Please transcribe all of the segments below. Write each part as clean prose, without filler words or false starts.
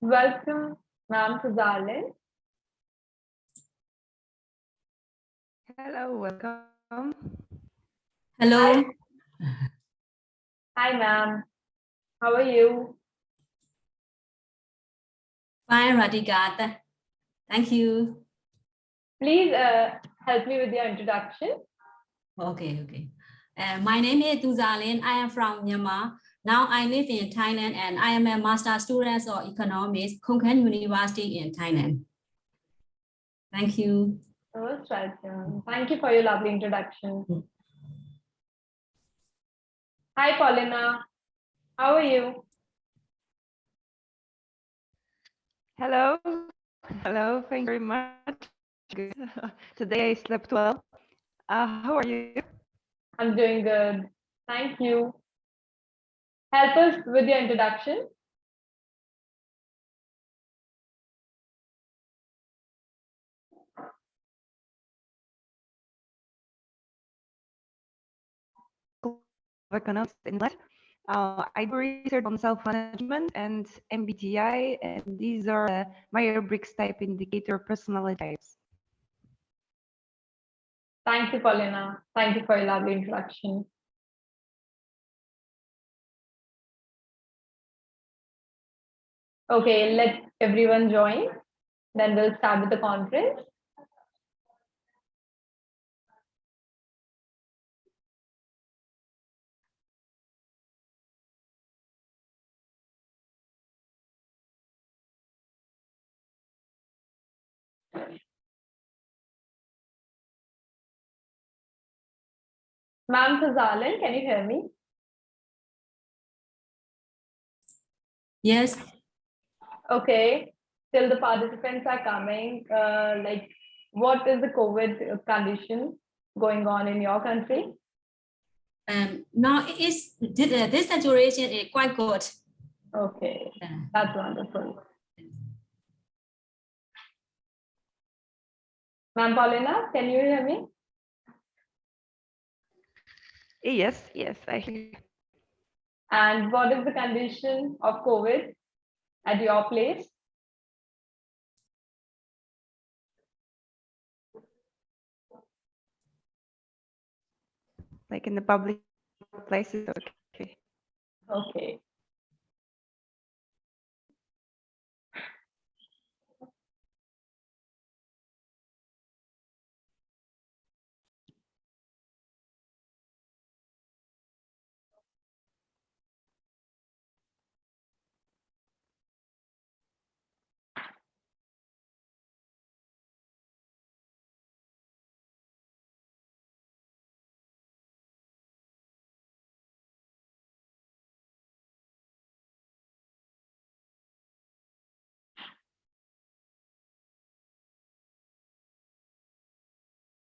Welcome, ma'am, to Salient. Hello, welcome. Hello. Hi, ma'am. How are you? Fine, Radhika. Thank you. Please help me with your introduction. Okay. My name is Tuzalin. I am from Myanmar. Now I live in Thailand and I am a master student of economics, Konkan University in Thailand. Thank you. Most welcome. Thank you for your lovely introduction. Hi, Paulina. How are you? Hello, thank you very much. Good. Today I slept well. How are you? I'm doing good. Thank you. Help us with your introduction. Economics in English. I do research on self-management and Mbti, and these are Myers-Briggs type indicator personality types. Thank you, Paulina. Thank you for your lovely introduction. Okay, let everyone join. Then we'll start with the conference. Ma'am Tazalin, can you hear me? Yes. Okay, till the participants are coming, what is the COVID condition going on in your country? Now this situation is quite good. Okay, that's wonderful. Ma'am Paulina, can you hear me? Yes, I hear you. And what is the condition of COVID at your place? Like in the public places, okay. Okay.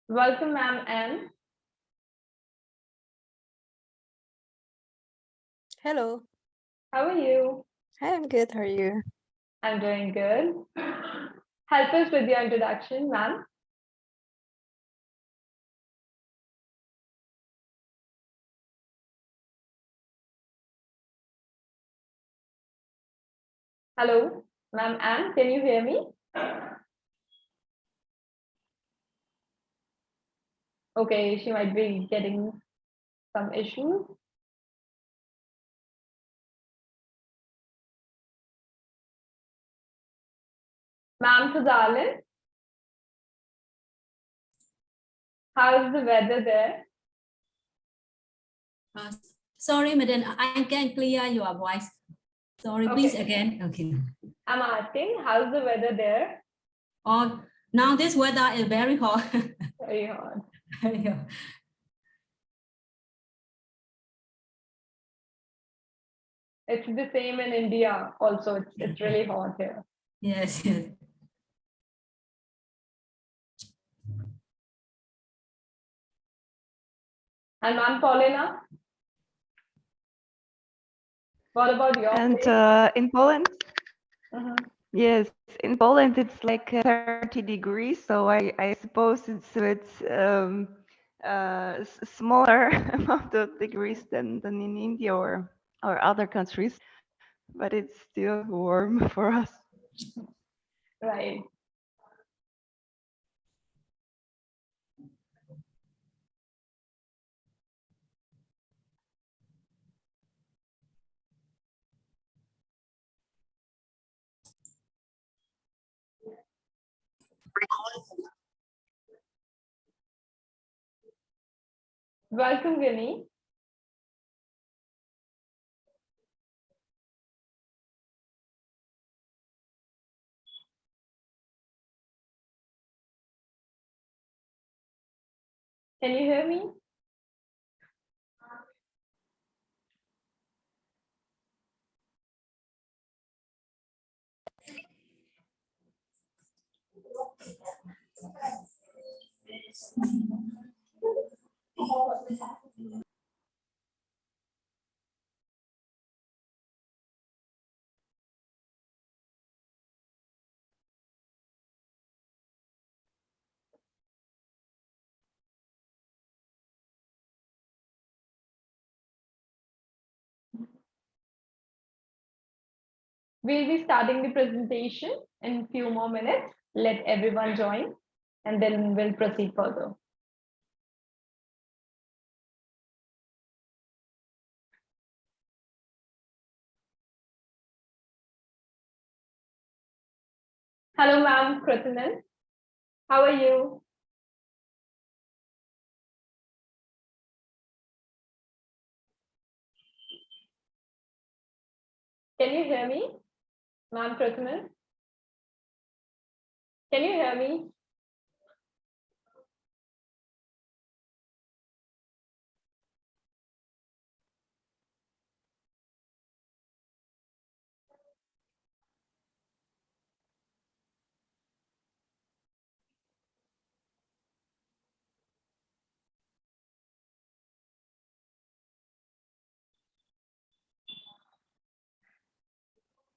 Welcome, ma'am Anne. Hello. How are you? I'm good. How are you? I'm doing good. Help us with your introduction, ma'am. Hello, ma'am Anne, can you hear me? Okay, she might be getting some issues. Ma'am Tazalin, how's the weather there? Sorry, madam, I can't clear your voice. Sorry, please Okay. again. Okay. I'm asking, how's the weather there? Oh, now this weather is very hot. Very hot. Yeah. It's the same in India also. It's really hot here. Yes. And ma'am Paulina, what about your And place? in Poland, Mhm. yes, in Poland it's like 30 degrees, so I suppose it's smaller amount of degrees than in India or other countries. but it's still warm for us. Right. Welcome, Ginny. Can you hear me? We'll be starting the presentation in a few more minutes. Let everyone join, and then we'll proceed further. Hello, ma'am, Kritinan. How are you? Can you hear me, ma'am, Kritinan? Can you hear me?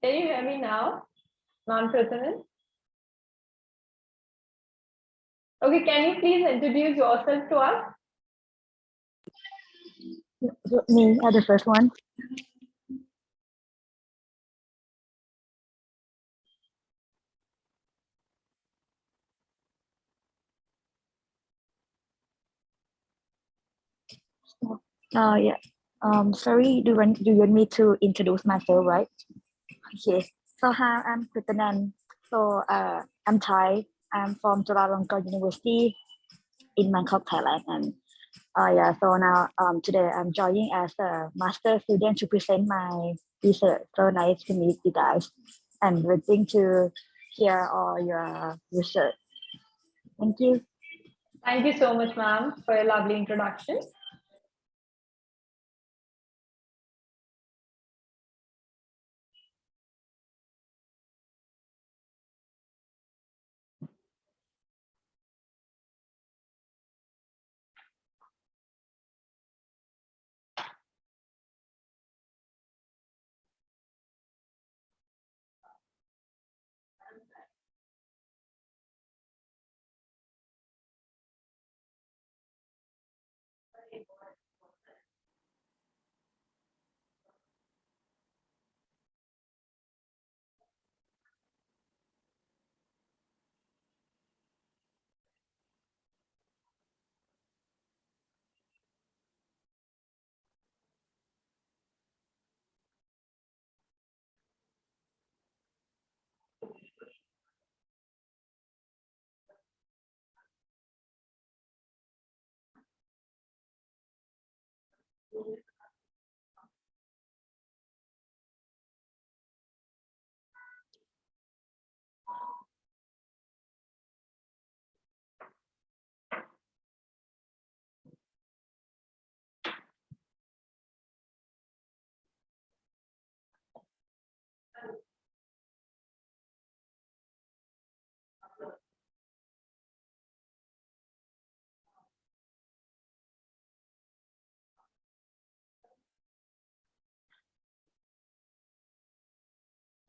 Can you hear me now, ma'am, Kritinan? Okay, can you please introduce yourself to us? Me are the first one. Yeah. Sorry, do you want me to introduce myself, right? Okay. So hi, I'm Kritanan. So I'm Thai. I'm from Chulalongkorn University in Bangkok, Thailand. And yeah, so now today I'm joining as a master student to present my research. So nice to meet you guys and waiting to hear all your research. Thank you. Thank you so much, ma'am, for your lovely introduction.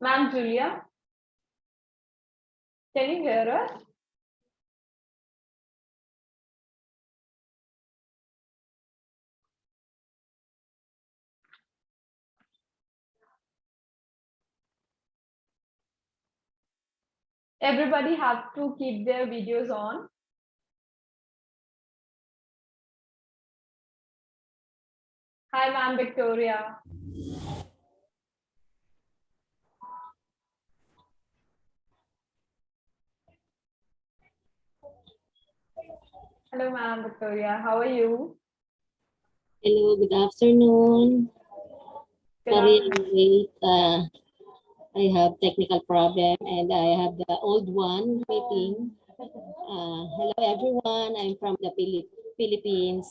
Ma'am Julia, can you hear us? Everybody have to keep their videos on. Hi, ma'am Victoria. Hello, ma'am Victoria. How are you? Hello, good afternoon. Good Sorry afternoon. I'm late. I have technical problem and I have the old one meeting. Hello everyone, I'm from the Philippines.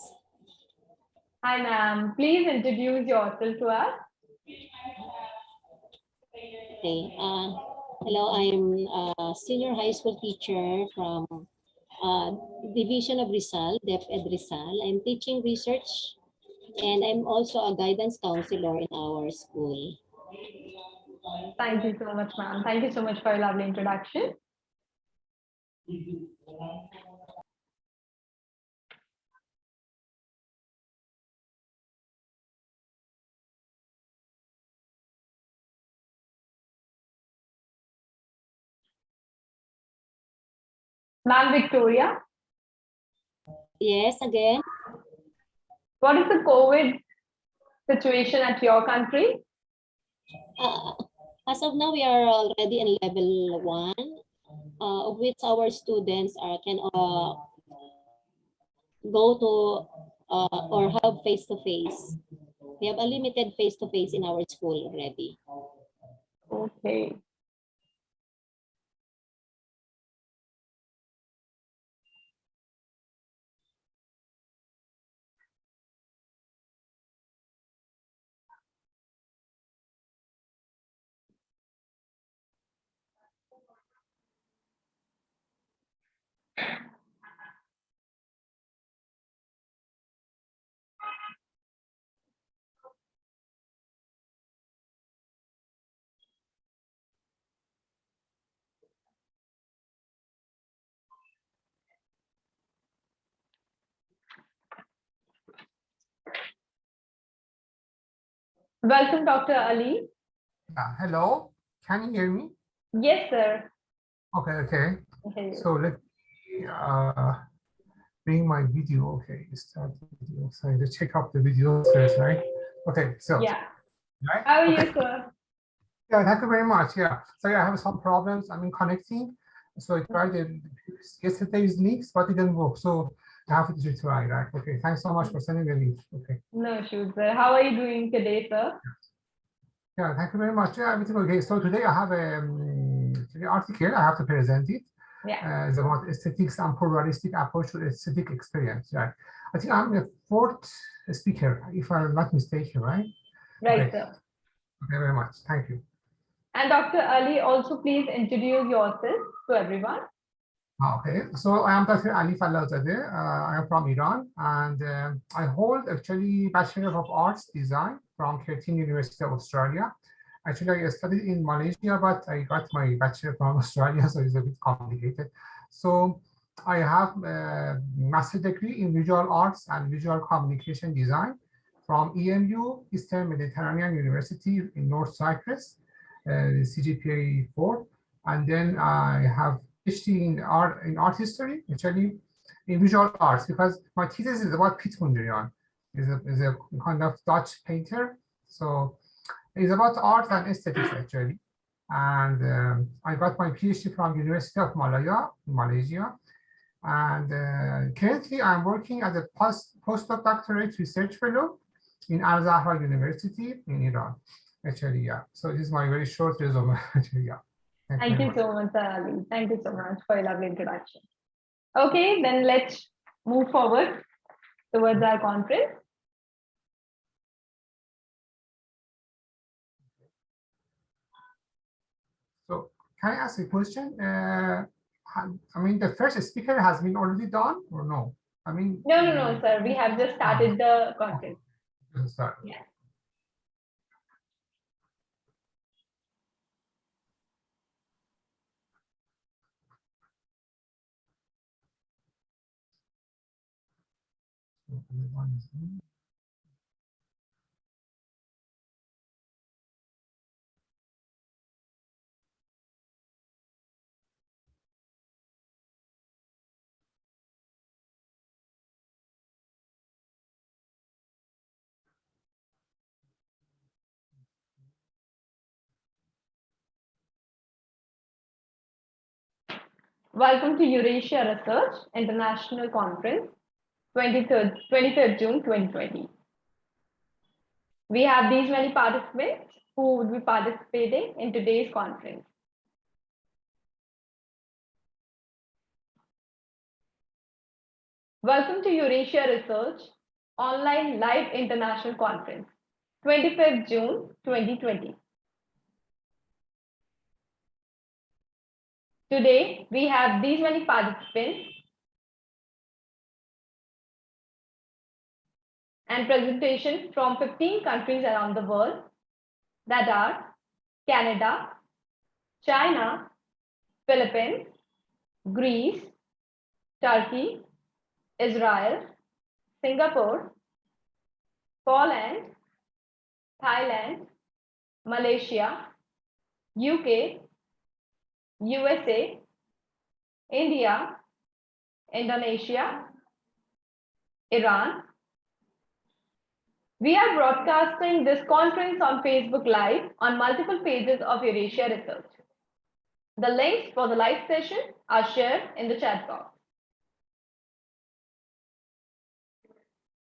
Hi, ma'am. Please introduce yourself to us. Okay. Hello, I'm a senior high school teacher from Division of Rizal, DepEd Rizal. I'm teaching research and I'm also a guidance counselor in our school. Thank you so much, ma'am. Thank you so much for your lovely introduction. Ma'am Victoria, Yes, again. what is the COVID situation at your country? As of now, we are already in level 1, of which our students can go to or have face-to-face. We have a limited face-to-face in our school already. Okay. Welcome, Dr. Ali. Hello, can you hear me? Yes, sir. Okay. Okay. So let me bring my video. Okay, start the video. So I need to check out the video first, right? Okay, so Yeah. right. How are Okay. you, sir? Yeah, thank you very much. Yeah, so yeah, I have some problems. I mean, connecting. So I tried yesterday's links, but it didn't work. So I have to retry, right? Okay, thanks so much for sending the link. Okay. No issues, sir. How are you doing today, sir? Yeah, thank you very much. Yeah, everything okay. So today I have an article. I have to present it. Yeah. It's about aesthetics and pluralistic approach to aesthetic experience. Right. I think I'm the fourth speaker, if I'm not mistaken, right? Right, Okay. sir. Okay, very much. Thank you. And Dr. Ali, also please introduce yourself to everyone. Okay, so I am Dr. Ali Fallahzadeh. I am from Iran, and I hold actually Bachelor of Arts Design from Curtin University of Australia. Actually, I studied in Malaysia, but I got my bachelor from Australia, so it's a bit complicated. So I have a master degree in visual arts and visual communication design from EMU, Eastern Mediterranean University in North Cyprus, CGPA 4. And then I have PhD in art history, actually in visual arts, because my thesis is about Piet Mondrian. Is a kind of Dutch painter. So it's about art and aesthetics actually. And I got my PhD from University of Malaya in Malaysia. And currently I'm working as a postdoctorate research fellow in Al Zahra University in Iran. Actually, yeah. So this is my very short resume. Actually, yeah. Thank you so much, Sir Ali. Thank you so much for your lovely introduction. Okay, then let's move forward towards our conference. So can I ask a question? I mean, the first speaker has been already done or no? I mean, No, sir. We have just started the conference. Sorry. Yeah. Welcome to Eurasia Research International Conference, 23rd June 2020. We have these many participants who would be participating in today's conference. Welcome to Eurasia Research Online Live International Conference, 25th June 2020. Today, we have these many participants and presentations from 15 countries around the world that are Canada, China, Philippines, Greece, Turkey, Israel, Singapore, Poland, Thailand, Malaysia, UK, USA, India, Indonesia, Iran. We are broadcasting this conference on Facebook Live on multiple pages of Eurasia Research. The links for the live session are shared in the chat box.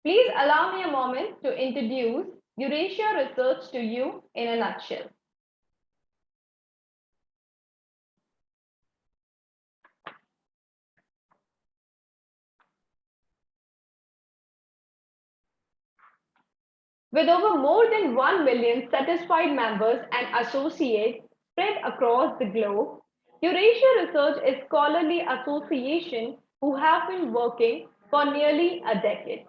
Please allow me a moment to introduce Eurasia Research to you in a nutshell. With over more than 1 million satisfied members and associates spread across the globe, Eurasia Research is a scholarly association who have been working for nearly a decade.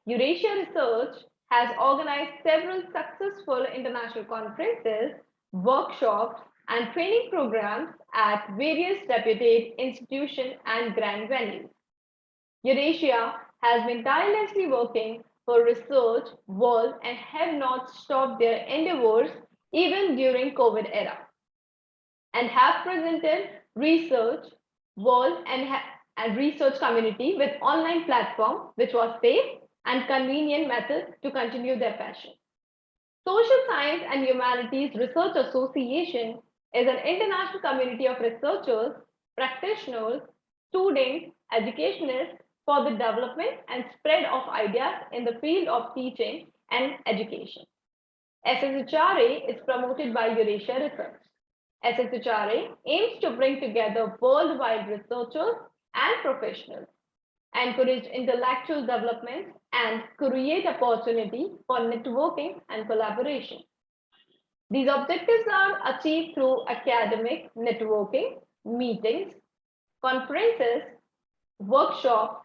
Eurasia Research has organized several successful international conferences, workshops, and training programs at various reputed institutions and grand venues. Eurasia has been tirelessly working for research world and have not stopped their endeavors even during COVID era, and have presented research world and research community with online platform which was safe and convenient method to continue their passion. Social Science and Humanities Research Association is an international community of researchers, practitioners, students, educationists for the development and spread of ideas in the field of teaching and education. SSHRA is promoted by Eurasia Research. SSHRA aims to bring together worldwide researchers and professionals, encourage intellectual development, and create opportunity for networking and collaboration. These objectives are achieved through academic networking, meetings, conferences, workshops,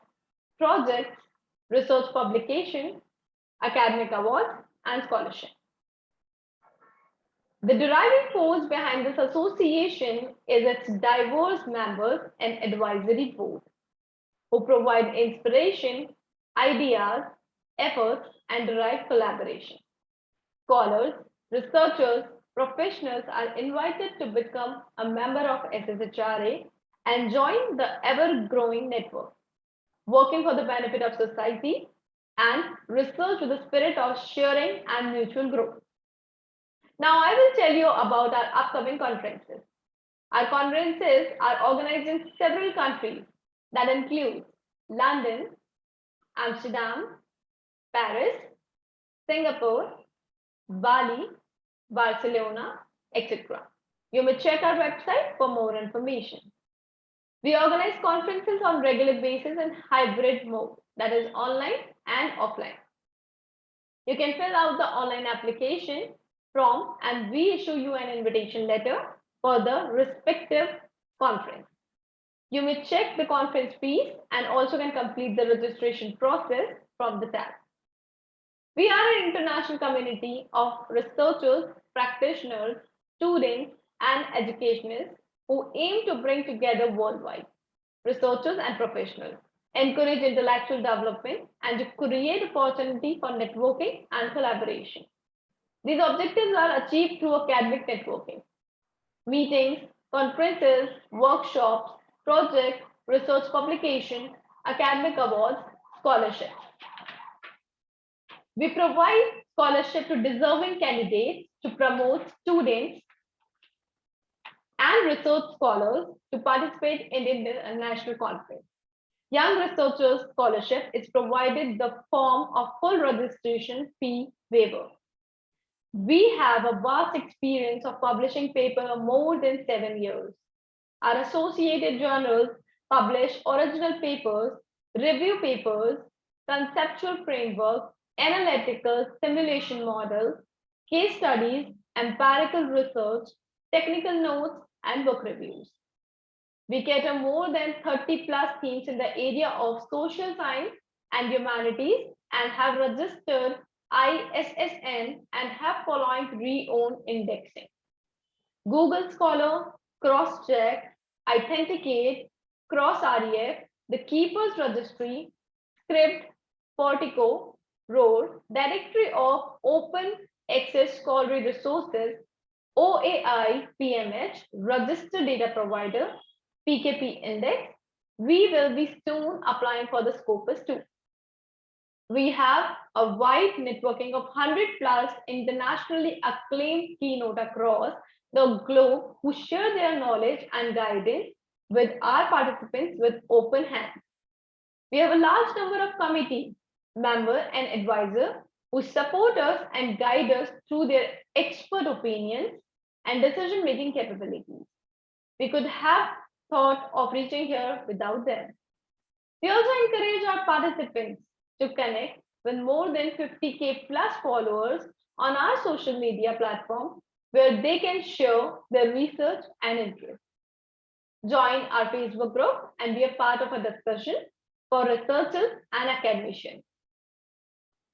projects, research publication, academic awards, and scholarship. The driving force behind this association is its diverse members and advisory board, who provide inspiration, ideas, efforts, and drive collaboration. Scholars, researchers, professionals are invited to become a member of SSHRA and join the ever-growing network, working for the benefit of society and research with the spirit of sharing and mutual growth. Now I will tell you about our upcoming conferences. Our conferences are organized in several countries that include London, Amsterdam, Paris, Singapore, Bali, Barcelona, etc. You may check our website for more information. We organize conferences on regular basis in hybrid mode, that is online and offline. You can fill out the online application form and we issue you an invitation letter for the respective conference. You may check the conference fees and also can complete the registration process from the tab. We are an international community of researchers, practitioners, students, and educationists who aim to bring together worldwide researchers and professionals, encourage intellectual development, and to create opportunity for networking and collaboration. These objectives are achieved through academic networking, meetings, conferences, workshops, projects, research publication, academic awards, scholarship. We provide scholarship to deserving candidates to promote students and research scholars to participate in the international conference. Young Researchers Scholarship is provided the form of full registration fee waiver. We have a vast experience of publishing paper more than 7 years. Our associated journals publish original papers, review papers, conceptual framework, analytical simulation models, case studies, empirical research, technical notes, and book reviews. We cater more than 30 plus themes in the area of social science and humanities and have registered ISSN and have following re-owned indexing: Google Scholar, Crosscheck, Authenticate, Cross-REF, the Keepers Registry, Script, Portico, Roar, Directory of Open Access Scholarly Resources, OAI PMH, Registered Data Provider, PKP Index. We will be soon applying for the Scopus too. We have a wide networking of 100 plus internationally acclaimed keynote across the globe who share their knowledge and guidance with our participants with open hands. We have a large number of committee members and advisors who support us and guide us through their expert opinions and decision-making capabilities. We could have thought of reaching here without them. We also encourage our participants to connect with more than 50K plus followers on our social media platform where they can share their research and interest. Join our Facebook group and be a part of a discussion for researchers and academicians.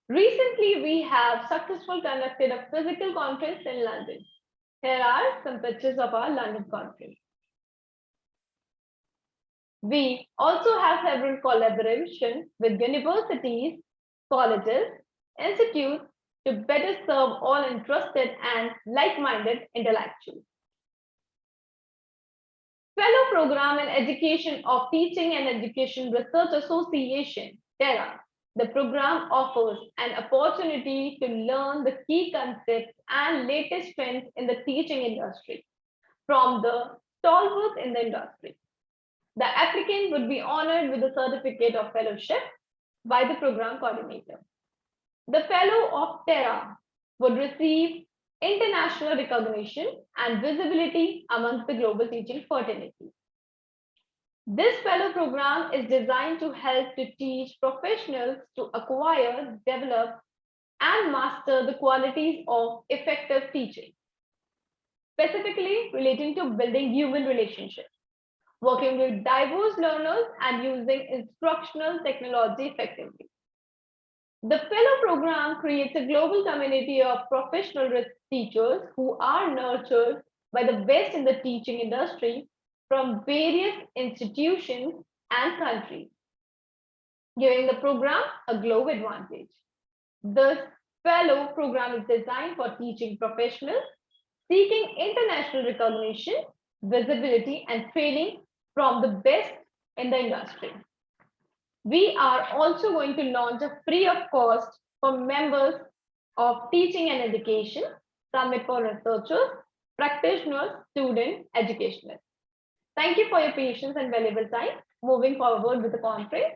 Recently, we have successfully conducted a physical conference in London. Here are some pictures of our London conference. We also have several collaborations with universities, colleges, institutes to better serve all interested and like-minded intellectuals. Fellow Program in Education of Teaching and Education Research Association, TERA. The program offers an opportunity to learn the key concepts and latest trends in the teaching industry from the stalwarts in the industry. The applicant would be honored with a certificate of fellowship by the program coordinator. The fellow of TERA would receive international recognition and visibility amongst the global teaching fraternity. This fellow program is designed to help to teach professionals to acquire, develop, and master the qualities of effective teaching, specifically relating to building human relationships, working with diverse learners, and using instructional technology effectively. The fellow program creates a global community of professional teachers who are nurtured by the best in the teaching industry from various institutions and countries, giving the program a global advantage. This fellow program is designed for teaching professionals seeking international recognition, visibility, and training from the best in the industry. We are also going to launch a free of cost for members of teaching and education summit for researchers, practitioners, students, educationalists. Thank you for your patience and valuable time. Moving forward with the conference.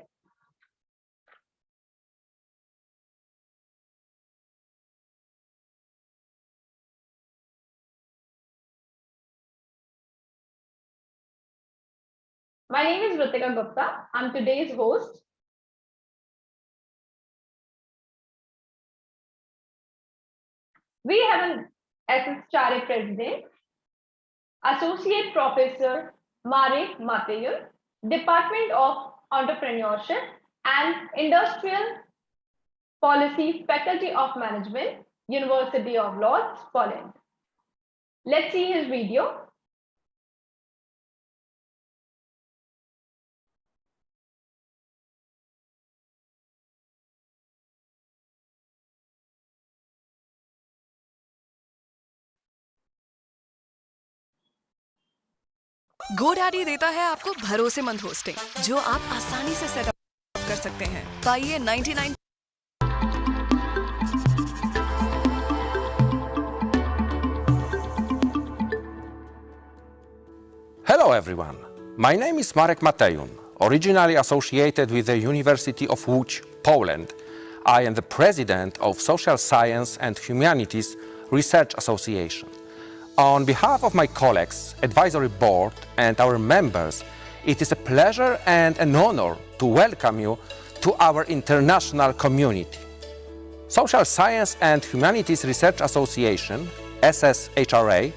My name is Ritika Gupta. I'm today's host. We have an SSHRA president, Associate Professor Marek Matejun, Department of Entrepreneurship and Industrial Policy, Faculty of Management, University of Lodz, Poland. Let's see his video. GoDaddy देता है आपको भरोसेमंद hosting जो आप आसानी से setup कर सकते हैं। पाइए 99। Hello everyone, my name is Marek Matejun, originally associated with the University of Łódź, Poland. I am the president of Social Science and Humanities Research Association. On behalf of my colleagues, advisory board and our members, it is a pleasure and an honor to welcome you to our international community. Social Science and Humanities Research Association, SSHRA,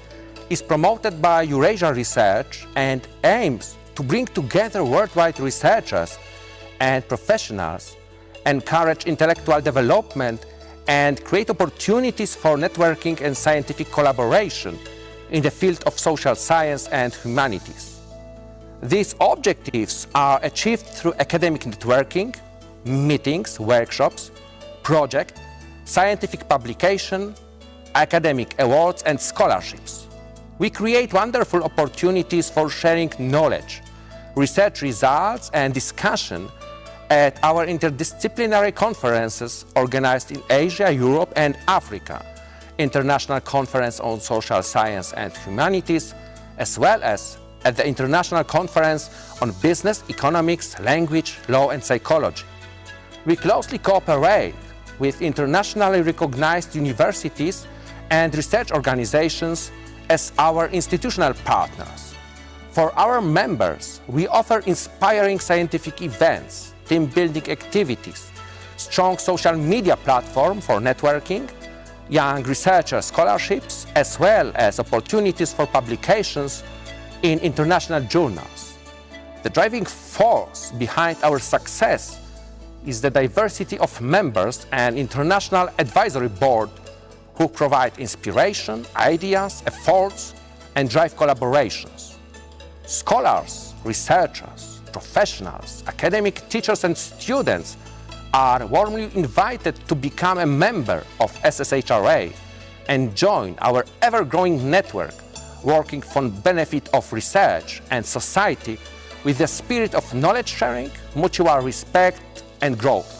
is promoted by Eurasia Research and aims to bring together worldwide researchers and professionals, encourage intellectual development, and create opportunities for networking and scientific collaboration in the field of social science and humanities. These objectives are achieved through academic networking, meetings, workshops, projects, scientific publication, academic awards, and scholarships. We create wonderful opportunities for sharing knowledge, research results, and discussion at our interdisciplinary conferences organized in Asia, Europe, and Africa, International Conference on Social Science and Humanities, as well as at the International Conference on Business, Economics, Language, Law, and Psychology. We closely cooperate with internationally recognized universities and research organizations as our institutional partners. For our members, we offer inspiring scientific events, team-building activities, strong social media platform for networking, young researcher scholarships, as well as opportunities for publications in international journals. The driving force behind our success is the diversity of members and international advisory board who provide inspiration, ideas, efforts, and drive collaborations. Scholars, researchers, professionals, academic teachers, and students are warmly invited to become a member of SSHRA and join our ever-growing network working for the benefit of research and society with the spirit of knowledge sharing, mutual respect, and growth.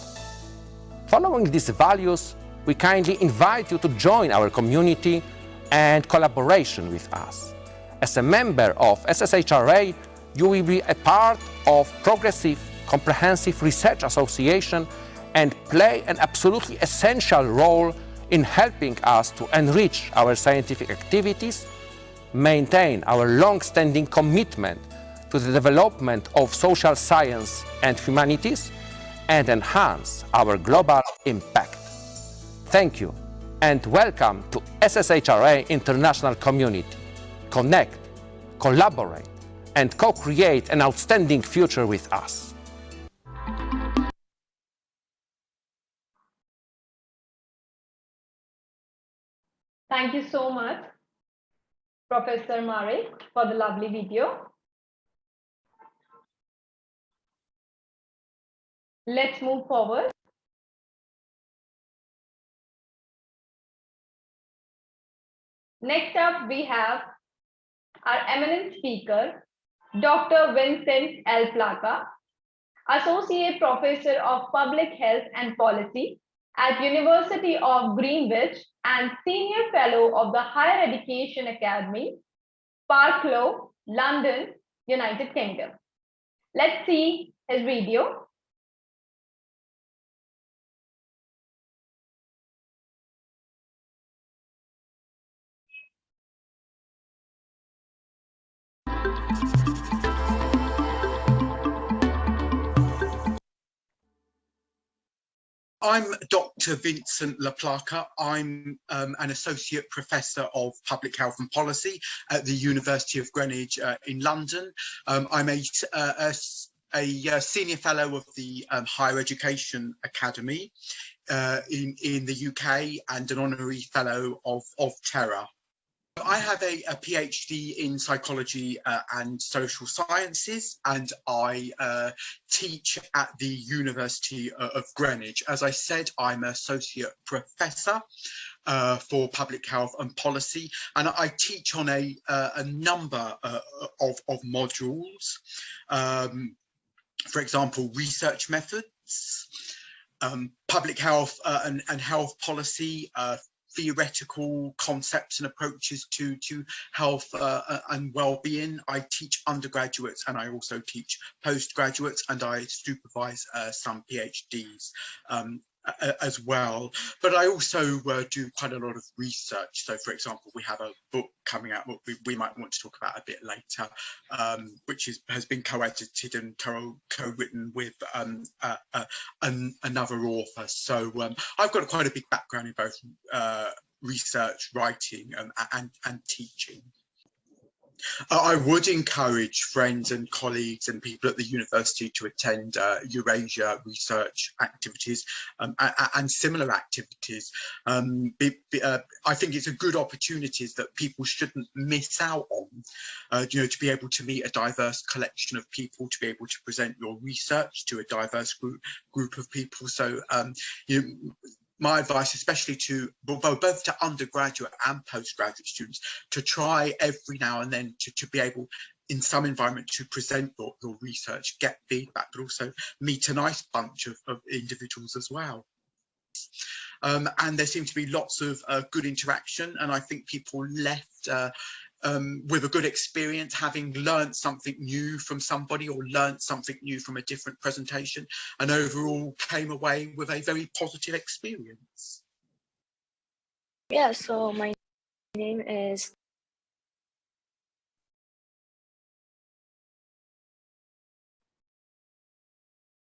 Following these values, we kindly invite you to join our community and collaboration with us. As a member of SSHRA, you will be a part of progressive, comprehensive research association and play an absolutely essential role in helping us to enrich our scientific activities, maintain our long-standing commitment to the development of social science and humanities, and enhance our global impact. Thank you and welcome to SSHRA International Community. Connect, collaborate, and co-create an outstanding future with us. Thank you so much, Professor Marek, for the lovely video. Let's move forward. Next up, we have our eminent speaker, Dr. Vincent L. Placa, Associate Professor of Public Health and Policy at University of Greenwich and Senior Fellow of the Higher Education Academy, Parklow, London, United Kingdom. Let's see his video. I'm Dr. Vincent Le Placa. I'm an Associate Professor of Public Health and Policy at the University of Greenwich in London. I'm a Senior Fellow of the Higher Education Academy in the UK and an Honorary Fellow of Terra. I have a PhD in psychology and social sciences, and I teach at the University of Greenwich. As I said, I'm an associate professor for public health and policy, and I teach on a number of modules. For example, research methods, public health and health policy, theoretical concepts and approaches to health and well-being. I teach undergraduates and I also teach postgraduates, and I supervise some PhDs as well. But I also do quite a lot of research. So, for example, we have a book coming out, what we might want to talk about a bit later, which has been co-edited and co-written with another author. So I've got quite a big background in both research, writing, and teaching. I would encourage friends and colleagues and people at the university to attend Eurasia Research activities and similar activities. I think it's a good opportunities that people shouldn't miss out on, you know, to be able to meet a diverse collection of people, to be able to present your research to a diverse group of people. So, you know, my advice, especially to both to undergraduate and postgraduate students, to try every now and then to be able, in some environment, to present your research, get feedback, but also meet a nice bunch of individuals as well. And there seemed to be lots of good interaction, and I think people left with a good experience, having learned something new from somebody or learned something new from a different presentation, and overall came away with a very positive experience. Yeah, so my name is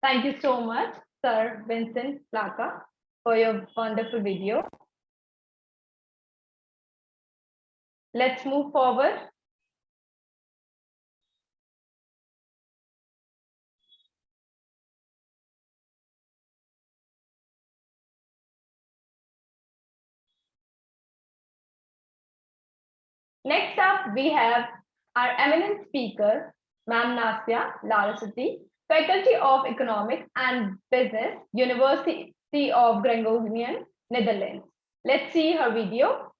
Thank you so much, Sir Vincent Plaka, for your wonderful video. Let's move forward. Next up, we have our eminent speaker, Ma'am Nasya Larasati, Faculty of Economics and Business, University of Groningen, Netherlands. Let's see her video.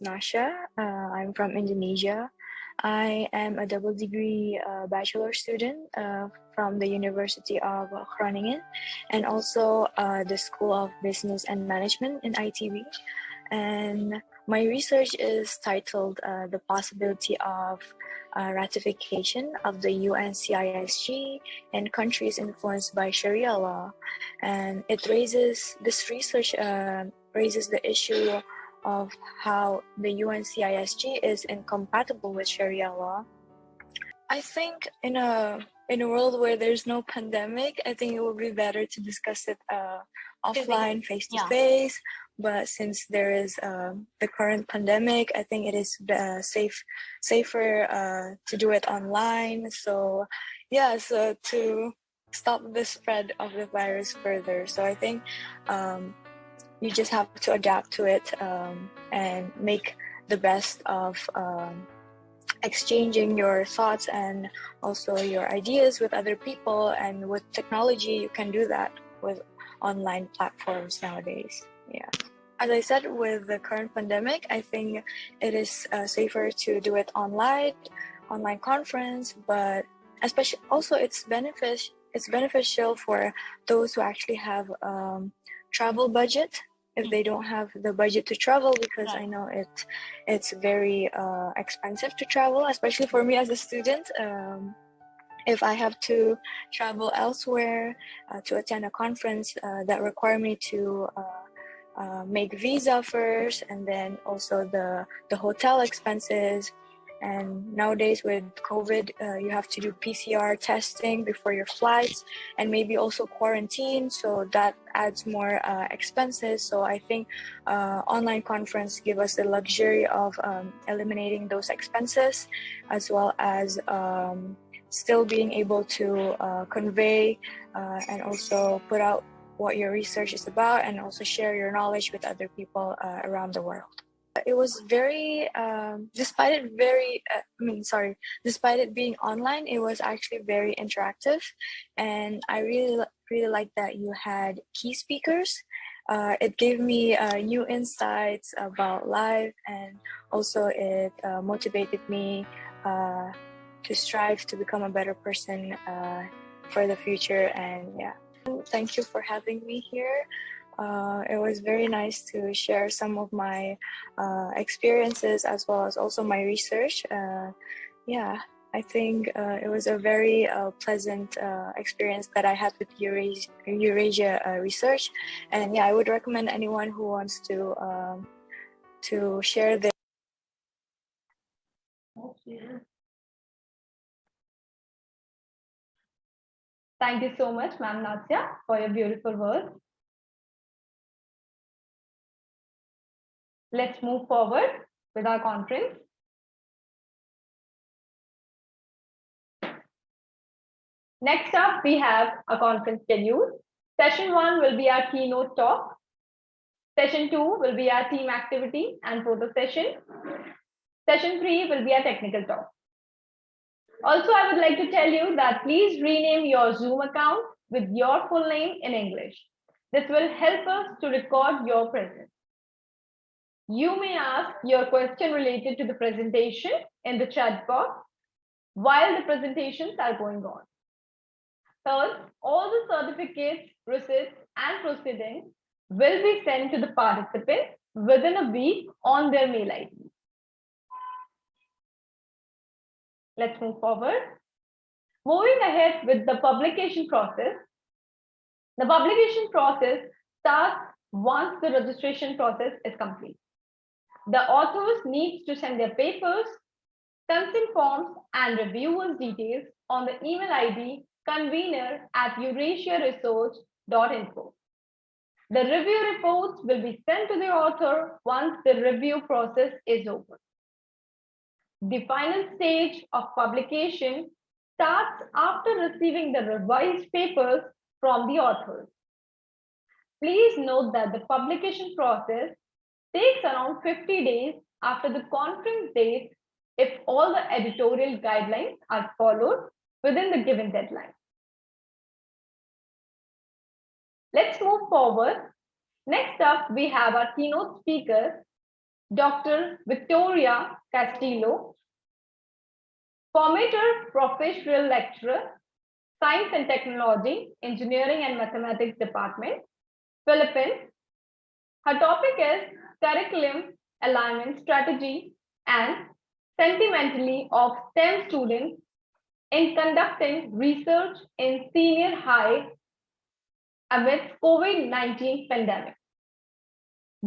Nasha. I'm from Indonesia. I am a double degree bachelor student from the University of Groningen and also the School of Business and Management in ITB. And my research is titled The Possibility of Ratification of the UNCISG in Countries Influenced by Sharia Law. And this research raises the issue of how the UNCISG is incompatible with Sharia law. I think in a world where there's no pandemic, I think it would be better to discuss it offline, face to face. But since there is the current pandemic, I think it is safer to do it online. So yeah, so to stop the spread of the virus further. So I think you just have to adapt to it and make the best of exchanging your thoughts and also your ideas with other people. And with technology, you can do that with online platforms nowadays. Yeah. As I said, with the current pandemic, I think it is safer to do it online conference, but especially also it's beneficial for those who actually have travel budget. If they don't have the budget to travel, because I know it's very expensive to travel, especially for me as a student. If I have to travel elsewhere to attend a conference that require me to make visa first, and then also the hotel expenses. And nowadays with COVID, you have to do PCR testing before your flights and maybe also quarantine. So that adds more expenses. So I think online conference give us the luxury of eliminating those expenses, as well as still being able to convey and also put out what your research is about, and also share your knowledge with other people around the world. It was very, despite it being online, it was actually very interactive, and I really like that you had key speakers. It gave me new insights about life, and also it motivated me to strive to become a better person for the future. And yeah, thank you for having me here. It was very nice to share some of my experiences as well as also my research. Yeah, I think it was a very pleasant experience that I had with Eurasia Research. And yeah, I would recommend anyone who wants to share their. Thank you so much, Ma'am Natsya, for your beautiful words. Let's move forward with our conference. Next up, we have a conference schedule. Session 1 will be our keynote talk. Session 2 will be our team activity and photo session. Session 3 will be a technical talk. Also, I would like to tell you that please rename your Zoom account with your full name in English. This will help us to record your presence. You may ask your question related to the presentation in the chat box while the presentations are going on. Third, all the certificates, receipts, and proceedings will be sent to the participants within a week on their mail ID. Let's move forward. Moving ahead with the publication process. The publication process starts once the registration process is complete. The authors need to send their papers, consent forms, and reviewers' details on the email ID convener@eurasiaresearch.info. The review reports will be sent to the author once the review process is over. The final stage of publication starts after receiving the revised papers from the authors. Please note that the publication process takes around 50 days after the conference date if all the editorial guidelines are followed within the given deadline. Let's move forward. Next up, we have our keynote speaker, Dr. Victoria Castillo, formator professional lecturer, Science and Technology, Engineering and Mathematics Department, Philippines. Her topic is Curriculum Alignment Strategy and Sentimentally of STEM Students in Conducting Research in Senior High amidst COVID-19 pandemic.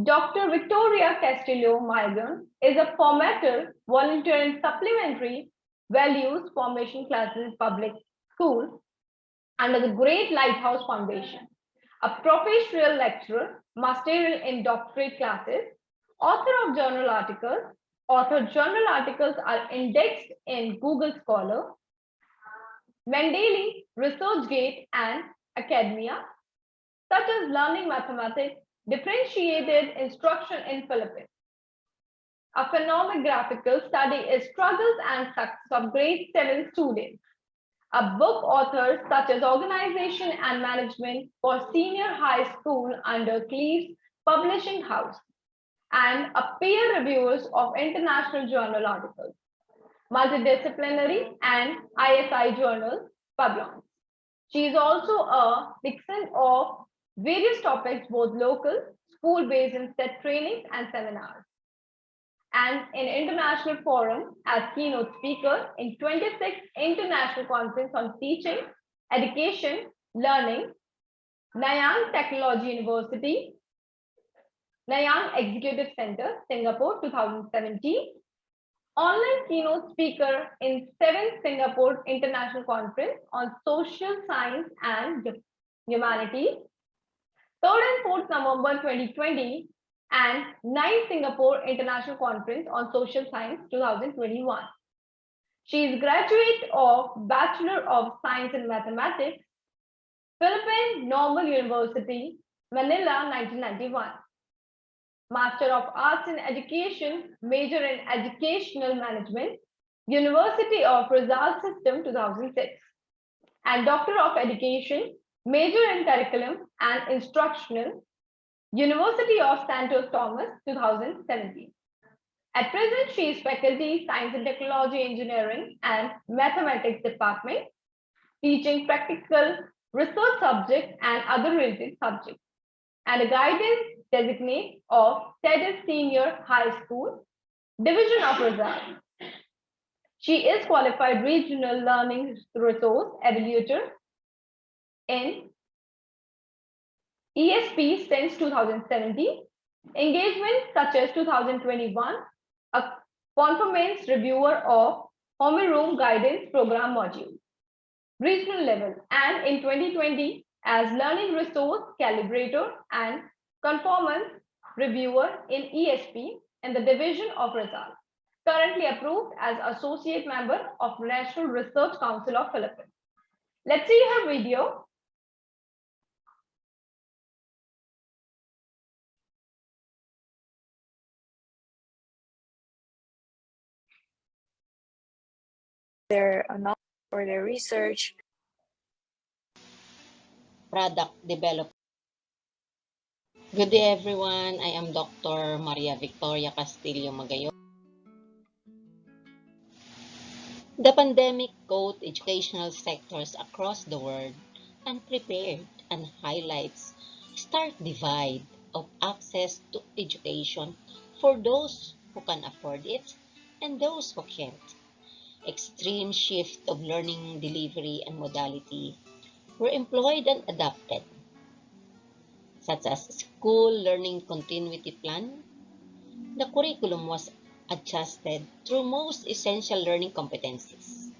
Dr. Victoria Castillo Maidon is a formatter, volunteer in supplementary values formation classes in public schools under the Great Lighthouse Foundation, a professional lecturer, master in doctorate classes, author of journal articles. Author journal articles are indexed in Google Scholar, Mendeley, ResearchGate, and Academia, such as Learning Mathematics, Differentiated Instruction in Philippines. A phenomenographical study is Struggles and Success of Grade 7 Students. A book author such as Organization and Management for Senior High School under Cleves Publishing House, and a peer reviewers of international journal articles, multidisciplinary and ISI journals published. She is also a dictionary of various topics, both local, school-based and set trainings and seminars, and in international forum as keynote speaker in 26th International Conference on Teaching, Education, Learning, Nanyang Technology University, Nanyang Executive Center, Singapore, 2017. Online keynote speaker in 7th Singapore International Conference on Social Science and Humanities, 3rd and 4th November 2020, and 9th Singapore International Conference on Social Science 2021. She is graduate of Bachelor of Science in Mathematics, Philippine Normal University, Manila, 1991. Master of Arts in Education, major in Educational Management, University of Rizal System, 2006. And Doctor of Education, major in Curriculum and Instructional, University of Santo Thomas, 2017. At present, she is faculty, Science and Technology, Engineering, and Mathematics Department, teaching practical research subjects and other related subjects, and a guidance designate of TEDS Senior High School, Division of Results. She is qualified regional learning resource evaluator in ESP since 2017, engagements such as 2021, a conference reviewer of homeroom guidance program module, regional level, and in 2020 as learning resource calibrator and conformance reviewer in ESP in the division of results, currently approved as associate member of National Research Council of Philippines. Let's see her video. Their knowledge or their research. Product development. Good day, everyone. I am Dr. Maria Victoria Castillo Magayo. The pandemic caught educational sectors across the world unprepared and highlights stark divide of access to education for those who can afford it and those who can't. Extreme shift of learning delivery and modality were employed and adapted, such as school learning continuity plan. The curriculum was adjusted through most essential learning competencies.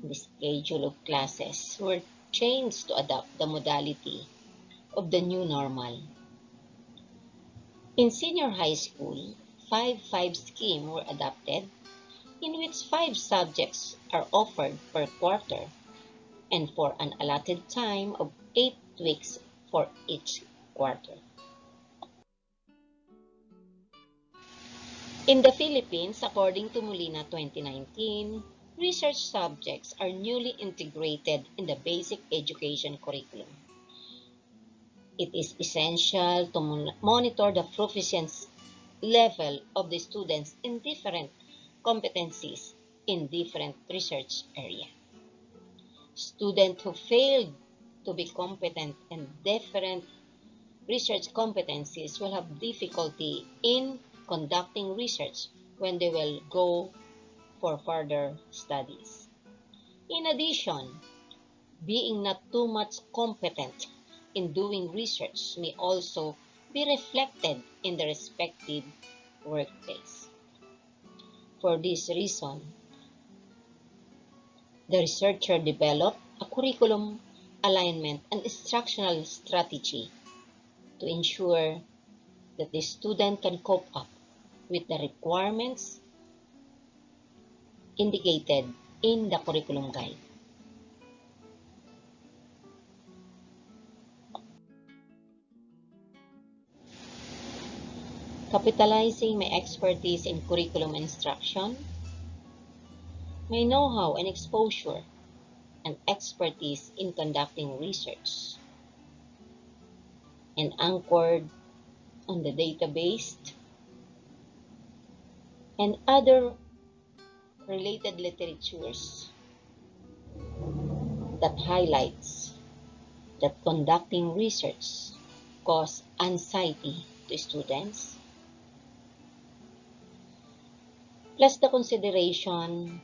The schedule of classes were changed to adapt the modality of the new normal. In senior high school, 5-5 scheme were adopted, in which 5 subjects are offered per quarter and for an allotted time of 8 weeks for each quarter. In the Philippines, according to Molina 2019, research subjects are newly integrated in the basic education curriculum. It is essential to monitor the proficiency level of the students in different competencies in different research areas. Students who failed to be competent in different research competencies will have difficulty in conducting research when they will go for further studies. In addition, being not too much competent in doing research may also be reflected in the respective workplace. For this reason, the researcher developed a curriculum alignment and instructional strategy to ensure that the student can cope up with the requirements indicated in the curriculum guide. Capitalizing my expertise in curriculum instruction, my know-how and exposure, and expertise in conducting research, and anchored on the database and other related literatures that highlights that conducting research causes anxiety to students, plus the consideration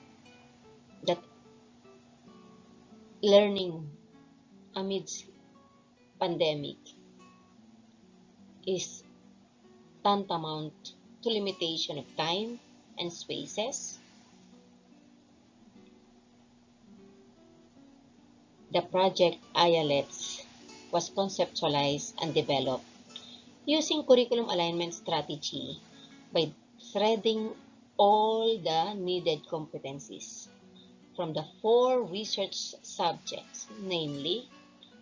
that learning amidst pandemic is tantamount to limitation of time and spaces. The project IALETS was conceptualized and developed using curriculum alignment strategy by threading all the needed competencies from the 4 research subjects, namely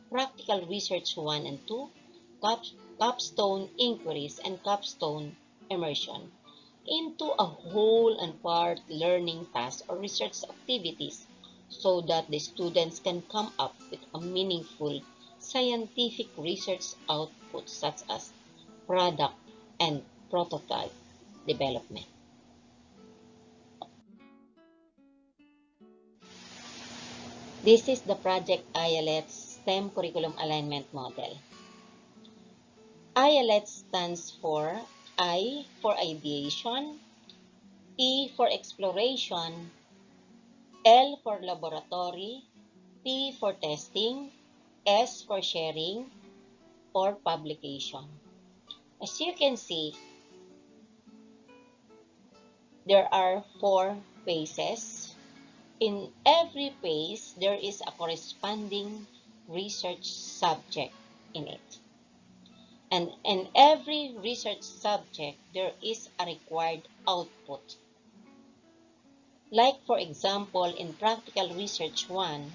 Practical Research 1 and 2, Capstone Inquiries, and Capstone Immersion, into a whole and part learning task or research activities so that the students can come up with a meaningful scientific research output such as product and prototype development. This is the Project IELTS STEM Curriculum Alignment Model. IELTS stands for I for ideation, E for exploration, L for laboratory, T for testing, S for sharing, or publication. As you can see, there are 4 phases. In every phase, there is a corresponding research subject in it. And in every research subject, there is a required output. Like, for example, in Practical Research 1,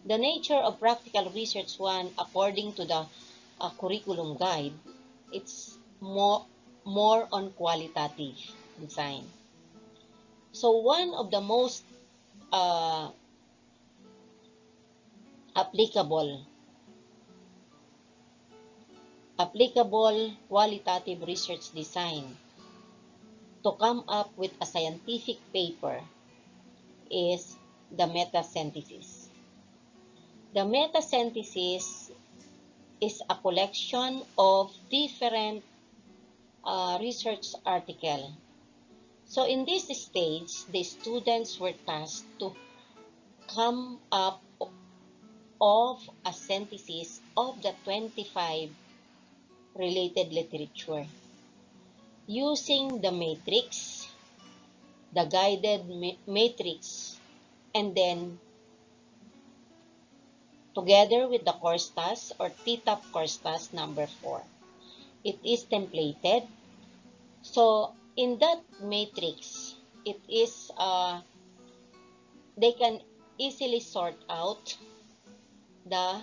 the nature of Practical Research 1, according to the curriculum guide, it's more on qualitative design. So one of the most applicable qualitative research design to come up with a scientific paper is the meta-synthesis. The meta-synthesis is a collection of different research articles. So in this stage, the students were tasked to come up of a synthesis of the 25 related literature using the matrix, the guided matrix, and then together with the course task or TTAP course task number 4. It is templated. So in that matrix, it is they can easily sort out the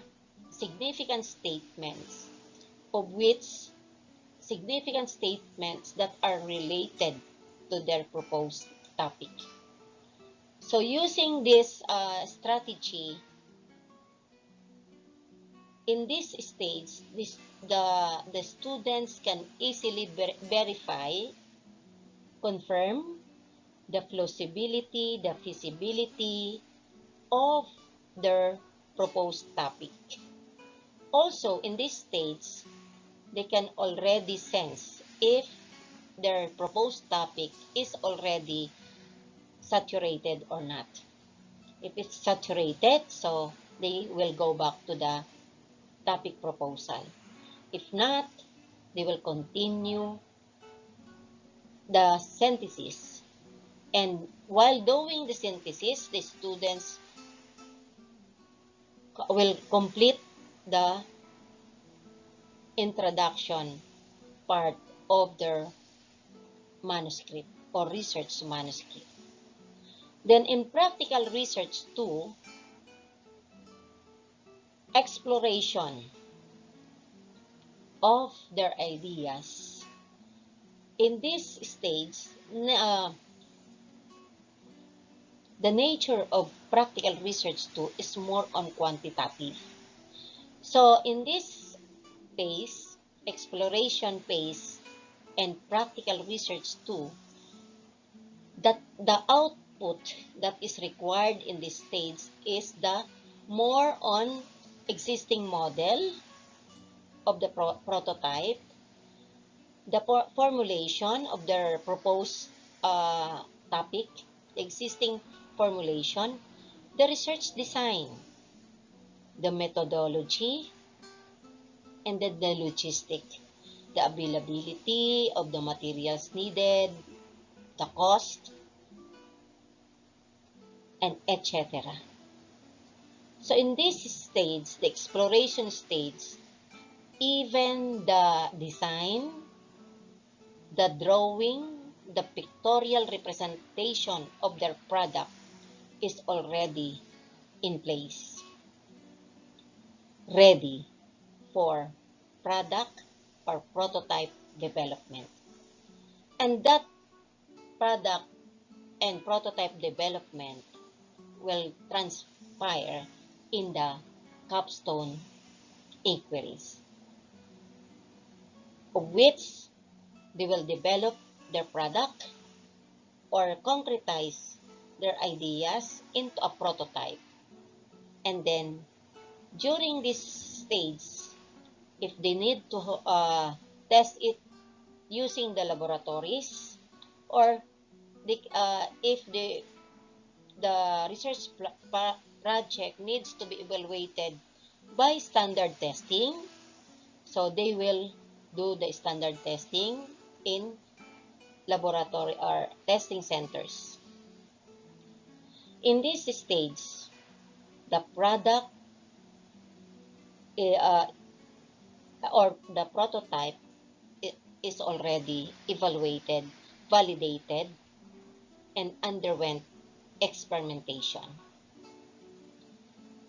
significant statements, of which significant statements that are related to their proposed topic. So using this strategy, in this stage, the students can easily verify, confirm the plausibility, the feasibility of their proposed topic. Also, in this stage, they can already sense if their proposed topic is already saturated or not. If it's saturated, so they will go back to the topic proposal. If not, they will continue the synthesis. And while doing the synthesis, the students will complete the introduction part of their manuscript or research manuscript. Then in Practical Research 2, exploration of their ideas. In this stage, the nature of Practical Research 2 is more on quantitative. So in this phase, exploration phase, and Practical Research 2, that the output that is required in this stage is the more on existing model of the prototype, the formulation of their proposed topic, the existing formulation, the research design, the methodology, and then the logistic, the availability of the materials needed, the cost, and etc. So in this stage, the exploration stage, even the design, the drawing, the pictorial representation of their product is already in place, ready for product or prototype development. And that product and prototype development will transpire in the capstone inquiries, of which they will develop their product or concretize their ideas into a prototype. And then during this stage, if they need to test it using the laboratories, or if the research project needs to be evaluated by standard testing, so they will do the standard testing in laboratory or testing centers. In this stage, the product or the prototype is already evaluated, validated, and underwent experimentation.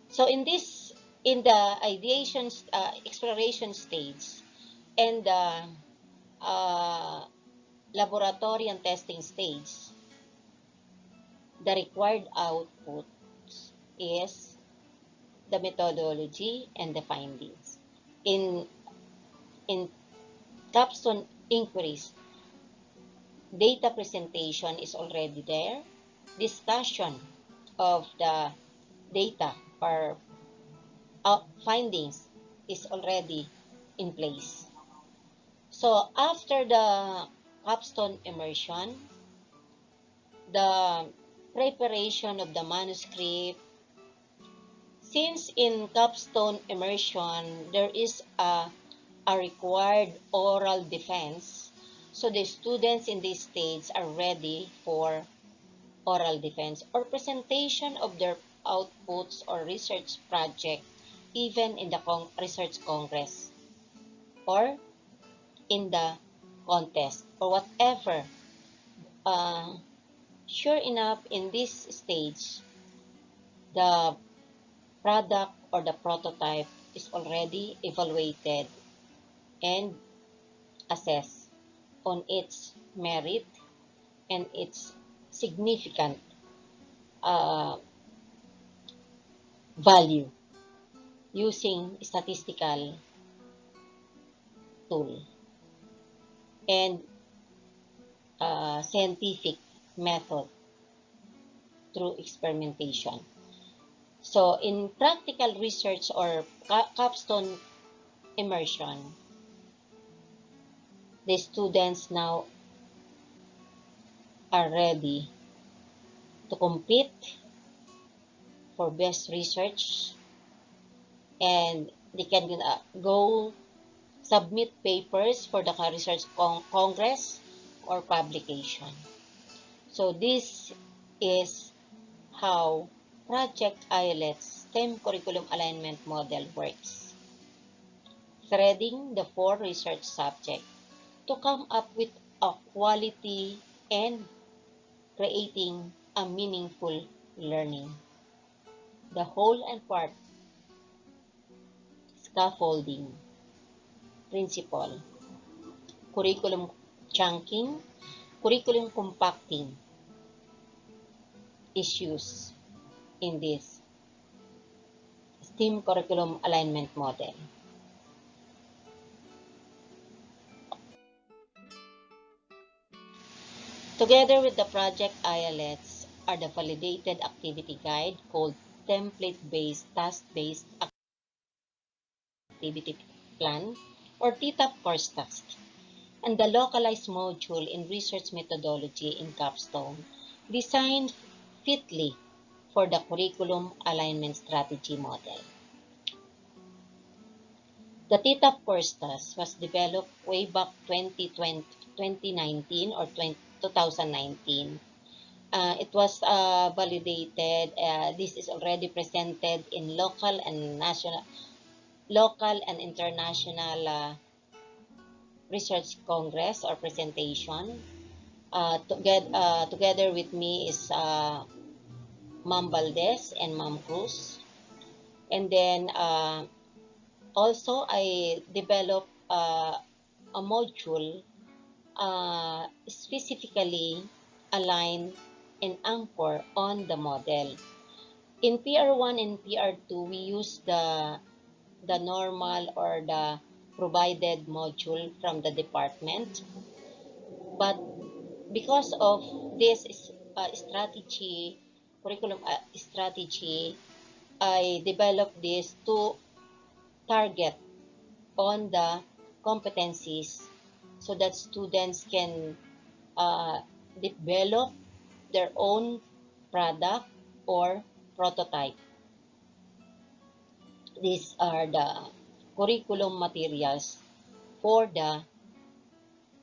So in the ideation, exploration stage, and the laboratory and testing stage, the required output is the methodology and the findings. In capstone inquiries, data presentation is already there. Discussion of the data or findings is already in place. So after the capstone immersion, the preparation of the manuscript, since in capstone immersion there is a required oral defense, so the students in this stage are ready for oral defense or presentation of their outputs or research project, even in the research congress or in the contest or whatever. Sure enough, in this stage, the product or the prototype is already evaluated and assessed on its merit and its significant value using statistical tool and scientific method through experimentation. So in practical research or capstone immersion, the students now are ready to compete for best research, and they can go submit papers for the research congress or publication. So this is how Project IELTS STEM Curriculum Alignment Model works, threading the 4 research subjects to come up with a quality and creating a meaningful learning. The whole and part scaffolding principle, curriculum chunking, curriculum compacting issues in this STEM curriculum alignment model. Together with the Project IELTS are the validated activity guide called Template-Based Task-Based Activity Plan or TTAP course task, and the localized module in research methodology in capstone, designed fitly for the curriculum alignment strategy model. The TTAP course task was developed way back 2019 or 2019. It was validated. This is already presented in local and international research congress or presentation. Together with me is Ma'am Valdez and Ma'am Cruz. And then also I developed a module specifically aligned and anchor on the model. In PR1 and PR2, we use the normal or the provided module from the department. But because of this strategy, curriculum strategy, I developed this to target on the competencies so that students can develop their own product or prototype. These are the curriculum materials for the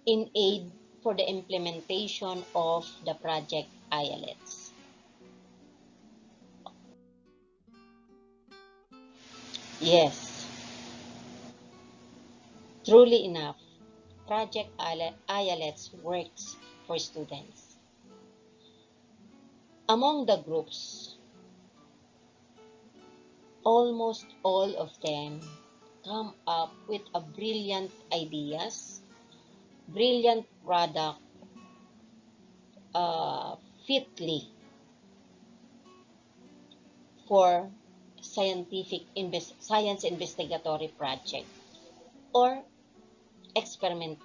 in aid for the implementation of the project IELTS. Yes, truly enough, project IELTS works for students. Among the groups, almost all of them come up with a brilliant ideas, brilliant product fitly for science investigatory project or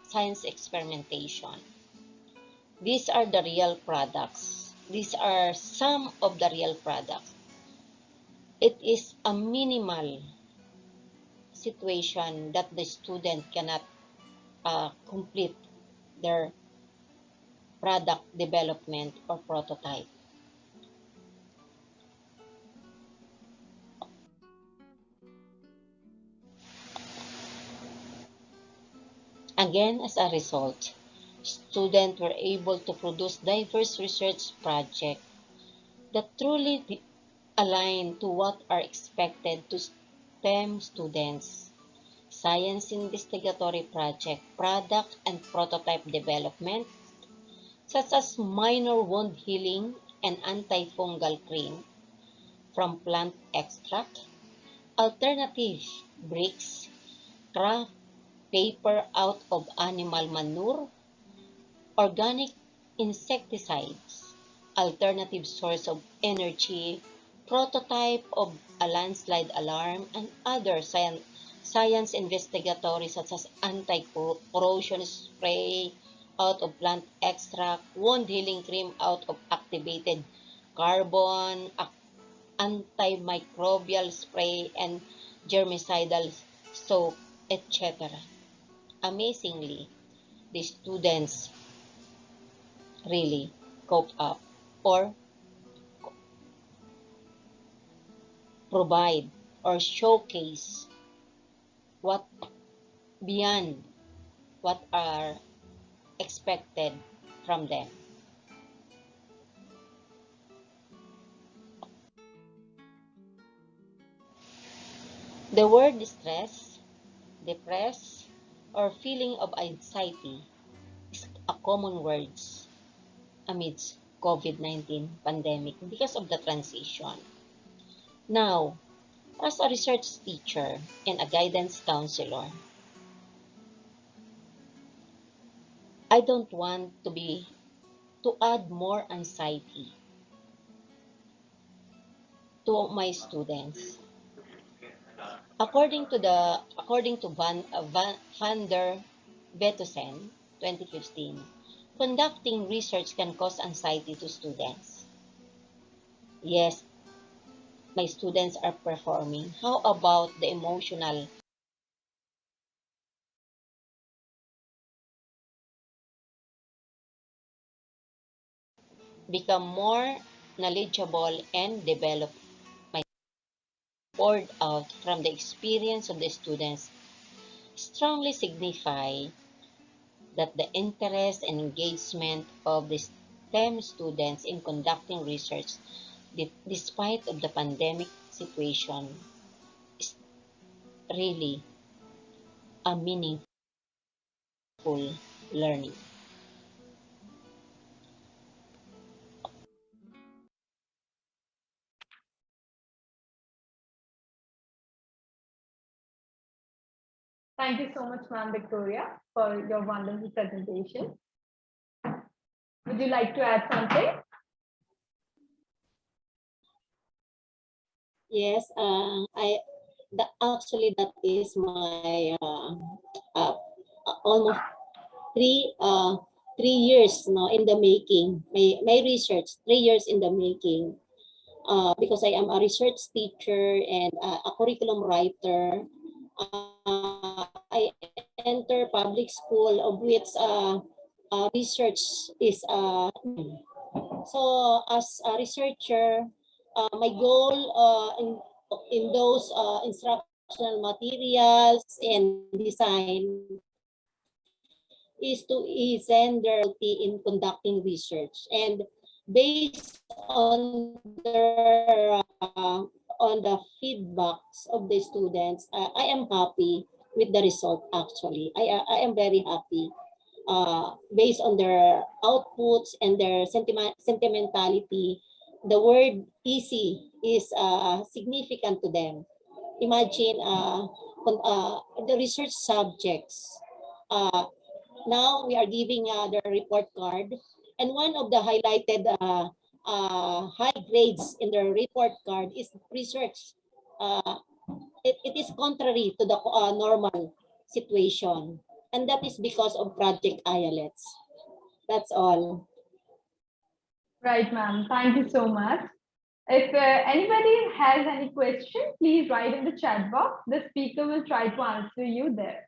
science experimentation. These are the real products. These are some of the real products. It is a minimal situation that the student cannot complete their product development or prototype. Again, as a result, students were able to produce diverse research projects that truly align to what are expected to STEM students. Science investigatory project, product and prototype development, such as minor wound healing and antifungal cream from plant extract, alternative bricks, craft paper out of animal manure, organic insecticides, alternative source of energy, prototype of a landslide alarm, and other science investigatory such as anti-corrosion spray out of plant extract, wound healing cream out of activated carbon, antimicrobial spray, and germicidal soap, etc. Amazingly, the students really cope up or provide or showcase what beyond what are expected from them. The word stress, depressed, or feeling of anxiety is a common word amidst COVID-19 pandemic because of the transition. Now, as a research teacher and a guidance counselor, I don't want to add more anxiety to my students. According to Van der Vetusen, 2015, conducting research can cause anxiety to students. Yes, my students are performing. How about the emotional? Become more knowledgeable and develop my poured out from the experience of the students strongly signify that the interest and engagement of the STEM students in conducting research despite of the pandemic situation is really a meaningful learning. Thank you so much, Ma'am Victoria, for your wonderful presentation. Would you like to add something? Yes, actually that is my almost three years in the making. My research 3 years in the making. because I am a research teacher and a curriculum writer. I enter public school of which research is so as a researcher, my goal in those instructional materials and design is to send their in conducting research, and based on their on the feedbacks of the students, I am happy with the result. Actually, I am very happy based on their outputs and their sentimentality. The word easy is significant to them. Imagine the research subjects. Now we are giving the report card, and one of the highlighted high grades in the report card is research. It is contrary to the normal situation, and that is because of Project IELTS. That's all. Right, ma'am. Thank you so much. If anybody has any question, please write in the chat box. The speaker will try to answer you there.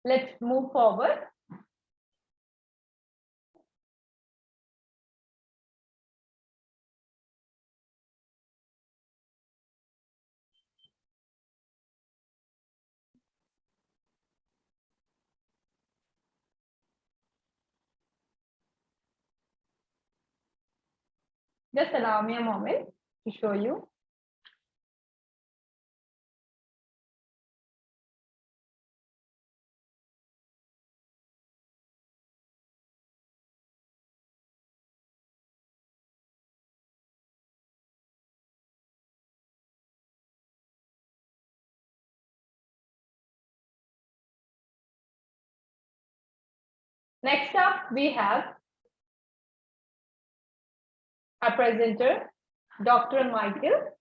Let's move forward. Just allow me a moment to show you. Next up, we have our presenter, Dr. Michael.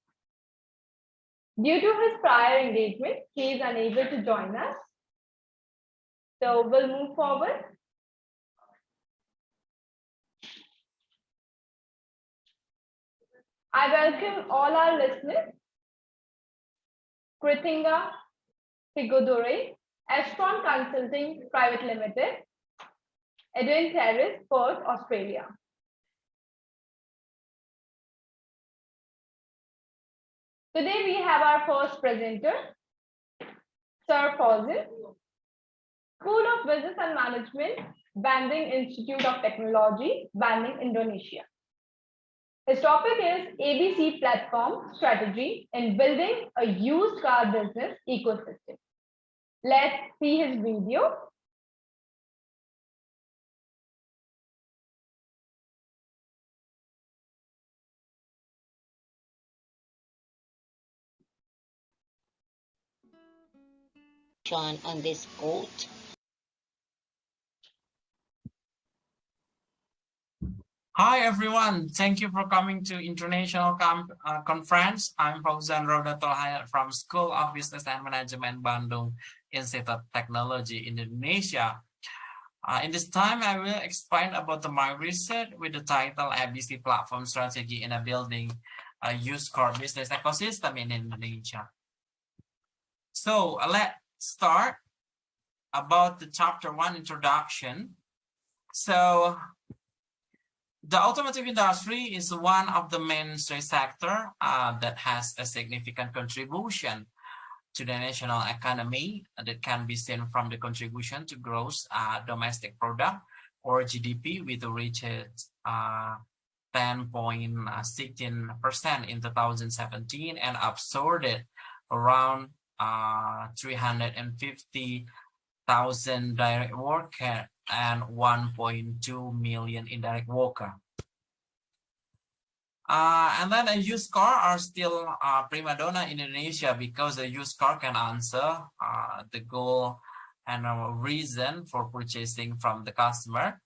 Due to his prior engagement, he is unable to join us. So we'll move forward. I welcome all our listeners. Kritinga Sigodore, Astron Consulting Private Limited, Edwin Terrace, Perth, Australia. Today we have our first presenter, Sir Fawzan, School of Business and Management, Bandung Institute of Technology, Bandung, Indonesia. His topic is ABC Platform Strategy in Building a Used Car Business Ecosystem. Let's see his video. On this quote. Hi everyone, thank you for coming to International Conference. I'm Fauzan Rodatul Hayat from School of Business and Management Bandung Institute of Technology, Indonesia. In this time, I will explain about my research with the title ABC Platform Strategy in a Building a Used Car Business Ecosystem in Indonesia. So let's start about the chapter 1 introduction. So the automotive industry is one of the mainstay sector that has a significant contribution to the national economy that can be seen from the contribution to gross domestic product or GDP, with reached 10.16% in 2017 and absorbed around 350,000 direct workers and 1.2 million indirect workers. And then a used car are still prima donna in Indonesia because the used car can answer the goal and reason for purchasing from the customer.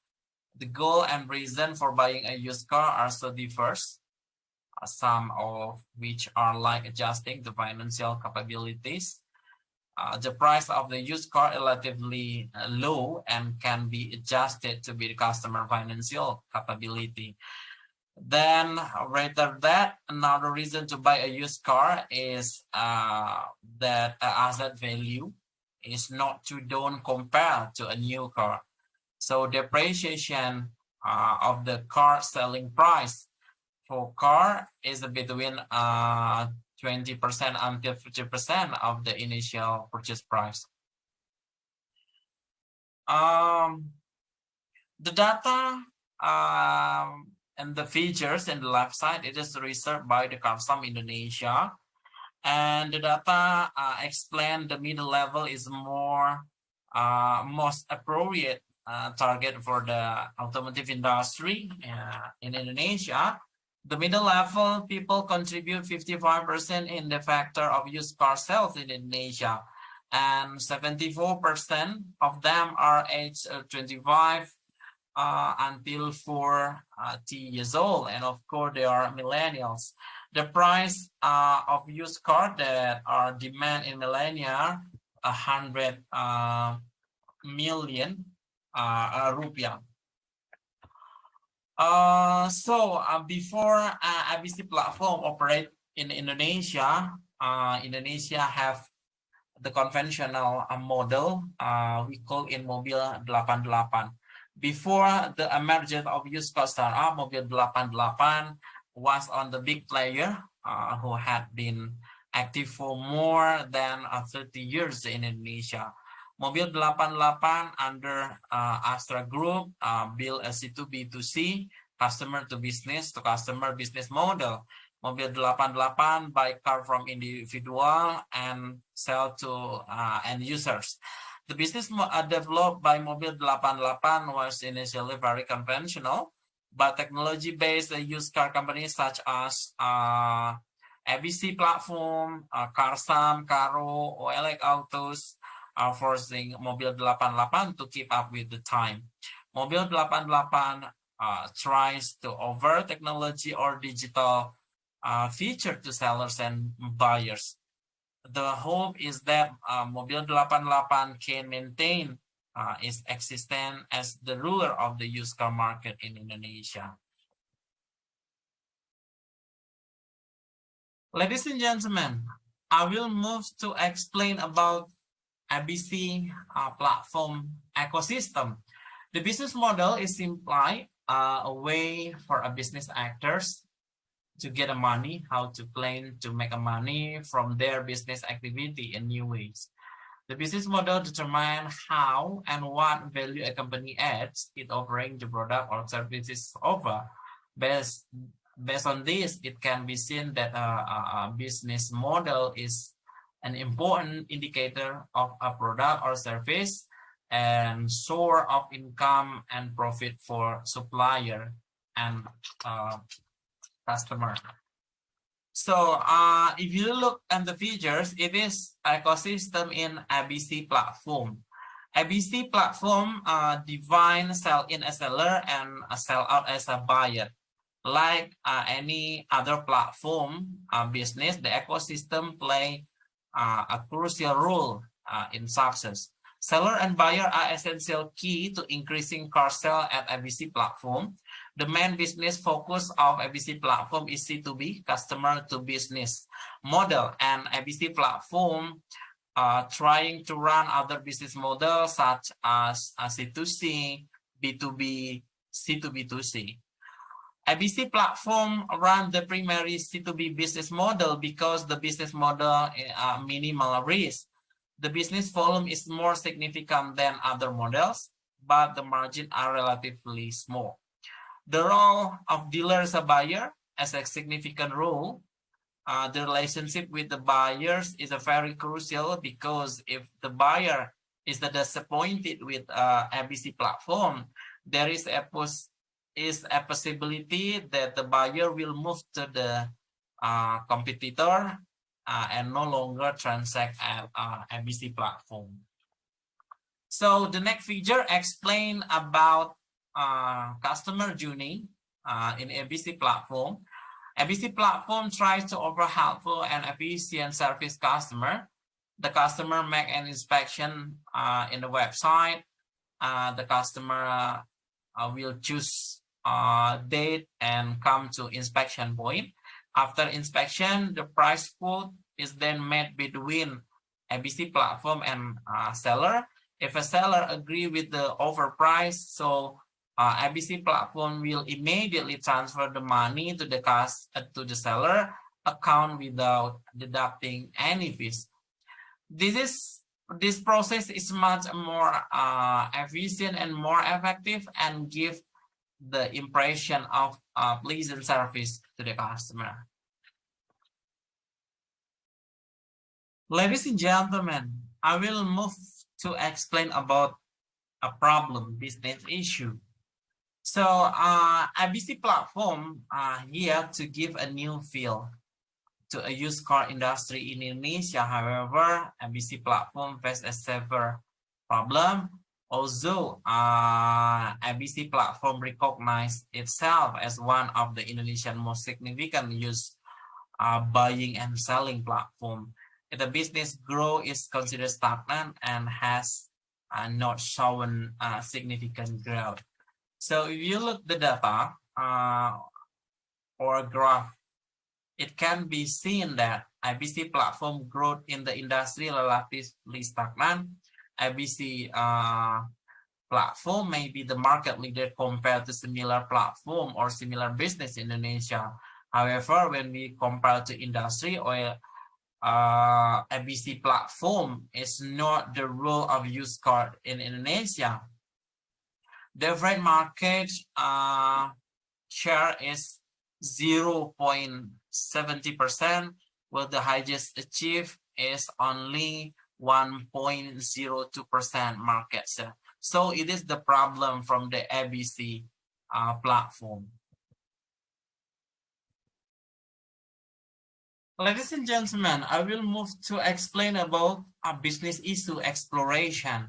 The goal and reason for buying a used car are so diverse, some of which are like adjusting the financial capabilities, the price of the used car relatively low and can be adjusted to be the customer financial capability. Then rather that, another reason to buy a used car is that asset value is not too don't compare to a new car. So depreciation of the car selling price for car is between 20% until 50% of the initial purchase price. The data and the features in the left side, it is researched by the Karsam Indonesia, and the data explain the middle level is most appropriate target for the automotive industry in Indonesia. The middle level people contribute 55% in the factor of used car sales in Indonesia, and 74% of them are aged 25 until 40 years old, and of course they are millennials. The price of used car that are demand in millennia 100 million rupiah. Before ABC platform operate in Indonesia, Indonesia have the conventional model we call in Mobil 88. Before the emergence of used car startup, Mobil 88 was on the big player who had been active for more than 30 years in Indonesia. Mobil 88 under Astra Group built a C2B2C, customer to customer business model. Mobil 88 buy car from individual and sell to end users. The business developed by Mobil 88 was initially very conventional, but technology-based used car companies such as ABC platform, Karsam, Karo, OLX Autos are forcing Mobil 88 to keep up with the time. Mobil 88 tries to offer technology or digital feature to sellers and buyers. The hope is that Mobil 88 can maintain its existence as the ruler of the used car market in Indonesia. Ladies and gentlemen, I will move to explain about ABC platform ecosystem. The business model is simply a way for a business actors to get money, how to plan to make money from their business activity in new ways. The business model determines how and what value a company adds in offering the product or services offer. Based on this, it can be seen that a business model is an important indicator of a product or service and source of income and profit for supplier and customer. So if you look at the features, it is ecosystem in ABC platform. ABC platform define sell in a seller and sell out as a buyer. Like any other platform business, the ecosystem play a crucial role in success. Seller and buyer are essential key to increasing car sale at ABC platform. The main business focus of ABC platform is C2B, customer to business model, and ABC platform trying to run other business models such as C2C, B2B, C2B2C. ABC platform run the primary C2B business model because the business model minimal risk. The business volume is more significant than other models, but the margin are relatively small. The role of dealer as a buyer as a significant role. The relationship with the buyers is a very crucial because if the buyer is disappointed with ABC platform, there is a possibility that the buyer will move to the competitor and no longer transact at ABC platform. So the next feature explain about customer journey in ABC platform. ABC platform tries to offer helpful and efficient service customer. the customer make an inspection in the website. The customer will choose date and come to inspection point. After inspection, the price quote is then made between ABC platform and seller. If a seller agree with the offer price, so ABC platform will immediately transfer the money to the seller account without deducting any fees. This process is much more efficient and more effective and give the impression of pleasant service to the customer. Ladies and gentlemen, I will move to explain about a problem, business issue. So ABC platform here to give a new feel to a used car industry in Indonesia. However, ABC platform faces a severe problem. Although ABC platform recognized itself as one of the Indonesian most significant used buying and selling platform, the business growth is considered stagnant and has not shown significant growth. So if you look the data or graph, it can be seen that ABC platform growth in the industry relatively stagnant. ABC platform may be the market leader compared to similar platform or similar business in Indonesia. However, when we compare to industry or ABC platform is not the role of used car in Indonesia. The average market share is 0.70%, while the highest achieved is only 1.02% market share. So it is the problem from the ABC platform. Ladies and gentlemen, I will move to explain about a business issue exploration.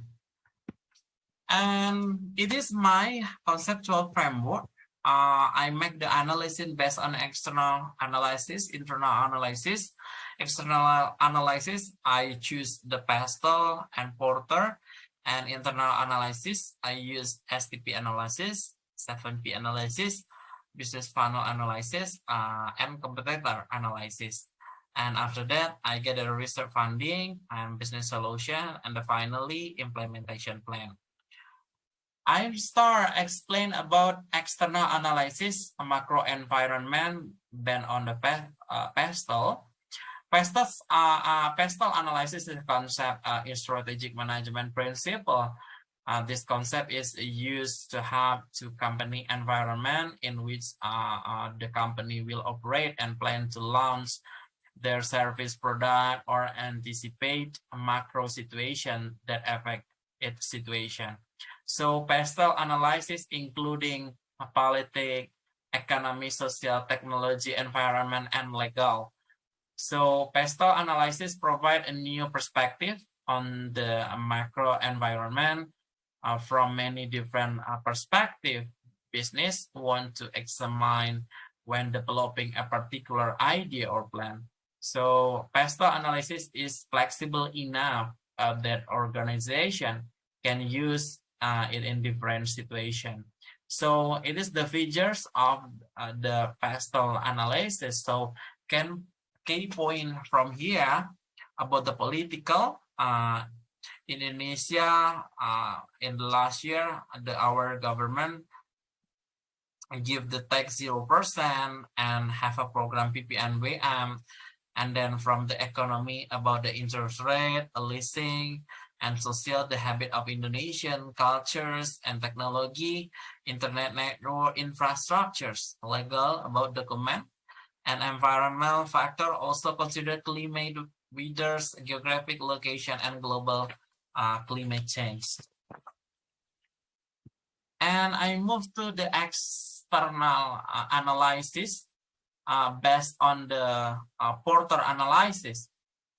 And it is my conceptual framework. I make the analysis based on external analysis, internal analysis. External analysis, I choose the Pestel and Porter. And internal analysis, I use STP analysis, 7P analysis, business funnel analysis, and competitor analysis. And after that, I get a research funding and business solution, and finally, implementation plan. I start explain about external analysis, a macro environment based on the Pestel. Pestel analysis is a concept in strategic management principle. This concept is used to have two company environment in which the company will operate and plan to launch their service product or anticipate a macro situation that affect its situation. So Pestel analysis including politics, economy, social, technology, environment, and legal. So Pestel analysis provide a new perspective on the macro environment from many different perspectives. Business want to examine when developing a particular idea or plan. So Pestel analysis is flexible enough that organization can use it in different situations. So it is the features of the Pestel analysis. So key point from here about the political Indonesia in the last year, our government give the tax 0% and have a program PPNBM. And then from the economy about the interest rate, leasing, and social, the habit of Indonesian cultures and technology, internet network infrastructures, legal about document, and environmental factor also consider climate, weathers, geographic location, and global climate change. And I move to the external analysis based on the Porter analysis.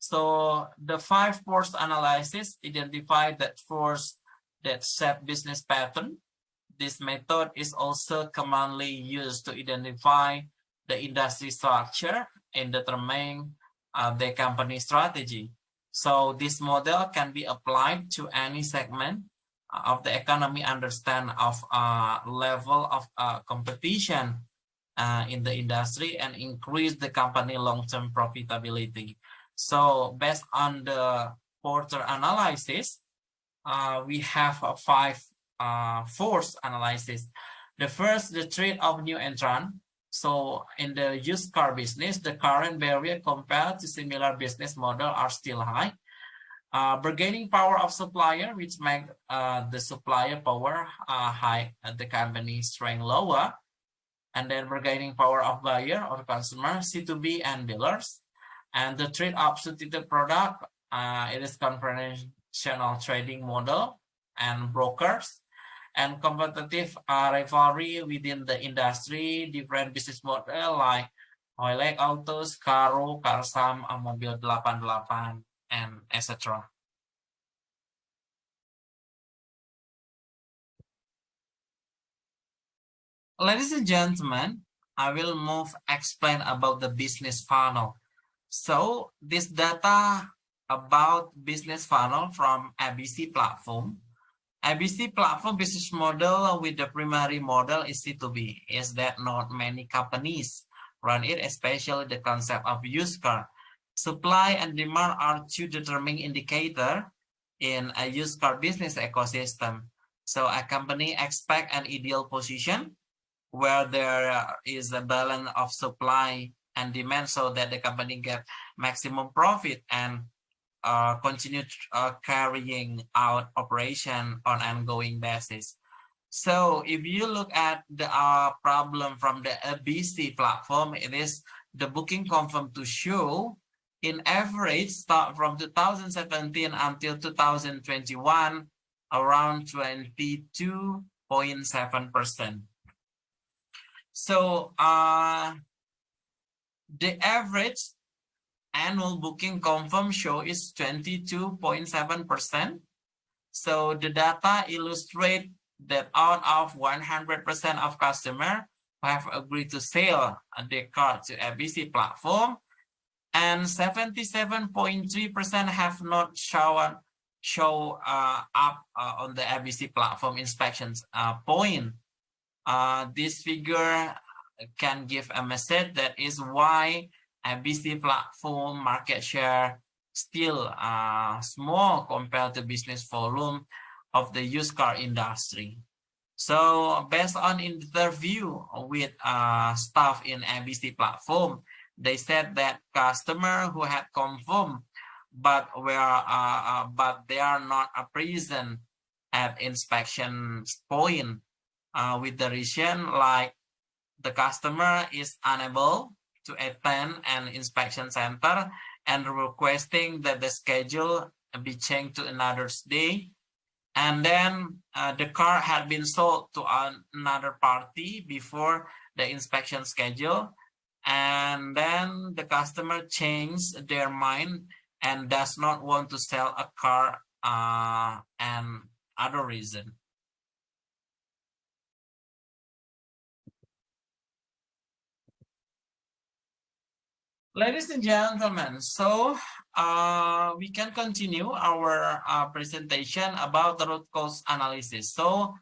So the 5 force analysis identify that force that shape business pattern. This method is also commonly used to identify the industry structure and determine the company strategy. So this model can be applied to any segment of the economy, understand of level of competition in the industry, and increase the company long-term profitability. So based on the Porter analysis, we have a 5 force analysis. The first, the trade of new entrant. So in the used car business, the current barrier compared to similar business model are still high. Bargaining power of supplier, which make the supplier power high and the company strength lower. And then bargaining power of buyer or customer, C2B and dealers. And the trade of suited product, it is conventional trading model and brokers. And competitive rivalry within the industry, different business model like Oilek Autos, Karo, Karsam, Mobil 88, and etc. Ladies and gentlemen, I will explain about the business funnel. So this data about business funnel from ABC platform. ABC platform business model with the primary model is C2B, is that not many companies run it, especially the concept of used car. Supply and demand are two determining indicators in a used car business ecosystem. So a company expects an ideal position where there is a balance of supply and demand so that the company get maximum profit and continue carrying out operation on ongoing basis. So if you look at the problem from the ABC platform, it is the booking confirm to show in average start from 2017 until 2021 around 22.7%. So the average annual booking confirm show is 22.7%. So the data illustrate that out of 100% of customers who have agreed to sell their car to ABC platform, and 77.3% have not show up on the ABC platform inspections point. This figure can give a message that is why ABC platform market share still small compared to business volume of the used car industry. So based on interview with staff in ABC platform, they said that customer who had confirmed but they are not present at inspection point with the reason like the customer is unable to attend an inspection center and requesting that the schedule be changed to another day. And then the car had been sold to another party before the inspection schedule. And then the customer changed their mind and does not want to sell a car and other reason. Ladies and gentlemen, so we can continue our presentation about the root cause analysis. So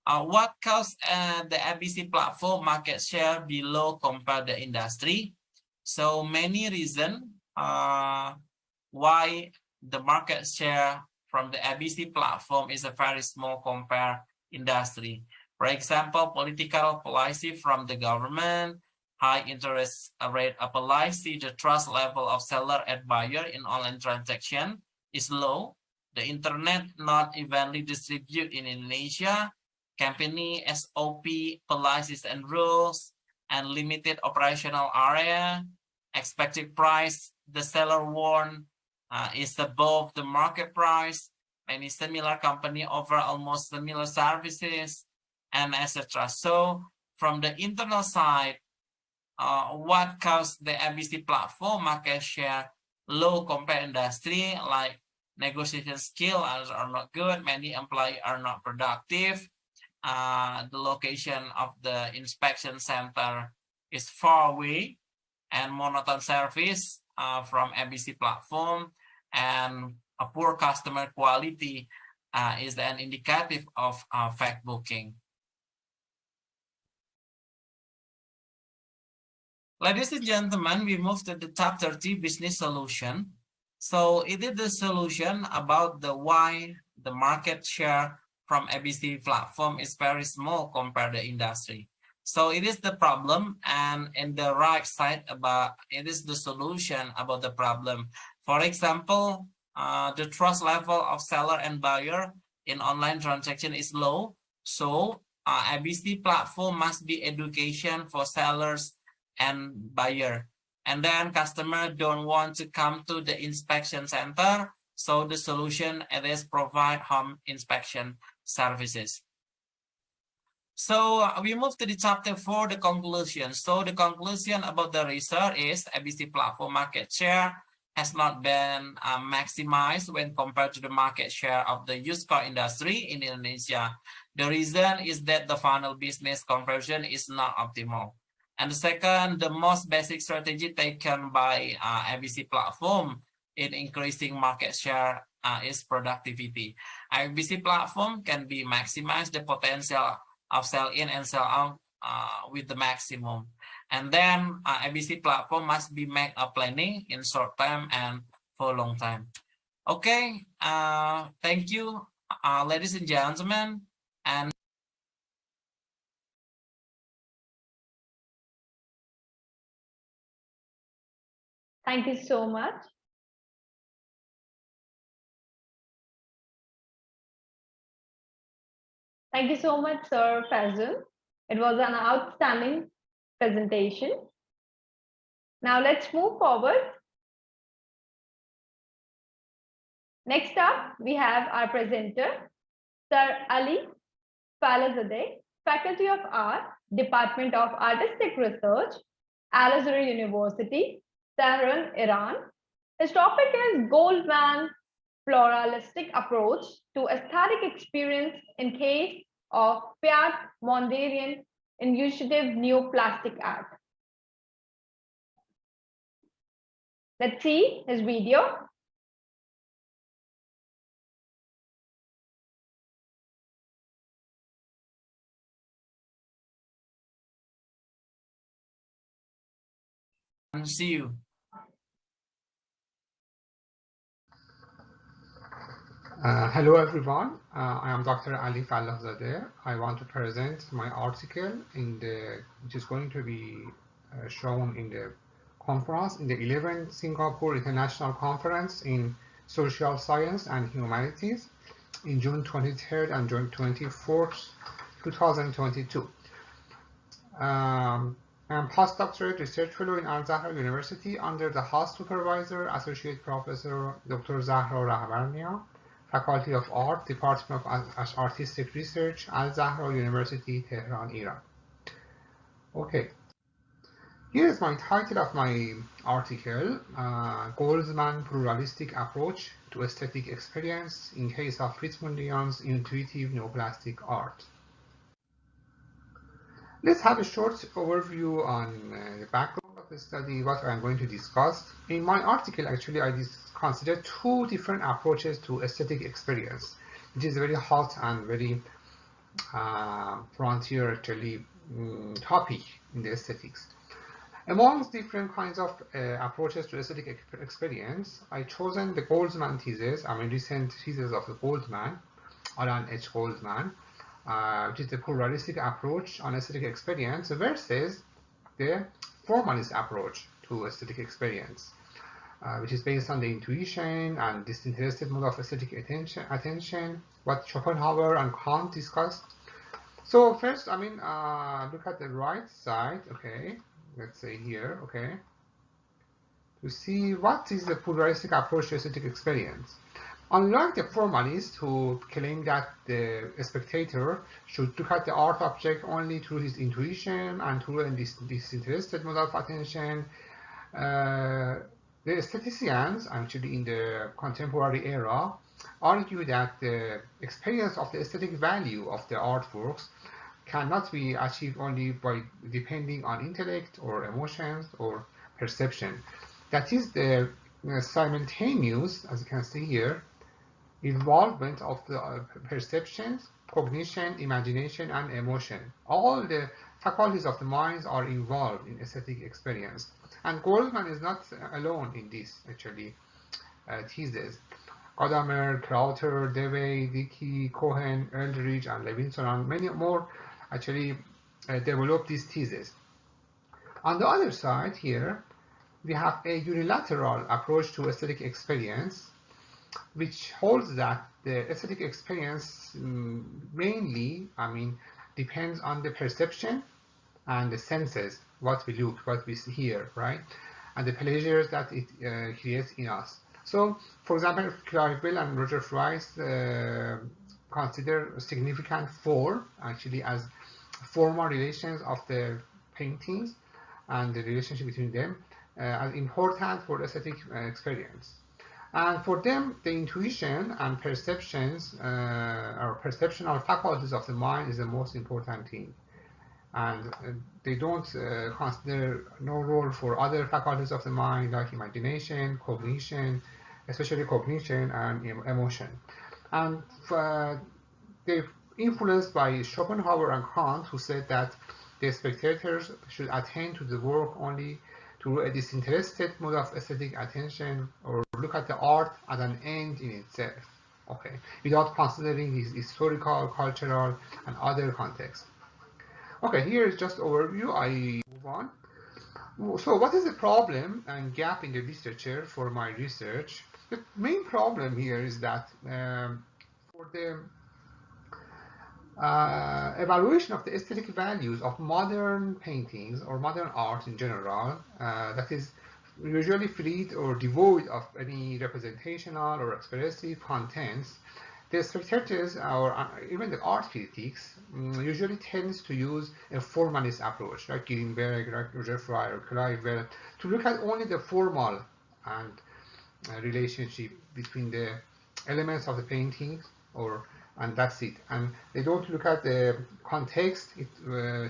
what caused the ABC platform market share below compared to the industry? So many reasons why the market share from the ABC platform is a very small compared industry. For example, political policy from the government, high interest rate of policy, the trust level of seller and buyer in online transaction is low. The internet not evenly distributed in Indonesia, company SOP policies and rules, and limited operational area, expected price, the seller warn is above the market price, many similar company offer almost similar services, and etc. So from the internal side, what caused the ABC platform market share low compared industry, like negotiation skill are not good, many employees are not productive, the location of the inspection center is far away, and monotone service from ABC platform, and a poor customer quality is an indicative of fake booking. Ladies and gentlemen, we move to the chapter 3 business solution. So it is the solution about the why the market share from ABC platform is very small compared to industry. So it is the problem, and in the right side about it is the solution about the problem. For example, the trust level of seller and buyer in online transaction is low. So ABC platform must be education for sellers and buyer. And then customer don't want to come to the inspection center. So the solution is provide home inspection services. So we move to the chapter 4, the conclusion. So the conclusion about the research is ABC platform market share has not been maximized when compared to the market share of the used car industry in Indonesia. The reason is that the final business conversion is not optimal. And the second, the most basic strategy taken by ABC platform in increasing market share is productivity. ABC platform can be maximize the potential of sell in and sell out with the maximum. And then ABC platform must be make a planning in short time and for long time. Okay, thank you, ladies and gentlemen. And Thank you so much. Thank you so much, Sir Fazil. It was an outstanding presentation. Now let's move forward. Next up, we have our presenter, Sir Ali Falazadeh, Faculty of Art, Department of Artistic Research, Al-Azhar University, Tehran, Iran. His topic is Goldman's pluralistic approach to aesthetic experience in case of Piat Mondarian initiative neoplastic art. Let's see his video. and see you. Hello everyone, I am Dr. Ali Falahzadeh. I want to present my article which is going to be shown in the conference in the 11th Singapore International Conference in Social Science and Humanities in June 23rd and June 24th, 2022. I am postdoctorate research fellow in Al-Azhar University under the host supervisor, Associate Professor Dr. Zahra Rahbarnia, Faculty of Art, Department of Artistic Research, Al-Azhar University, Tehran, Iran. Okay, here is my title of my article, Goldman's Pluralistic Approach to Aesthetic Experience in Case of Fitzmundian's Intuitive Neoplastic Art. Let's have a short overview on the background of the study, what I'm going to discuss. In my article, actually, I consider two different approaches to aesthetic experience, which is a very hot and very frontier actually topic in the aesthetics. Amongst different kinds of approaches to aesthetic experience, I chosen the Goldman thesis, recent thesis of the Goldman, Alan H. Goldman, which is the pluralistic approach on aesthetic experience versus the formalist approach to aesthetic experience, which is based on the intuition and disinterested mode of aesthetic attention, what Schopenhauer and Kant discussed. So first, look at the right side, okay, let's say here, okay, to see what is the pluralistic approach to aesthetic experience. Unlike the formalists who claim that the spectator should look at the art object only through his intuition and through a disinterested mode of attention, the aestheticians, actually in the contemporary era, argue that the experience of the aesthetic value of the artworks cannot be achieved only by depending on intellect or emotions or perception. That is, the simultaneous, as you can see here, involvement of the perceptions, cognition, imagination, and emotion. All the faculties of the mind are involved in aesthetic experience. And Goldman is not alone in this, actually, thesis. Gadamer, Crowther, Dewey, Dickey, Cohen, Eldridge, and Levinson, and many more actually developed this thesis. On the other side here, we have a unilateral approach to aesthetic experience, which holds that the aesthetic experience mainly, depends on the perception and the senses, what we look, what we hear, right? And the pleasures that it creates in us. So, for example, Clive Bell and Roger Fries consider significant form actually as formal relations of the paintings and the relationship between them as important for aesthetic experience. And for them, the intuition and perceptions or perceptual faculties of the mind is the most important thing. And they don't consider no role for other faculties of the mind like imagination, cognition, especially cognition and emotion. And they're influenced by Schopenhauer and Kant, who said that the spectators should attend to the work only through a disinterested mode of aesthetic attention, or look at the art as an end in itself, okay, without considering its historical, cultural, and other contexts. Okay, here is just overview. I move on. So what is the problem and gap in the literature for my research? The main problem here is that for the evaluation of the aesthetic values of modern paintings or modern art in general, that is usually freed or devoid of any representational or expressive contents, the spectators or even the art critics usually tends to use a formalist approach, like Greenberg, like Roger Fry, or Clive Bell, to look at only the formal and relationship between the elements of the painting, and that's it. And they don't look at the context,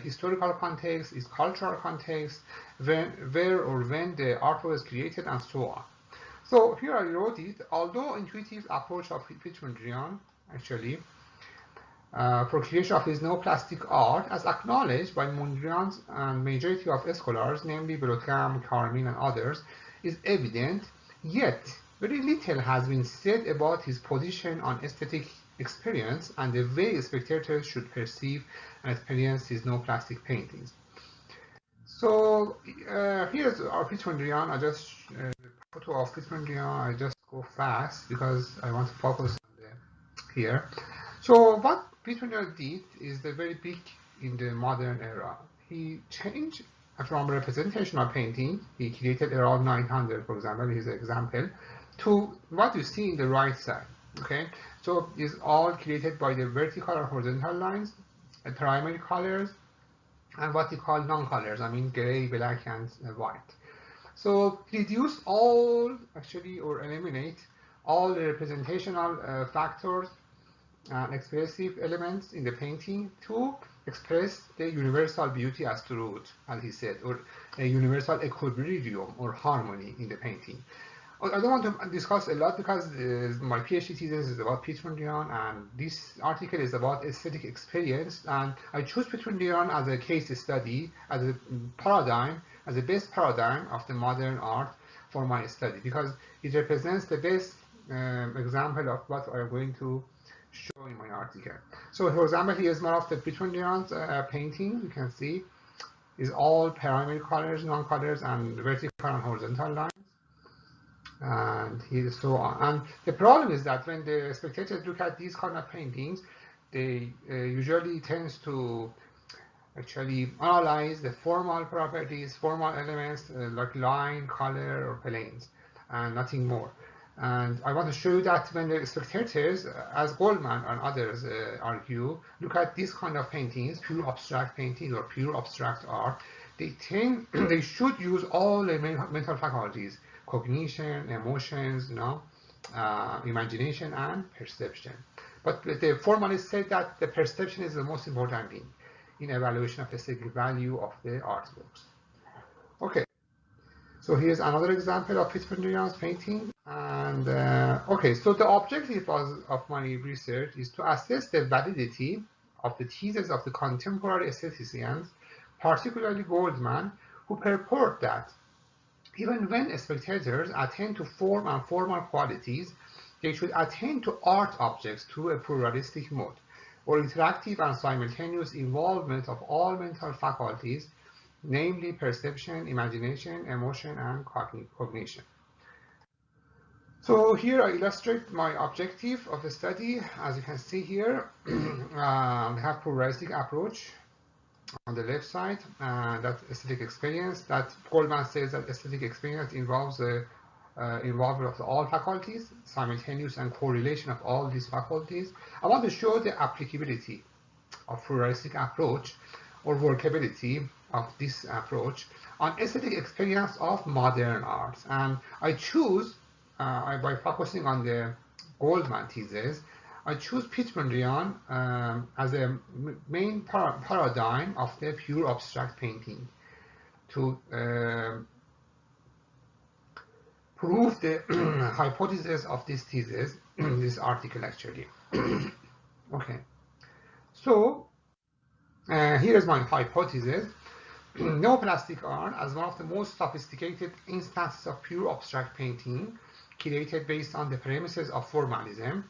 historical context, its cultural context, where or when the art was created, and so on. So here I wrote it. Although intuitive approach of Mondrian actually for creation of his neoplastic art, as acknowledged by Mondrian and majority of scholars, namely Brockam, Carmine, and others, is evident, yet very little has been said about his position on aesthetic experience and the way spectators should perceive and experience his neoplastic paintings. So here's our Mondrian. I just photo of Mondrian. I just go fast because I want to focus on here. So what Mondrian did is the very big in the modern era. He changed from representational painting, he created around 900, for example, his example, to what you see in the right side. Okay, so it's all created by the vertical or horizontal lines, primary colors, and what you call non-colors, gray, black, and white. So reduce all, actually, or eliminate all the representational factors and expressive elements in the painting to express the universal beauty as truth, as he said, or a universal equilibrium or harmony in the painting. I don't want to discuss a lot because my PhD thesis is about Mondrian, and this article is about aesthetic experience, and I choose Mondrian as a case study, as a paradigm, as the best paradigm of the modern art for my study, because it represents the best example of what I'm going to show in my article. So, for example, here is more of the Mondrian's painting. You can see is all primary colors, non-colors, and vertical and horizontal lines. And here so on. And the problem is that when the spectators look at these kind of paintings, they usually tends to actually analyze the formal properties, formal elements like line, color, or planes, and nothing more. And I want to show you that when the spectators, as Goldman and others argue, look at this kind of paintings, pure abstract paintings or pure abstract art, they should use all the mental faculties, cognition, emotions, imagination, and perception. But the formalists said that the perception is the most important thing in evaluation of the aesthetic value of the artworks. Okay. So here's another example of Fitzgerald's painting. And okay, so the objective of my research is to assess the validity of the thesis of the contemporary aestheticians, particularly Goldman, who purport that even when spectators attend to form and formal qualities, they should attend to art objects through a pluralistic mode, or interactive and simultaneous involvement of all mental faculties, namely perception, imagination, emotion, and cognition. So here I illustrate my objective of the study. As you can see here, we have pluralistic approach on the left side, that aesthetic experience, that Goldman says that aesthetic experience involves the involvement of all faculties, simultaneous and correlation of all these faculties. I want to show the applicability of pluralistic approach or workability of this approach on aesthetic experience of modern arts. And I choose, by focusing on the Goldman thesis, I choose Piet Mondrian as a main paradigm of the pure abstract painting to prove the hypothesis of this thesis, this article actually. Okay, so here is my hypothesis. Neoplastic art, as one of the most sophisticated instances of pure abstract painting, created based on the premises of formalism,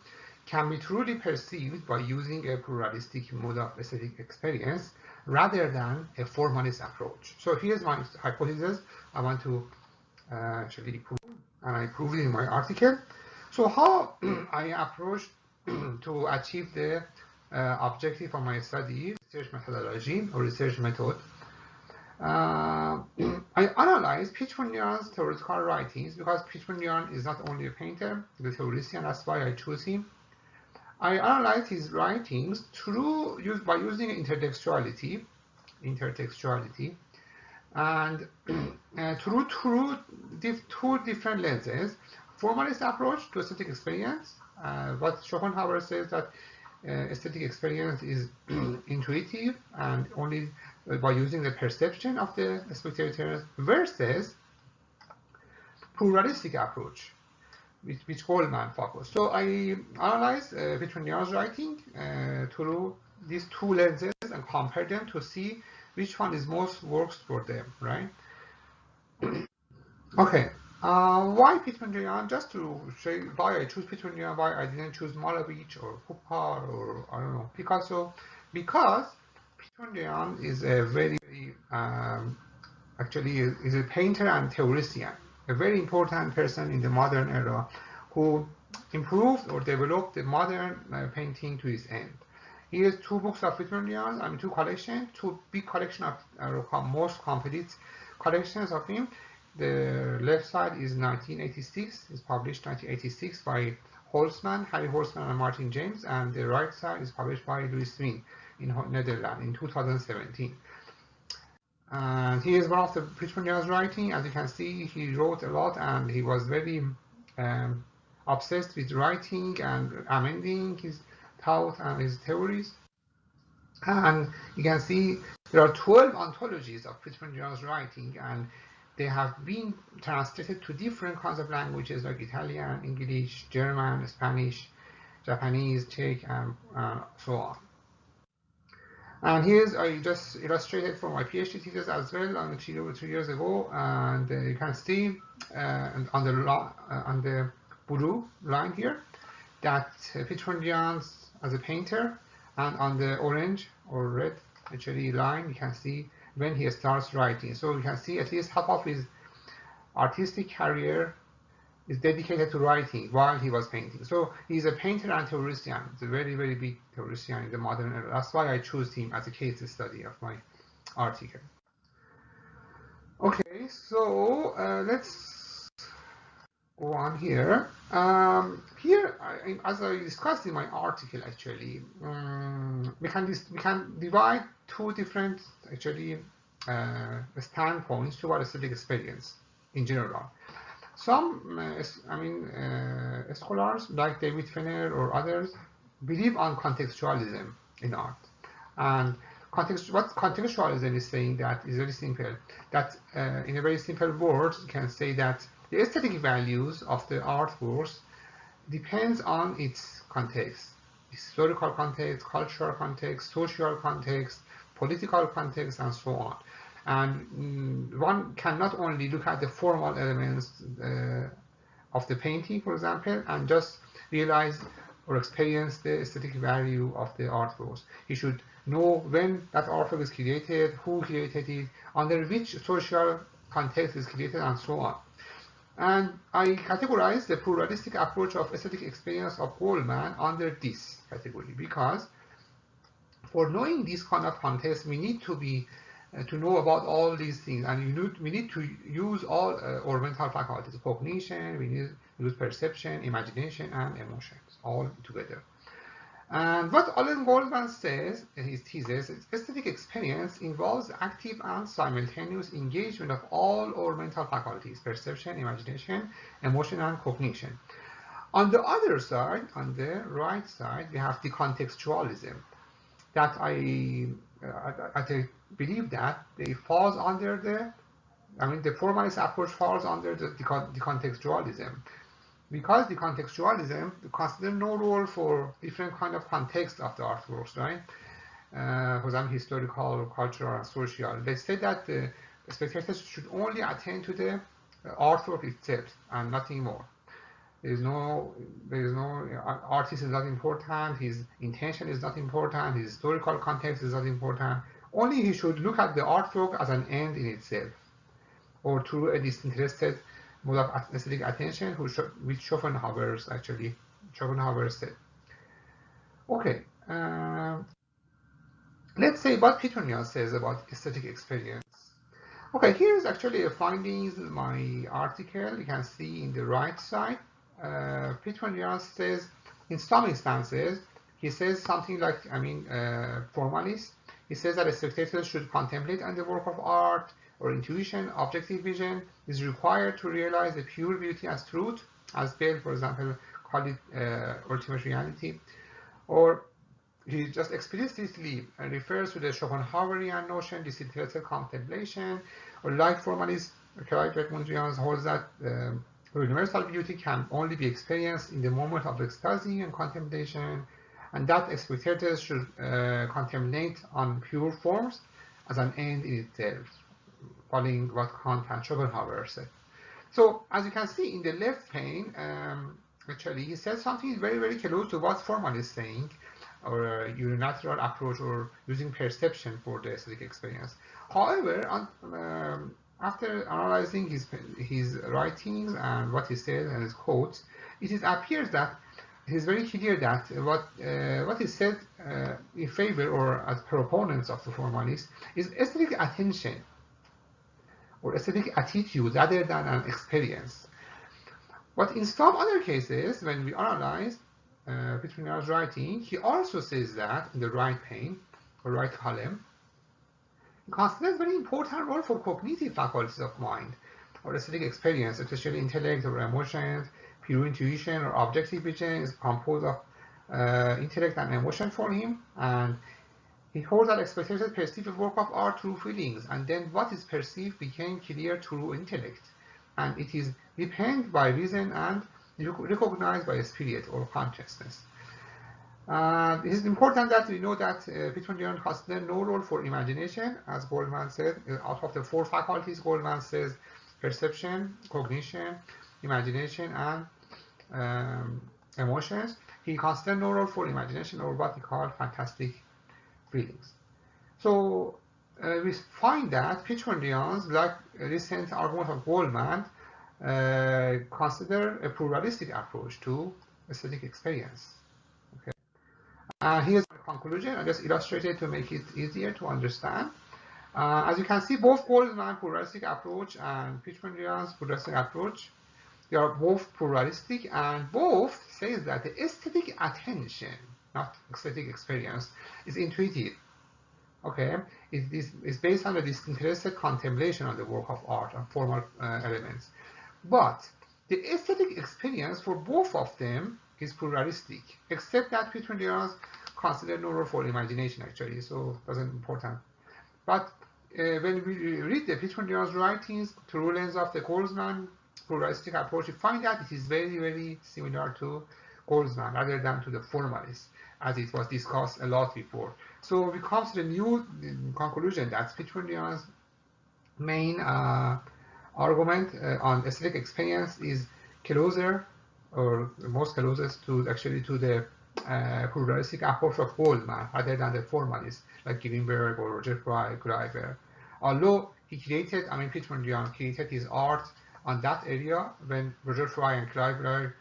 can be truly perceived by using a pluralistic mode of aesthetic experience rather than a formalist approach. So here's my hypothesis I want to actually prove, and I proved it in my article. So how I approached to achieve the objective of my study, research methodology or research method. I analyzed Piet Mondrian's theoretical writings because Piet Mondrian is not only a painter, he's a theoretician, that's why I chose him. I analyzed his writings by using intertextuality, and through two different lenses: formalist approach to aesthetic experience. What Schopenhauer says that aesthetic experience is intuitive and only by using the perception of the spectators, versus pluralistic approach, which Goldman focused. So I analyzed Piet Mondrian's writing through these two lenses and compared them to see which one is most works for them, right? Okay, why Piet Mondrian? Just to show you why I choose Piet Mondrian, why I didn't choose Malevich or Kupar or I don't know, Picasso, because Piet Mondrian is a very actually is a painter and theoretician, a very important person in the modern era who improved or developed the modern painting to its end. He has two books of Piet Mondrian, two collections, two big collection of most complete collections of him. The left side is 1986, it's published 1986 by Holzman, Harry Holzman and Martin James, and the right side is published by Louis Swin in Netherlands in 2017. And he is one of the Piet Mondrian's writing. As you can see, he wrote a lot and he was very obsessed with writing and amending his thought and his theories. And you can see there are 12 anthologies of Piet Mondrian's writing, and they have been translated to different kinds of languages like Italian, English, German, Spanish, Japanese, Czech, and so on. And here's I just illustrated for my PhD thesis as well on 2 years ago, and you can see on the blue line here that Piet Mondrian as a painter, and on the orange or red actually line you can see when he starts writing. So you can see at least half of his artistic career is dedicated to writing while he was painting. So he's a painter and theoretician. He's a very, very big theoretician in the modern era. That's why I chose him as a case study of my article. Okay, so let's go on here. Here, as I discussed in my article, actually, we can divide two different actually standpoints toward aesthetic experience in general. Some, scholars like David Fenner or others believe on contextualism in art, and what contextualism is saying that is very simple. That in a very simple word, you can say that the aesthetic values of the artworks depends on its context, historical context, cultural context, social context, political context, and so on. And one cannot only look at the formal elements of the painting, for example, and just realize or experience the aesthetic value of the artworks. You should know when that artwork is created, who created it, under which social context is created, and so on. And I categorize the pluralistic approach of aesthetic experience of Goldman under this category, because for knowing this kind of context, we need to be to know about all these things, and we need to use all our mental faculties: cognition, we need to use perception, imagination, and emotions all together. And what Alan Goldman says in his thesis is aesthetic experience involves active and simultaneous engagement of all our mental faculties: perception, imagination, emotion, and cognition. On the other side, on the right side, we have decontextualism, that I believe that it falls under the formalist approach falls under the decontextualism, because decontextualism considers no role for different kind of context of the artworks, right? For example, historical, cultural, and social. They say that the spectators should only attend to the artwork itself and nothing more. There is no artist is not important, his intention is not important, his historical context is not important. Only he should look at the artwork as an end in itself, or through a disinterested mode of aesthetic attention, which Schopenhauer said. Okay, let's say what Petronian says about aesthetic experience. Okay, here is actually a findings in my article. You can see in the right side. Petronian says, in some instances, he says something like, formalist. He says that a spectator should contemplate on the work of art, or intuition, objective vision is required to realize the pure beauty as truth, as Bell, for example, called it ultimate reality. Or he just explicitly refers to the Schopenhauerian notion, disinterested contemplation, or like formalist Clyde Mondrian holds that universal beauty can only be experienced in the moment of ecstasy and contemplation, and that spectators should contemplate on pure forms as an end in itself, following what Kant and Schopenhauer said. So, as you can see in the left pane, actually, he says something very, very close to what Formal is saying, or a unilateral approach, or using perception for the aesthetic experience. However, after analyzing his writings and what he said and his quotes, it appears that it is very clear that what is said in favor or as proponents of the formalist is aesthetic attention or aesthetic attitude rather than an experience. But in some other cases, when we analyze Petronian's writing, he also says that in the right pane or right column, he considers very important role for cognitive faculties of mind or aesthetic experience, especially intellect or emotions. Pure intuition or objective vision is composed of intellect and emotion for him, and he holds that spectators perceive a work of art through feelings, and then what is perceived became clear through intellect, and it is dependent by reason and recognized by spirit or consciousness. It is important that we know that Petronian considers no role for imagination, as Goldman said. Out of the four faculties, Goldman says perception, cognition, imagination, and emotions. He considers no role for imagination, or what he called fantastic feelings. So we find that Petronians, like recent argument of Goldman, consider a pluralistic approach to aesthetic experience. Okay. Here's my conclusion. I just illustrated to make it easier to understand. As you can see, both Goldman's pluralistic approach and Petronian's pluralistic approach, they are both pluralistic, and both says that the aesthetic attention, not aesthetic experience, is intuitive. Okay, it is based on the disinterested contemplation of the work of art and formal elements. But the aesthetic experience for both of them is pluralistic, except that Petronians considered normal for imagination actually, so it wasn't important. But when we read the Pitmondrian's writings through lens of the Goldsman pluralistic approach, we find that it is very, very similar to Goldsman rather than to the formalist, as it was discussed a lot before. So we come to the new conclusion that Pitmondrian's main argument on aesthetic experience is closer, or most closest to actually to the pluralistic approach of Goldman rather than the formalist like Greenberg or Roger Fry, Greiber. Although he created, Pitmondrian created his art on that area when Roger Fry and Greiber,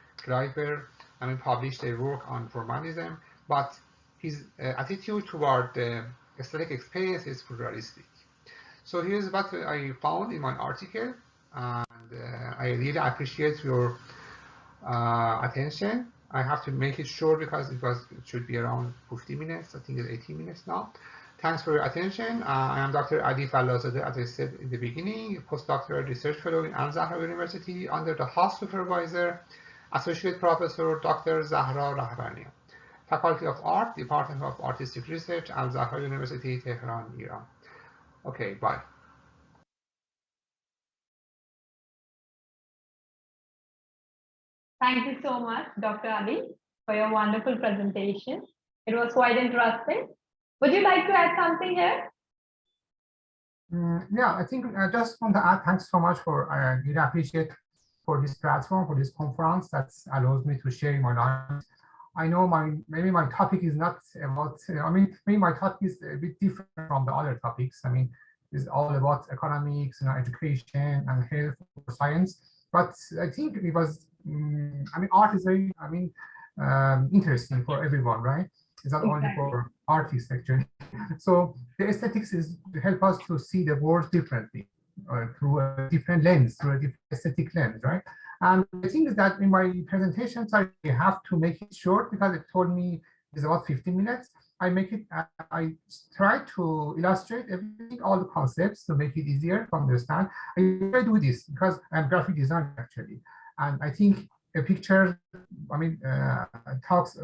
published their work on formalism, but his attitude toward the aesthetic experience is pluralistic. So here's what I found in my article, and I really appreciate your attention. I have to make it short because it should be around 50 minutes. I think it's 18 minutes now. Thanks for your attention. I am Dr. Ali Fallazadeh, as I said in the beginning, postdoctoral research fellow in Al Zahra University under the host supervisor, Associate Professor Dr. Zahra Rahbanian, Faculty of Art, Department of Artistic Research, Al Zahra University, Tehran, Iran. Okay, bye. Thank you so much, Dr. Ali, for your wonderful presentation. It was quite interesting. Would you like to add something here? Yeah, I think I just want to add thanks so much for, I really appreciate for this platform, for this conference that allows me to share my knowledge. I know maybe my topic is not about, maybe my topic is a bit different from the other topics. It's all about economics, education and health or science. But I think it was, art is very, interesting for everyone, right? It's not only for artists actually. So the aesthetics is to help us to see the world differently, through a different lens, through a different aesthetic lens, right? And I think that in my presentations, I have to make it short because it told me it's about 15 minutes. I try to illustrate everything, all the concepts to make it easier to understand. I do this because I'm graphic designer actually. And I think a picture, talks,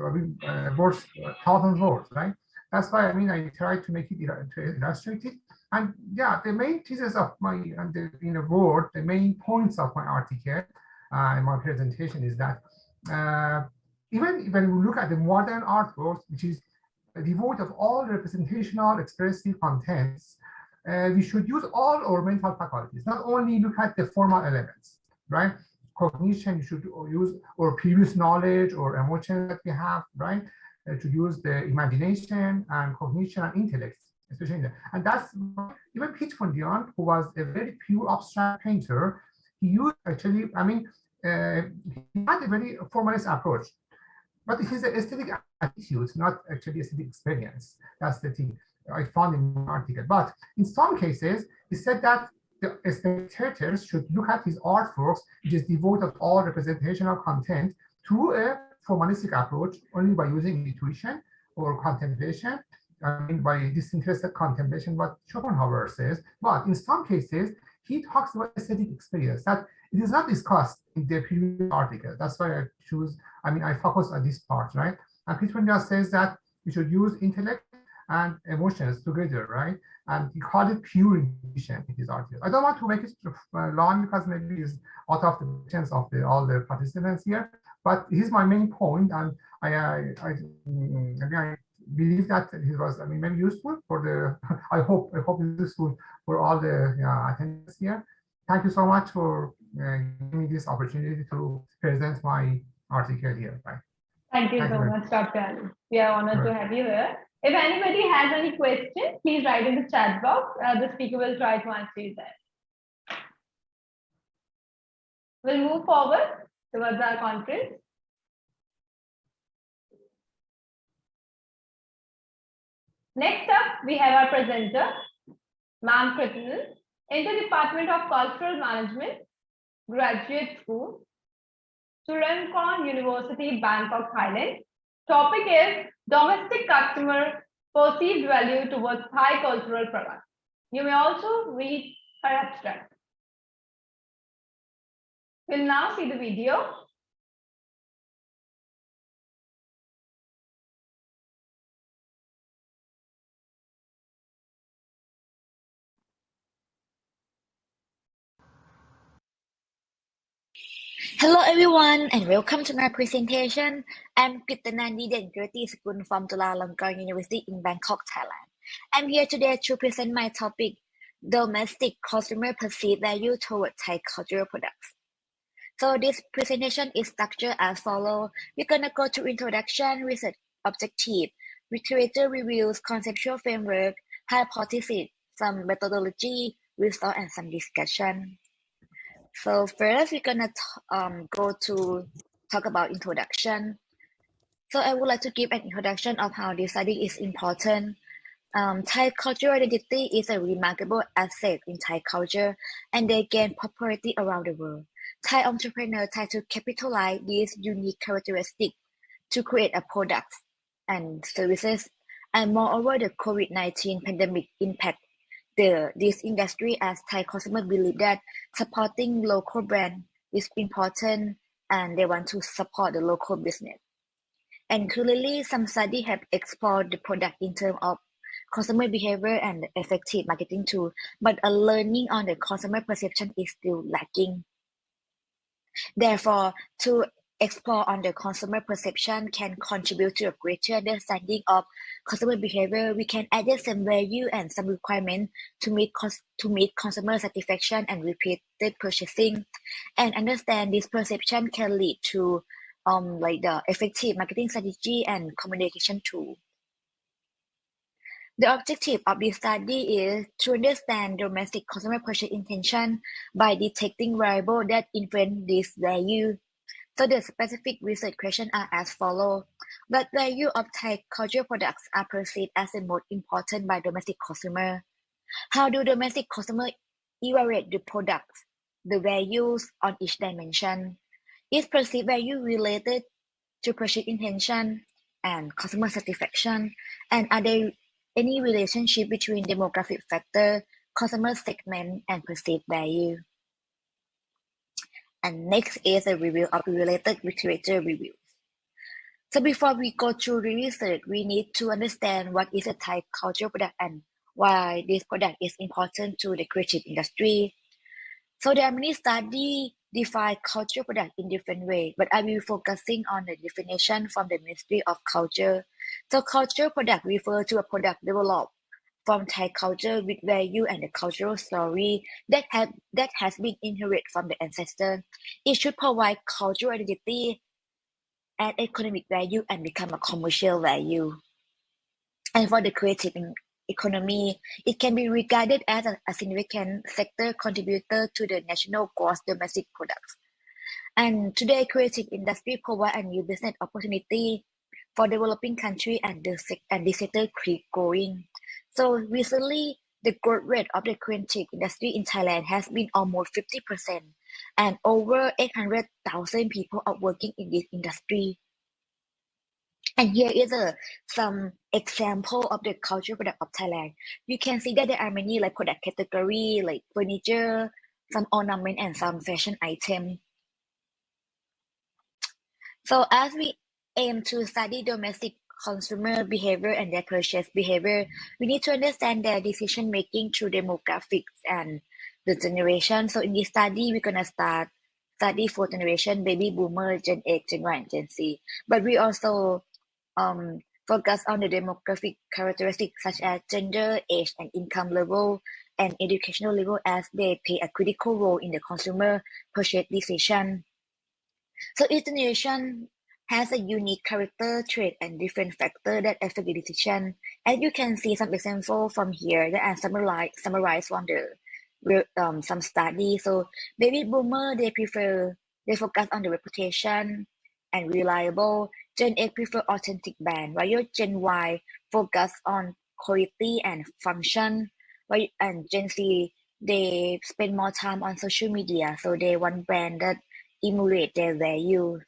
words, thousand words, right? That's why, I try to make it to illustrate it. And yeah, the main thesis of my, in a word, the main points of my article, in my presentation is that even when we look at the modern artwork, which is devoid of all representational expressive contents, we should use all our mental faculties, not only look at the formal elements, right? Cognition, you should use our previous knowledge or emotion that we have, right? To use the imagination and cognition and intellect, especially in that. And that's even Pitmondrian, who was a very pure abstract painter, he used actually, he had a very formalist approach, but it is an aesthetic attitude, not actually aesthetic experience. That's the thing I found in my article. But in some cases, he said that the spectators should look at his artworks, which is devoid of all representational content, through a formalistic approach, only by using intuition or contemplation, by disinterested contemplation, what Schopenhauer says. But in some cases, he talks about aesthetic experience that it is not discussed in the previous article. That's why I choose, I focus on this part, right? And Pitmondrian says that we should use intellect and emotions together, right? And he called it pure intuition in his article. I don't want to make it long because maybe it's out of the patience of all the participants here, but here's my main point, and I believe that it was, maybe useful for the, I hope it's useful for all the attendees here. Thank you so much for giving me this opportunity to present my article here. Bye. Thank you so much, Dr. Ali. We are honored to have you here. If anybody has any questions, please write in the chat box. The speaker will try to answer you there. We'll move forward towards our conference. Next up, we have our presenter, Ma'am Kritinal, in the Department of Cultural Management, Graduate School, Chulalongkorn University, Bangkok, Thailand. Topic is domestic customer perceived value towards Thai cultural products. You may also read her abstract. We'll now see the video. Hello everyone and welcome to my presentation. I'm Pitanandi Denkirti Skun from Chulalongkorn University in Bangkok, Thailand. I'm here today to present my topic, Domestic Consumer Perceived Value Toward Thai Cultural Products. So this presentation is structured as follows. We're gonna go through introduction, research objective, literature reviews, conceptual framework, hypothesis, some methodology, result, and some discussion. So first, we're gonna go to talk about introduction. So I would like to give an introduction of how this study is important. Thai cultural identity is a remarkable asset in Thai culture, and they gain popularity around the world. Thai entrepreneurs try to capitalize these unique characteristics to create a product and services, and moreover, the COVID-19 pandemic impact this industry as Thai consumers believe that supporting local brand is important and they want to support the local business. And clearly, some studies have explored the product in terms of consumer behavior and effective marketing too, but a learning on the consumer perception is still lacking. Therefore, to explore on the consumer perception can contribute to a greater understanding of consumer behavior. We can adjust some value and some requirement to meet consumer satisfaction and repeated purchasing, and understand this perception can lead to like the effective marketing strategy and communication tool. The objective of this study is to understand domestic consumer purchase intention by detecting variables that influence this value. So the specific research questions are as follows. What value of Thai cultural products are perceived as the most important by domestic consumers? How do domestic consumers evaluate the products, the values on each dimension? Is perceived value related to purchase intention and customer satisfaction? And are there any relationship between demographic factor, customer segment, and perceived value? And next is a review of related literature reviews. So before we go through the research, we need to understand what is a Thai cultural product and why this product is important to the creative industry. So there are many studies define cultural product in different ways, but I will be focusing on the definition from the Ministry of Culture. So cultural product refers to a product developed from Thai culture with value and a cultural story that has been inherited from the ancestor. It should provide cultural identity and economic value and become a commercial value. And for the creative economy, it can be regarded as a significant sector contributor to the national gross domestic products. And today, creative industry provide a new business opportunity for developing country and the sector keep growing. So recently, the growth rate of the creative industry in Thailand has been almost 50%, and over 800,000 people are working in this industry. And here is some example of the cultural product of Thailand. You can see that there are many like product category like furniture, some ornament, and some fashion item. So as we aim to study domestic consumer behavior and their purchase behavior, we need to understand their decision making through demographics and the generation. So in this study, we're gonna study four generation: baby boomer, Gen X, Gen Y, and Gen Z. But we also focus on the demographic characteristics such as gender, age, and income level, and educational level, as they play a critical role in the consumer purchase decision. So each generation has a unique character trait and different factors that affect the decision. And you can see some examples from here that are summarized from the some study. So baby boomer, they focus on the reputation and reliable. Gen X prefer authentic brand, while your Gen Y focus on quality and function. And Gen Z, they spend more time on social media, so they want brand that emulate their values.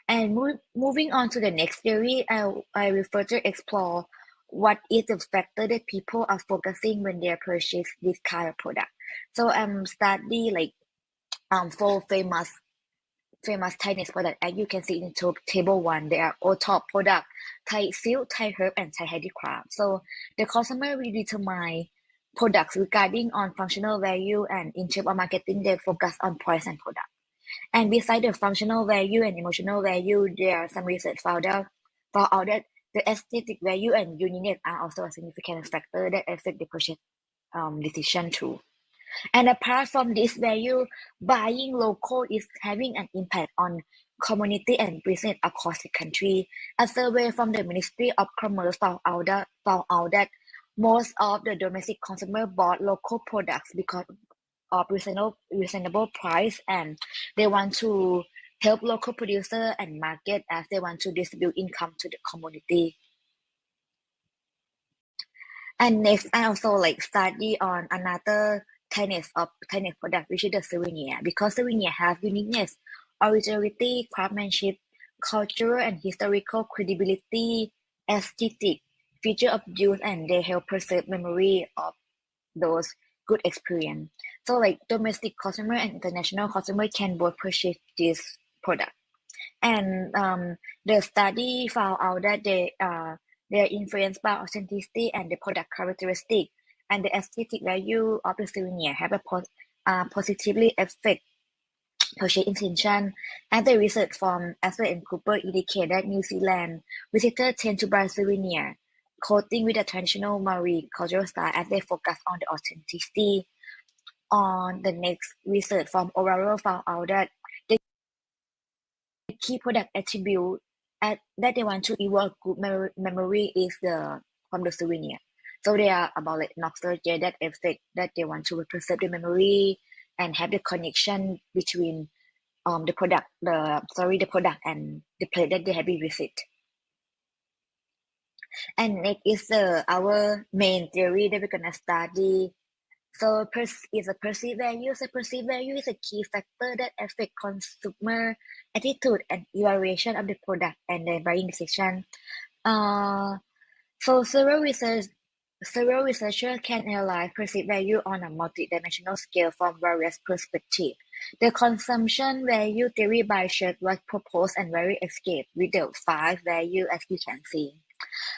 And moving on to the next theory, I will further explore what is the factor that people are focusing when they purchase this kind of product. So study like four famous Thai product, as you can see in table 1. There are all top product: Thai silk, Thai herb, and Thai handicraft. So the customer will determine products regarding on functional value, and in terms of marketing, they focus on price and product. And beside the functional value and emotional value, there are some research found out that the aesthetic value and uniqueness are also a significant factor that affect the purchase decision too. And apart from this value, buying local is having an impact on community and business across the country. A survey from the Ministry of Commerce found out that most of the domestic consumer bought local products because of reasonable price, and they want to help local producer and market as they want to distribute income to the community. And next, I also study on another tenets product, which is the souvenir, because souvenir have uniqueness, originality, craftsmanship, cultural and historical credibility, aesthetic, feature of use, and they help preserve memory of those good experience. So domestic customer and international customer can both purchase this product. And the study found out that they are influenced by authenticity and the product characteristic, and the aesthetic value of the souvenir have a positively affect purchase intention. And the research from Asper and Cooper indicate that New Zealand visitors tend to buy souvenir coating with a traditional Maori cultural style as they focus on the authenticity. On the next research from Oraro found out that the key product attribute that they want to evoke good memory is from the souvenir. So they are about nostalgia, that effect that they want to preserve the memory and have the connection between the product and the place that they have been visit. And next is our main theory that we're gonna study. So is a perceived value. So perceived value is a key factor that affect consumer attitude and evaluation of the product and the buying decision. So several researchers can analyze perceived value on a multidimensional scale from various perspectives. The consumption value theory by Sherd was proposed and very escaped with the 5 values as you can see.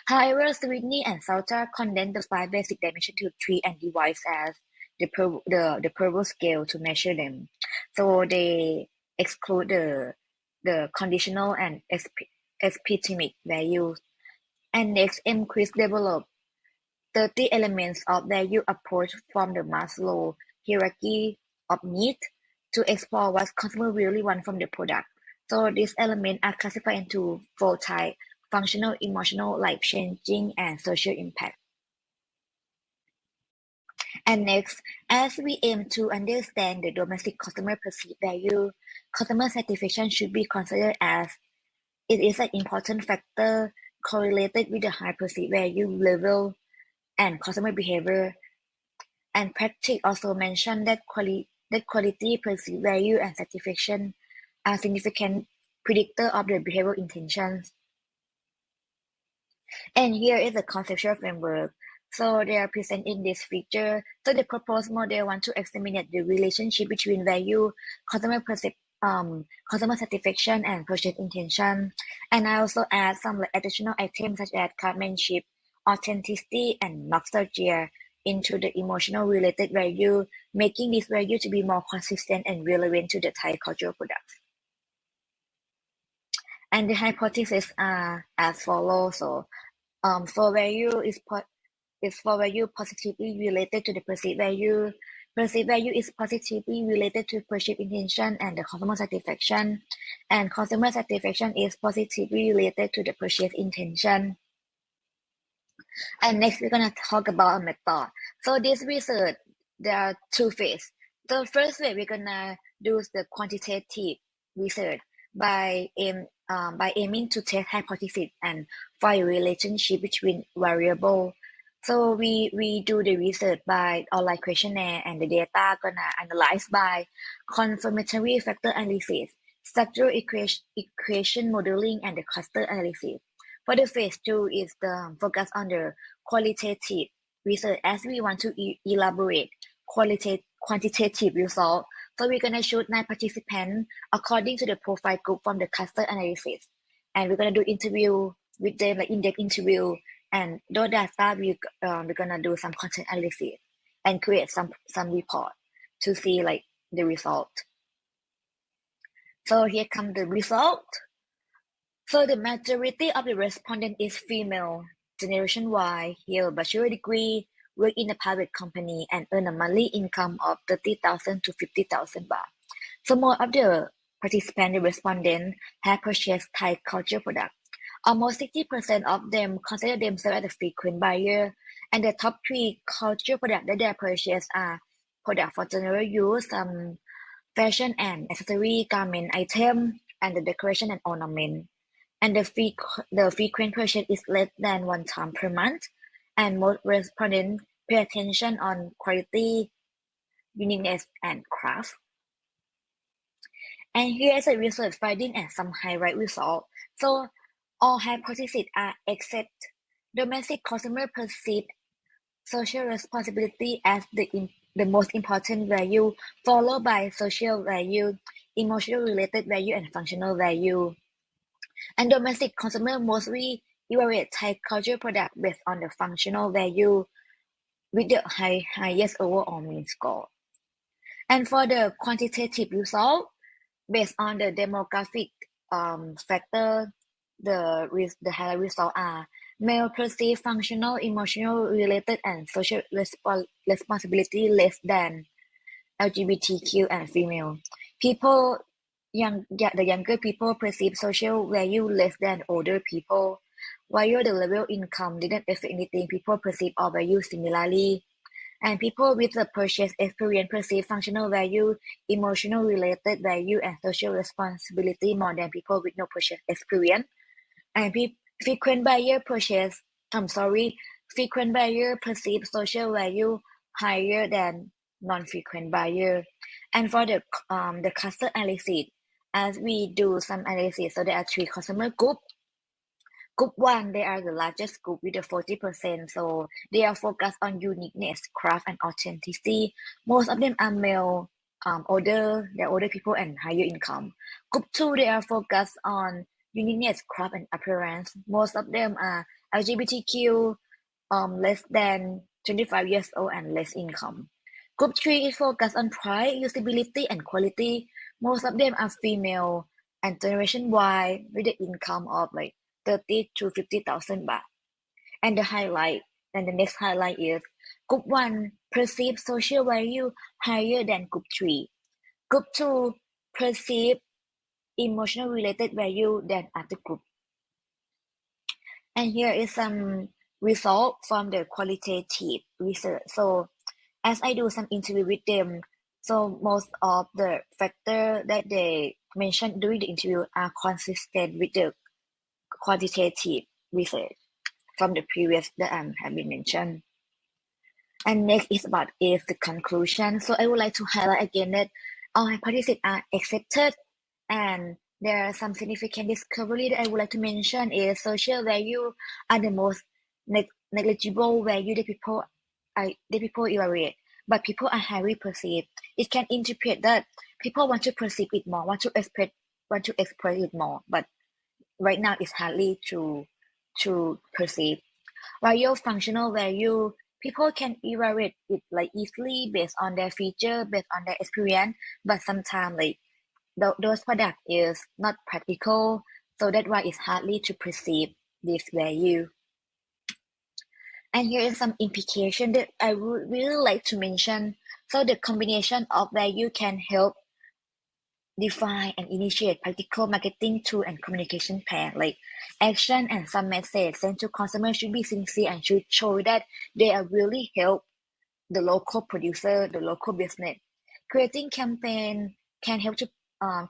However, Sweeney and Salter condensed the 5 basic dimensions to 3 and devised as the Purville scale to measure them. So they exclude the conditional and epistemic values. And next, MQuiz developed 30 elements of value approach from the Maslow hierarchy of needs to explore what consumers really want from the product. So these elements are classified into 4 types: functional, emotional, life-changing, and social impact. And next, as we aim to understand the domestic customer perceived value, customer satisfaction should be considered as it is an important factor correlated with the high perceived value level and customer behavior. And practice also mentioned that quality, perceived value, and satisfaction are significant predictor of the behavioral intentions. And here is the conceptual framework. So they are present in this feature. So the proposed model want to examine the relationship between value, customer satisfaction, and purchase intention. And I also add some additional items such as craftsmanship, authenticity, and nostalgia into the emotional related value, making this value to be more consistent and relevant to the Thai cultural products. And the hypotheses are as follows. So for value is for value positively related to the perceived value. Perceived value is positively related to purchase intention and the customer satisfaction. And customer satisfaction is positively related to the purchase intention. And next, we're going to talk about a method. So this research, there are 2 phases. The first phase, we're going to do the quantitative research by aiming to test hypothesis and find a relationship between variables. So we do the research by online questionnaire, and the data gonna analyze by confirmatory factor analysis, structural equation modeling, and the cluster analysis. For the phase 2 is the focus on the qualitative research as we want to elaborate quantitative results. So we're gonna choose 9 participants according to the profile group from the cluster analysis, and we're gonna do interview with them, in-depth interview. And those data we're gonna do some content analysis and create some report to see the result. So here come the result. So the majority of the respondent is female, Generation Y, here bachelor degree, work in a private company and earn a monthly income of 30,000 to 50,000 baht. So more of the participants, the respondents, have purchased Thai culture products. Almost 60% of them consider themselves as a frequent buyer, and the top 3 culture products that they purchase are products for general use, fashion and accessory, garment item, and the decoration and ornament. And the frequent purchase is less than 1 time per month, and most respondents pay attention on quality, uniqueness, and craft. And here is a research finding and some highlight results. So all hypotheses are except domestic customer perceive social responsibility as the most important value, followed by social value, emotional related value, and functional value. And domestic consumer mostly evaluate Thai culture product based on the functional value with the highest overall mean score. And for the quantitative result, based on the demographic factor, the highlight result are male perceived functional, emotional related, and social responsibility less than LGBTQ and female. The younger people perceive social value less than older people. While the level income didn't affect anything, people perceive all values similarly. And people with the purchase experience perceive functional value, emotional related value, and social responsibility more than people with no purchase experience. And frequent buyer perceive social value higher than non-frequent buyer. And for the cluster analysis, as we do some analysis, so there are 3 customer groups. Group 1, they are the largest group with the 40%, so they are focused on uniqueness, craft, and authenticity. Most of them are male, older people and higher income. Group 2, they are focused on uniqueness, craft, and appearance. Most of them are LGBTQ, less than 25 years old and less income. Group 3 is focused on pride, usability, and quality. Most of them are female and Generation Y with the income of 30 to 50,000 baht. And the next highlight is Group 1 perceive social value higher than Group 3. Group 2 perceive emotional related value than other group. And here is some result from the qualitative research. So as I do some interview with them, so most of the factors that they mentioned during the interview are consistent with the quantitative research from the previous that have been mentioned. And next is about the conclusion. So I would like to highlight again that all hypotheses are accepted, and there are some significant discovery that I would like to mention is social value are the most negligible value that people evaluate, but people are highly perceived. It can interpret that people want to perceive it more, want to express it more, but right now it's hardly to perceive. While your functional value, people can evaluate it easily based on their feature, based on their experience, but sometimes those products is not practical, so that's why it's hardly to perceive this value. And here is some implication that I would really like to mention. So the combination of value can help define and initiate practical marketing tool and communication plan, action and some message sent to consumers should be sincere and should show that they are really help the local producer, the local business. Creating campaign can help to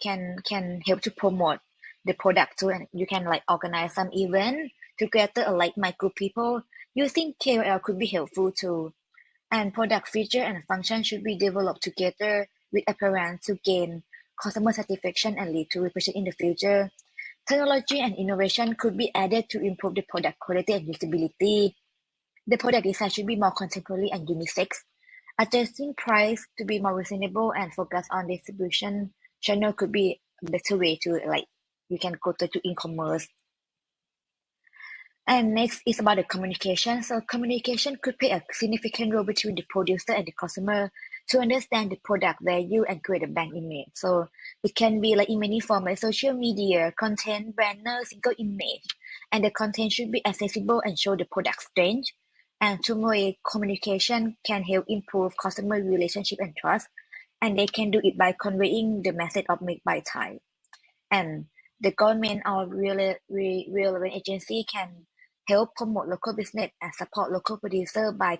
can help to promote the product too, and you can organize some event to gather a like-minded group people. Using KOL could be helpful too. And product feature and function should be developed together with appearance to gain customer satisfaction and lead to repurchase in the future. Technology and innovation could be added to improve the product quality and usability. The product design should be more contemporary and unisex. Adjusting price to be more reasonable and focus on distribution channel could be a better way to you can go to e-commerce. And next is about the communication. So communication could play a significant role between the producer and the customer. to understand the product value and create a brand image. So it can be like in many forms, like social media, content, banner, single image, and the content should be accessible and show the product strength. And two-way communication can help improve customer relationship and trust, and they can do it by conveying the message of make by Thai. And the government or relevant agency can help promote local business and support local producer by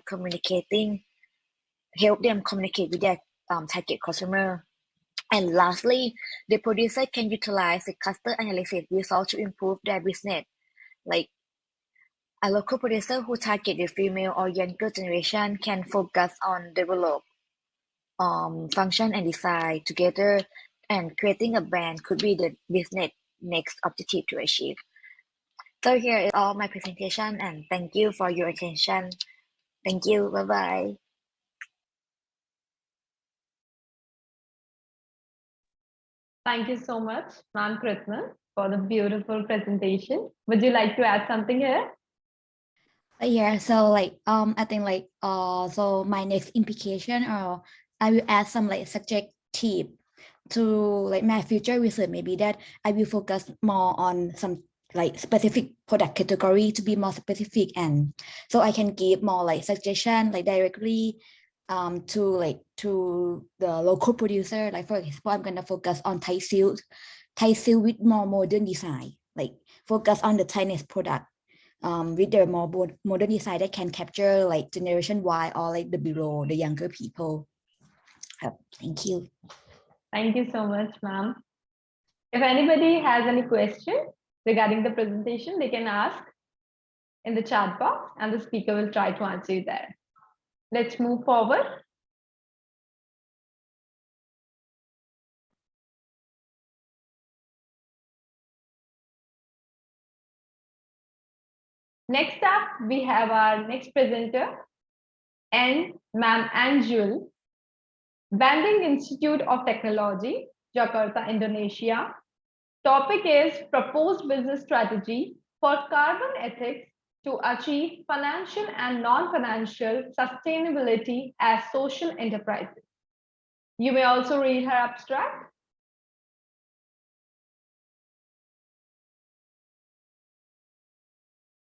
help them communicate with their target customer. And lastly, the producer can utilize the cluster analysis results to improve their business. Like a local producer who target the female or younger generation can focus on develop function and design together, and creating a brand could be the business next objective to achieve. So here is all my presentation, and thank you for your attention. Thank you. Bye bye. Thank you so much, Ma'am Krishnan, for the beautiful presentation. Would you like to add something here? Yeah, so I think so my next implication, or I will add some subjective to my future research, maybe that I will focus more on some specific product category to be more specific, and so I can give more suggestion directly to the local producer. For example, I'm gonna focus on Thai silk with more modern design, focus on the Chinese product with their more modern design that can capture generation Y or the below, the younger people. Thank you. Thank you so much, ma'am. If anybody has any question regarding the presentation, they can ask in the chat box and the speaker will try to answer you there. Let's move forward. Next up, we have our next presenter, Ma'am Anjul, Bandung Institute of Technology, Jakarta, Indonesia. Topic is proposed business strategy for carbon ethics to achieve financial and non-financial sustainability as social enterprises. You may also read her abstract.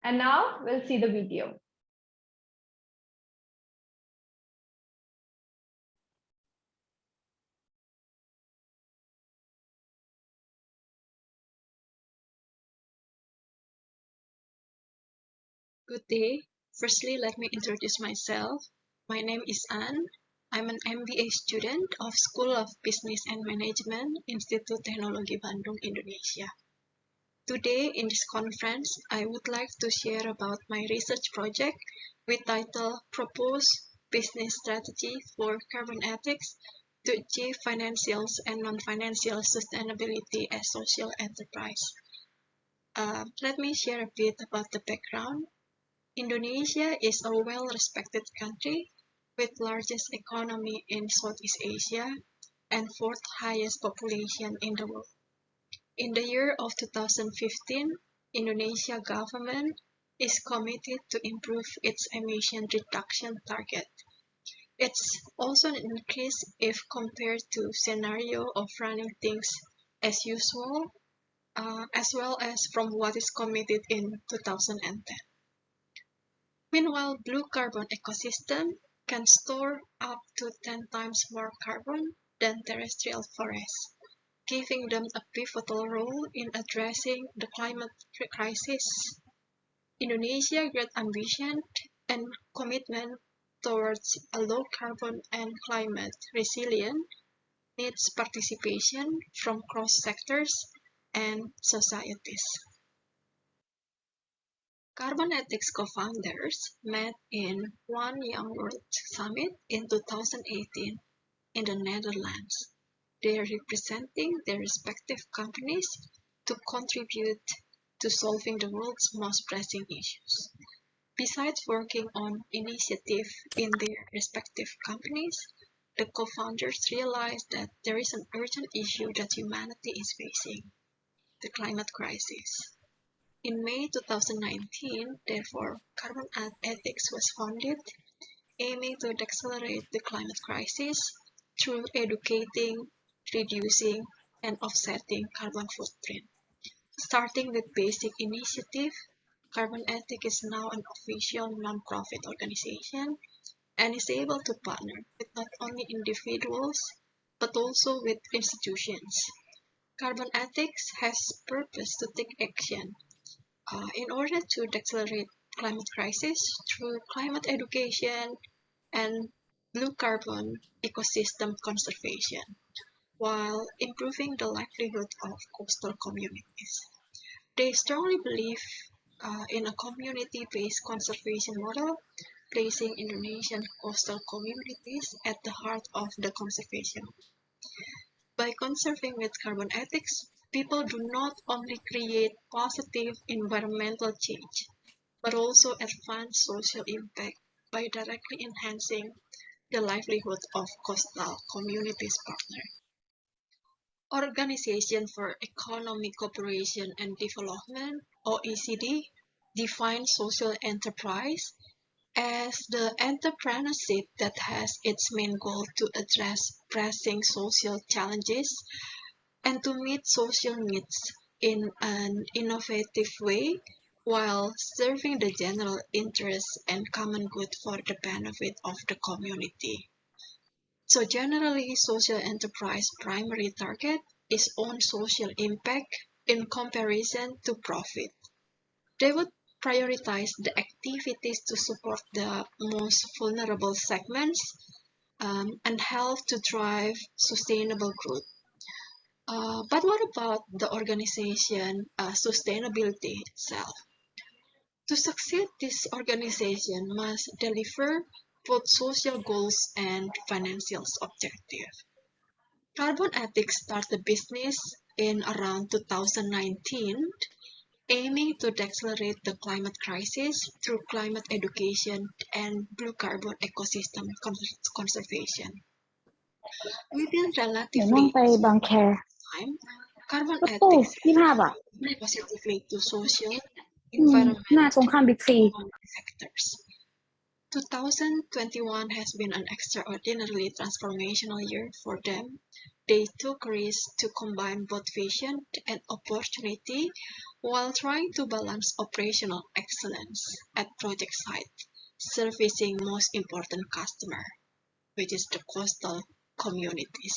And now we'll see the video. Good day. Firstly, let me introduce myself. My name is Anne. I'm an MBA student of School of Business and Management, Institut Teknologi Bandung, Indonesia. Today, in this conference, I would like to share about my research project with title Proposed Business Strategy for Carbon Ethics to Achieve Financial and Non-Financial Sustainability as Social Enterprise. Let me share a bit about the background. Indonesia is a well-respected country with largest economy in Southeast Asia and fourth highest population in the world. In the year of 2015, Indonesia government is committed to improve its emission reduction target. It's also an increase if compared to scenario of running things as usual, as well as from what is committed in 2010. Meanwhile, blue carbon ecosystem can store up to 10 times more carbon than terrestrial forests, giving them a pivotal role in addressing the climate crisis. Indonesia's great ambition and commitment towards a low carbon and climate resilient needs participation from cross sectors and societies. Carbon Ethics co-founders met in One Young World Summit in 2018 in the Netherlands. They are representing their respective companies to contribute to solving the world's most pressing issues. Besides working on initiatives in their respective companies, the co-founders realized that there is an urgent issue that humanity is facing, the climate crisis. In May 2019, therefore, Carbon Ethics was founded aiming to accelerate the climate crisis through educating, reducing, and offsetting carbon footprint. Starting with basic initiative, Carbon Ethic is now an official non-profit organization and is able to partner with not only individuals but also with institutions. Carbon Ethics has purpose to take action in order to accelerate climate crisis through climate education and blue carbon ecosystem conservation, while improving the livelihood of coastal communities. They strongly believe in a community-based conservation model, placing Indonesian coastal communities at the heart of the conservation. By conserving with carbon ethics, people do not only create positive environmental change, but also advance social impact by directly enhancing the livelihood of coastal communities partners. Organization for Economic Cooperation and Development, OECD, defines social enterprise as the entrepreneurship that has its main goal to address pressing social challenges and to meet social needs in an innovative way while serving the general interest and common good for the benefit of the community. So generally, social enterprise primary target is on social impact in comparison to profit. They would prioritize the activities to support the most vulnerable segments and help to drive sustainable growth. But what about the organization sustainability itself? To succeed, this organization must deliver both social goals and financial objectives. Carbon Ethics started business in around 2019, aiming to accelerate the climate crisis through climate education and blue carbon ecosystem conservation. Within relatively time, Carbon Ethics has positively to social, environmental, and economic factors. 2021 has been an extraordinarily transformational year for them. They took risks to combine both vision and opportunity while trying to balance operational excellence at project site, servicing most important customer, which is the coastal communities.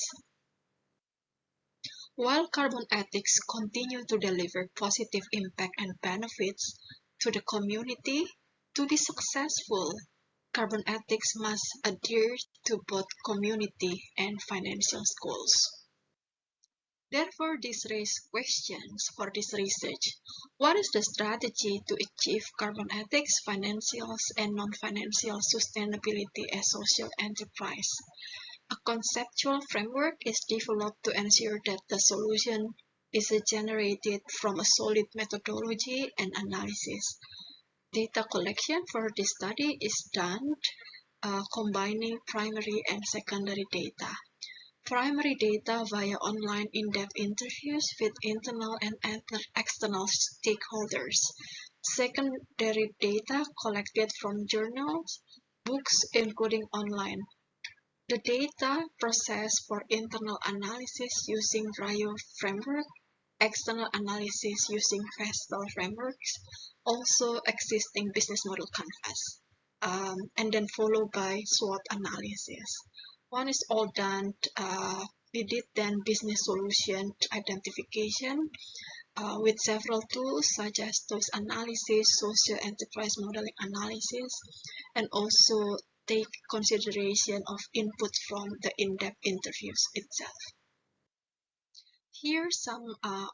While Carbon Ethics continue to deliver positive impact and benefits to the community, to be successful, Carbon Ethics must adhere to both community and financial goals. Therefore, this raises questions for this research. What is the strategy to achieve carbon ethics, financials, and non-financial sustainability as social enterprise? A conceptual framework is developed to ensure that the solution is generated from a solid methodology and analysis. Data collection for this study is done combining primary and secondary data. Primary data via online in-depth interviews with internal and external stakeholders. Secondary data collected from journals, books, including online. The data processed for internal analysis using RIO framework, external analysis using FESTAL frameworks, also existing business model canvas, and then followed by SWOT analysis. One is all done, we did then business solution identification with several tools such as those analysis, social enterprise modeling analysis, and also take consideration of input from the in-depth interviews itself. Here are some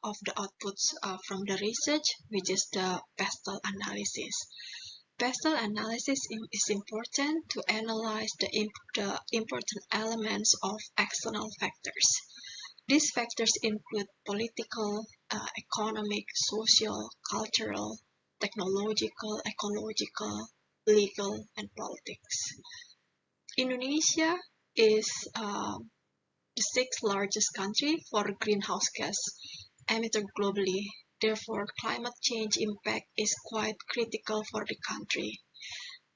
of the outputs from the research, which is the PESTEL analysis. PESTEL analysis is important to analyze the important elements of external factors. These factors include political, economic, social, cultural, technological, ecological, legal, and politics. Indonesia is the sixth largest country for greenhouse gas emitter globally. Therefore, climate change impact is quite critical for the country.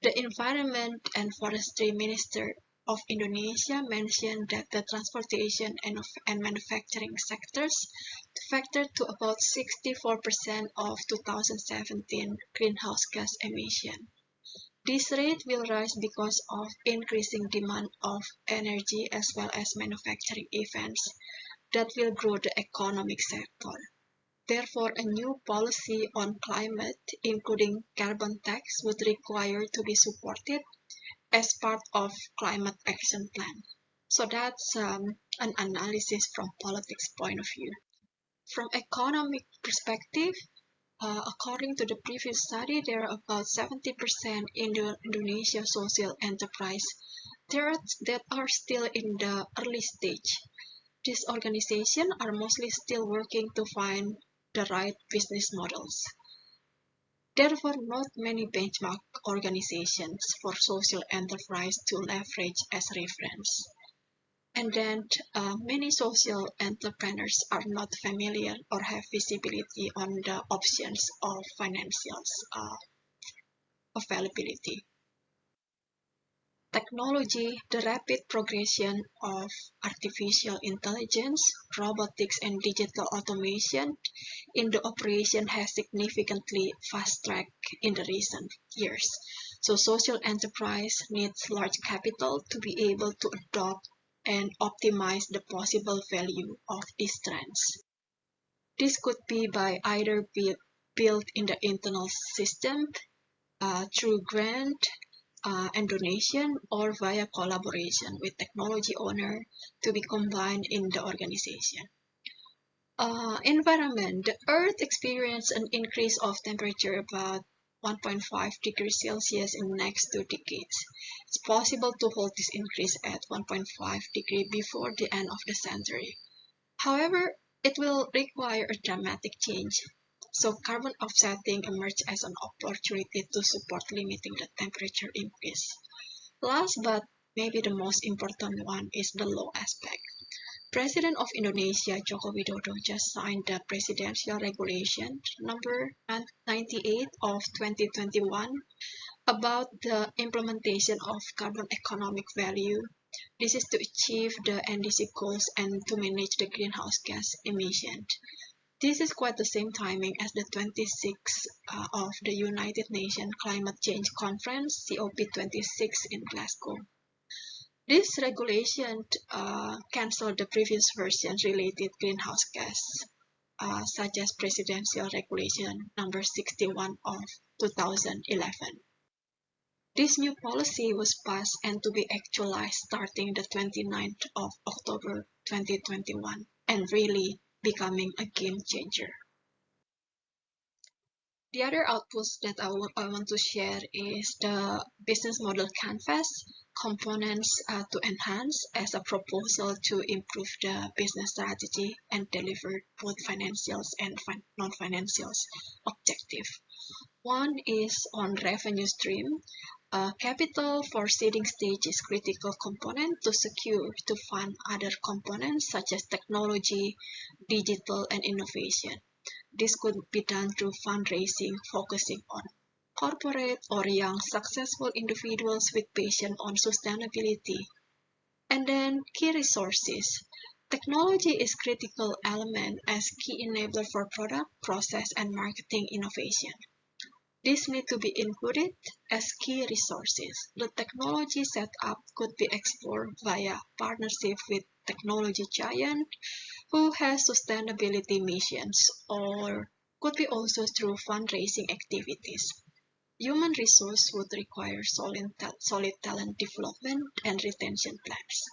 The Environment and Forestry Minister of Indonesia mentioned that the transportation and manufacturing sectors factor to about 64% of 2017 greenhouse gas emission. This rate will rise because of increasing demand of energy as well as manufacturing events that will grow the economic sector. Therefore, a new policy on climate, including carbon tax, would require to be supported as part of climate action plan. So that's an analysis from politics point of view. From economic perspective, according to the previous study, there are about 70% in the Indonesia social enterprise that are still in the early stage. These organizations are mostly still working to find the right business models. Therefore, not many benchmark organizations for social enterprise to leverage as reference. And then many social entrepreneurs are not familiar or have visibility on the options of financials availability. Technology, the rapid progression of artificial intelligence, robotics, and digital automation in the operation has significantly fast-tracked in the recent years. So social enterprise needs large capital to be able to adopt and optimize the possible value of these trends. This could be by either built in the internal system, through grant and donation, or via collaboration with technology owner to be combined in the organization. Environment. The Earth experienced an increase of temperature about 1.5 degrees Celsius in the next 2 decades. It's possible to hold this increase at 1.5 degree before the end of the century. However, it will require a dramatic change. So carbon offsetting emerged as an opportunity to support limiting the temperature increase. Last but maybe the most important one is the law aspect. President of Indonesia, Joko Widodo, just signed the Presidential Regulation number 98 of 2021 about the implementation of carbon economic value. This is to achieve the NDC goals and to manage the greenhouse gas emission. This is quite the same timing as the 26th of the United Nations Climate Change Conference, COP26 in Glasgow. This regulation canceled the previous versions related greenhouse gas, such as Presidential Regulation number 61 of 2011. This new policy was passed and to be actualized starting the 29th of October 2021 and really becoming a game changer. The other outputs that I want to share is the business model canvas components to enhance as a proposal to improve the business strategy and deliver both financials and non-financials objective. One is on revenue stream. Capital for seeding stage is critical component to secure to fund other components such as technology, digital, and innovation. This could be done through fundraising focusing on corporate or young successful individuals with passion on sustainability. And then key resources. Technology is critical element as key enabler for product, process, and marketing innovation. These need to be included as key resources. The technology setup could be explored via partnership with technology giant who has sustainability missions, or could be also through fundraising activities. Human resource would require solid talent development and retention plans.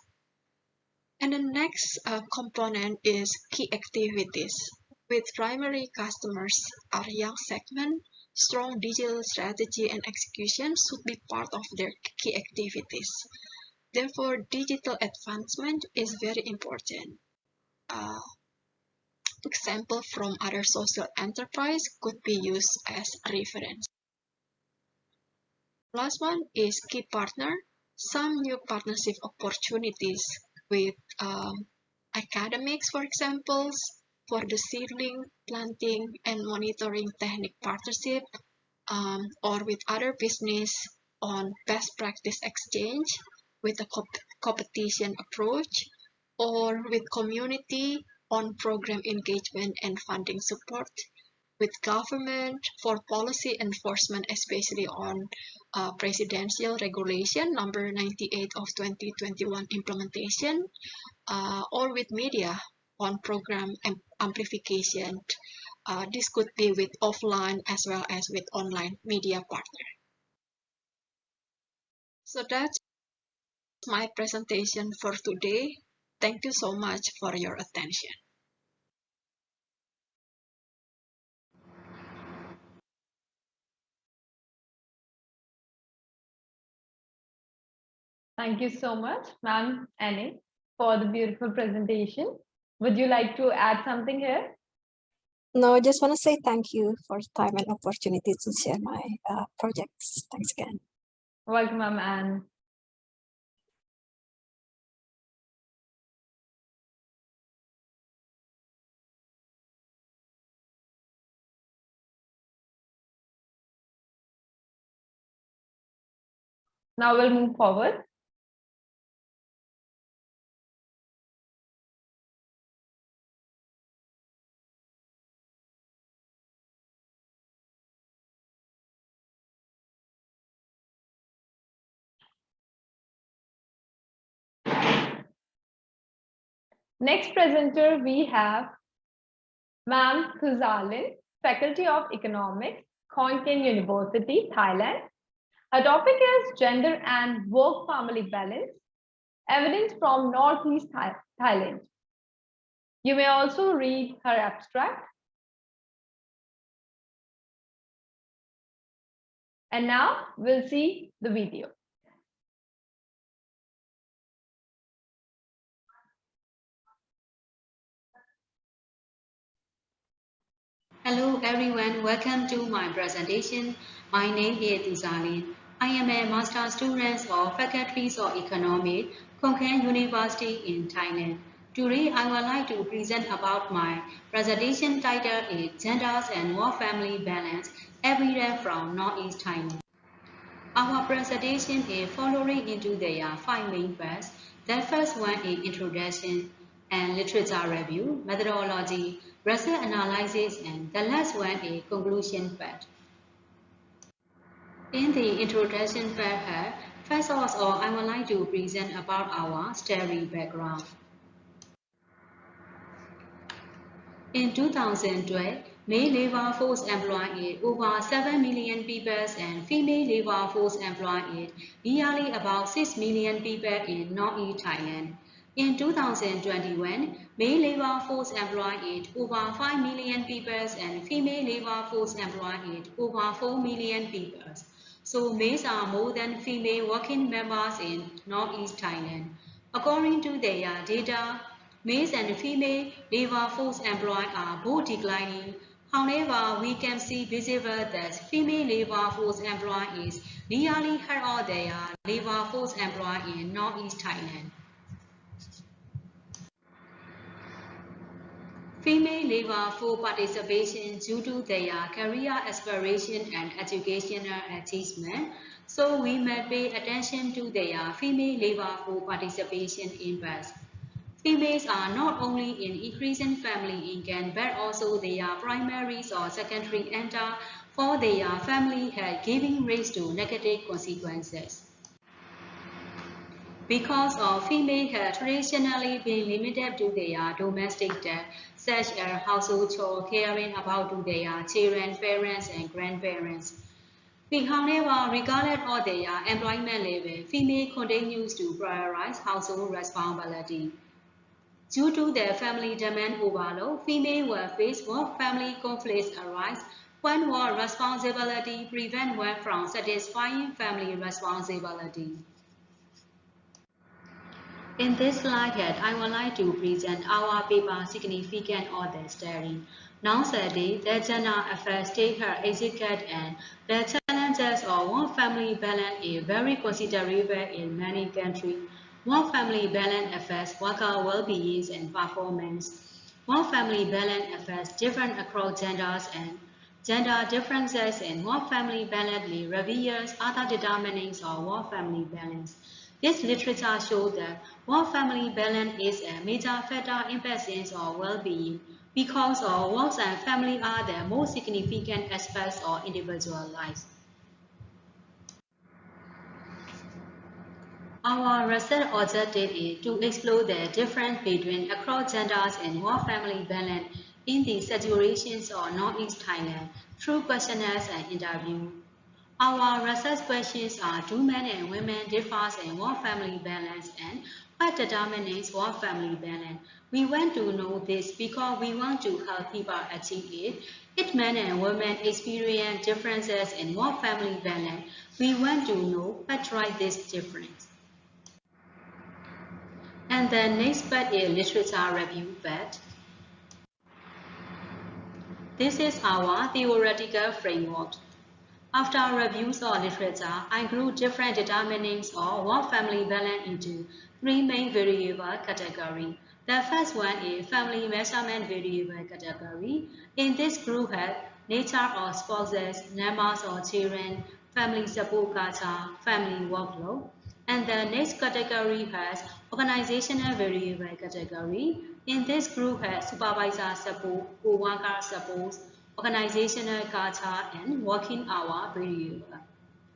And the next component is key activities. With primary customers are young segment, strong digital strategy and execution should be part of their key activities. Therefore, digital advancement is very important. Example from other social enterprise could be used as reference. Last one is key partner. Some new partnership opportunities with academics, for example, for the seedling, planting, and monitoring technique partnership, or with other business on best practice exchange with a competition approach, or with community on program engagement and funding support, with government for policy enforcement, especially on presidential regulation number 98 of 2021 implementation, or with media on program amplification. This could be with offline as well as with online media partner. So that's my presentation for today. Thank you so much for your attention. Thank you so much, ma'am Annie, for the beautiful presentation. Would you like to add something here? No, I just want to say thank you for the time and opportunity to share my projects. Thanks again. Welcome, ma'am Anne. Now we'll move forward. Next presenter, we have Ma'am Thuzalin, Faculty of Economics, Khon Kaen University, Thailand. Her topic is Gender and Work-Family Balance, Evidence from Northeast Thailand. You may also read her abstract. And now we'll see the video. Hello everyone, welcome to my presentation. My name is Thuzalin. I am a master student of Faculty of Economics, Khon Kaen University in Thailand. Today I would like to present about my presentation title is Genders and Work Family Balance, Evidence from Northeast Thailand. Our presentation is following into their 5 main parts. The first one is introduction and literature review, methodology, research analysis, and the last one is conclusion part. In the introduction part here, first of all, I would like to present about our study background. In 2012, male labor force employed over 7 million people and female labor force employed nearly about 6 million people in Northeast Thailand. In 2021, male labor force employed over 5 million people and female labor force employed over 4 million people. So males are more than female working members in Northeast Thailand. According to their data, males and female labor force employed are both declining. However, we can see visible that female labor force employees nearly half of their labor force employed in Northeast Thailand. Female labor force participation due to their career aspiration and educational achievement, so we must pay attention to their female labor force participation impacts. Females are not only in increasing family income, but also their primary or secondary income for their family health, giving rise to negative consequences. Because of female health traditionally being limited to their domestic tasks, such as household chores, caring about to their children, parents, and grandparents. However, regardless of their employment level, female continues to prioritize household responsibility. Due to their family demand overload, female will face work-family conflicts arise when work responsibility prevents one from satisfying family responsibility. In this slide, I would like to present our paper significant of the study. Nowadays, the gender affairs take her educate and the challenges of work-family balance is very considerable in many countries. Work-family balance affects worker well-being and performance. Work-family balance affects different across genders and Gender differences in work family balance reveals other determinants of work family balance. This literature shows that work family balance is a major factor impacting our well-being because our work and family are the most significant aspects of individual lives. Our research objective is to explore the difference between across genders and work family balance in the situations of Northeast Thailand through questionnaires and interviews. Our research questions are: do men and women differ in work family balance, and what determines work family balance? We want to know this because we want to help people achieve it. If men and women experience differences in work family balance, we want to know what drives this difference. And the next part is literature review part. This is our theoretical framework. After reviews of literature, I grouped different determinants of work family balance into three main variable categories. The first one is family measurement variable category. In this group has nature of spouses, numbers of children, family support culture, family workload. And the next category has organizational variable category. In this group has supervisor support, co-worker support, organizational culture, and working hour variable.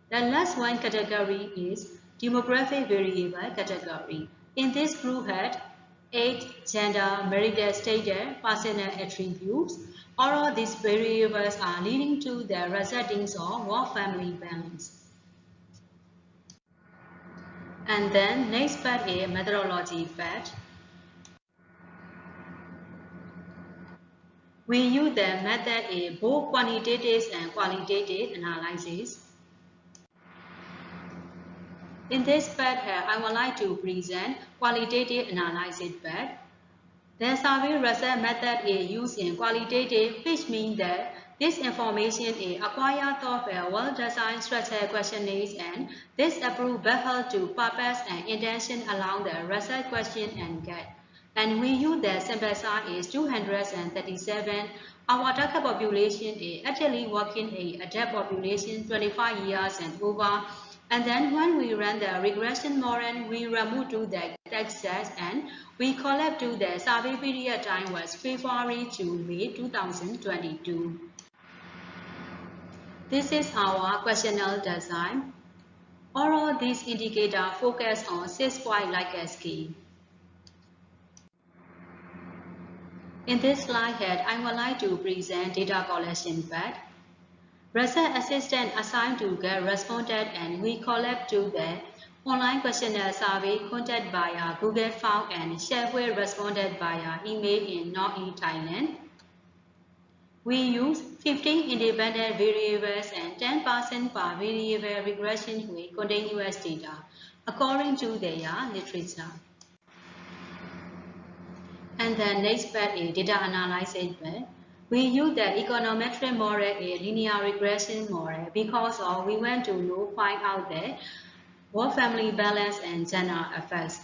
The last one category is demographic variable category. In this group had age, gender, marital status, personal attributes. All of these variables are leading to the resulting of work-family balance. And then next part is methodology part. We use the method in both quantitative and qualitative analysis. In this part here, I would like to present qualitative analysis part. The survey result method is used in qualitative, which means that this information is acquired through a well-designed structured questionnaires, and this approach helps to purpose and intention along the result question and guide. And we use the sample size is 237. Our target population is actually working age adult population 25 years and over. And then when we run the regression model, we remove to the text set and we collect to the survey period time was February to May 2022. This is our questionnaire design. All of these indicators focus on 6 points like a scheme. In this slide head, I would like to present data collection part. Research assistant assigned to get responded and we collect to the online questionnaire survey conducted by Google Form and shared with responded by email in Northeast Thailand. We use 15 independent variables and 10% per variable regression with continuous data according to their literature. And the next part is data analysis part. We use the econometric model, a linear regression model, because we want to find out the work family balance and gender effects.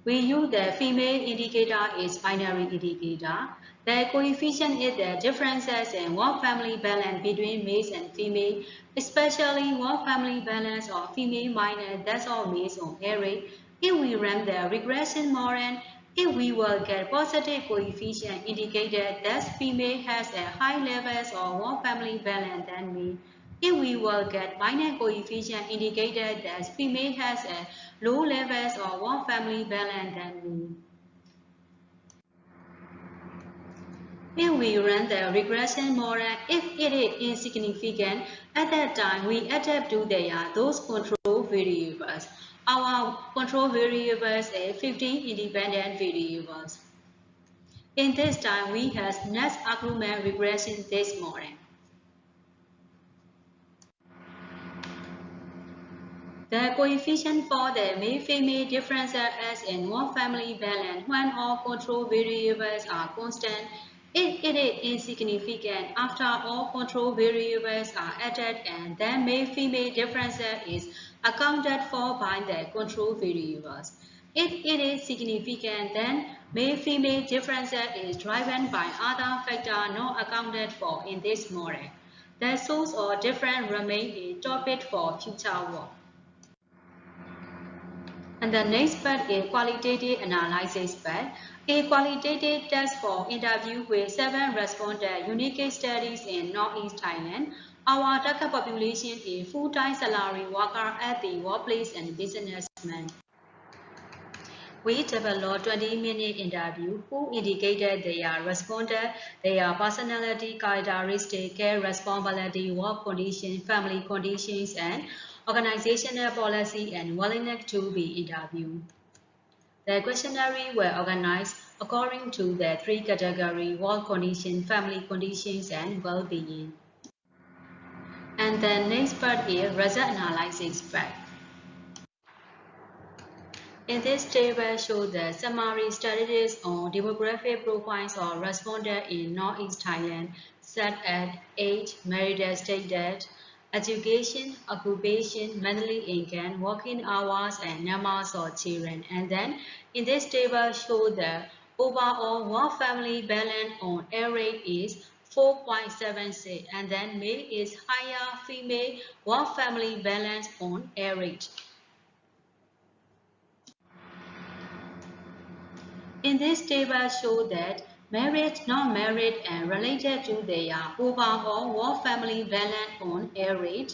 We use the female indicator is binary indicator. The coefficient is the differences in work family balance between males and female, especially work family balance of female minus that of males on average. If we run the regression model, if we will get positive coefficient indicated that female has a high levels of work family balance than male. If we will get minus coefficient indicated that female has a low levels of work family balance than male. If we run the regression model, if it is insignificant, at that time we adapt to those control variables. Our control variables are 15 independent variables. In this time, we have next argument regression this morning. The coefficient for the male-female differences in work family balance when all control variables are constant. If it is insignificant after all control variables are added and then male-female difference is accounted for by the control variables. If it is significant, then male-female difference is driven by other factors not accounted for in this model. Their source or different remain a topic for future work. And the next part is qualitative analysis part. A qualitative test for interview with 7 respondents, unique studies in Northeast Thailand. Our target population is full-time salary worker at the workplace and businessmen. We developed 20-minute interview who indicated their respondent, their personality characteristic, care responsibility, work condition, family conditions, and organizational policy and willingness to be interviewed. The questionnaire were organized according to the 3 categories: work condition, family conditions, and well-being. And the next part is result analysis part. In this table shows the summary statistics on demographic profiles of respondents in Northeast Thailand, such as age, marital status, education, occupation, monthly income, working hours, and numbers of children. And then in this table shows the overall work family balance on average is 4.76, and then male is higher, female work family balance on average. In this table shows that married, non-married, and related to their overall work family balance on average.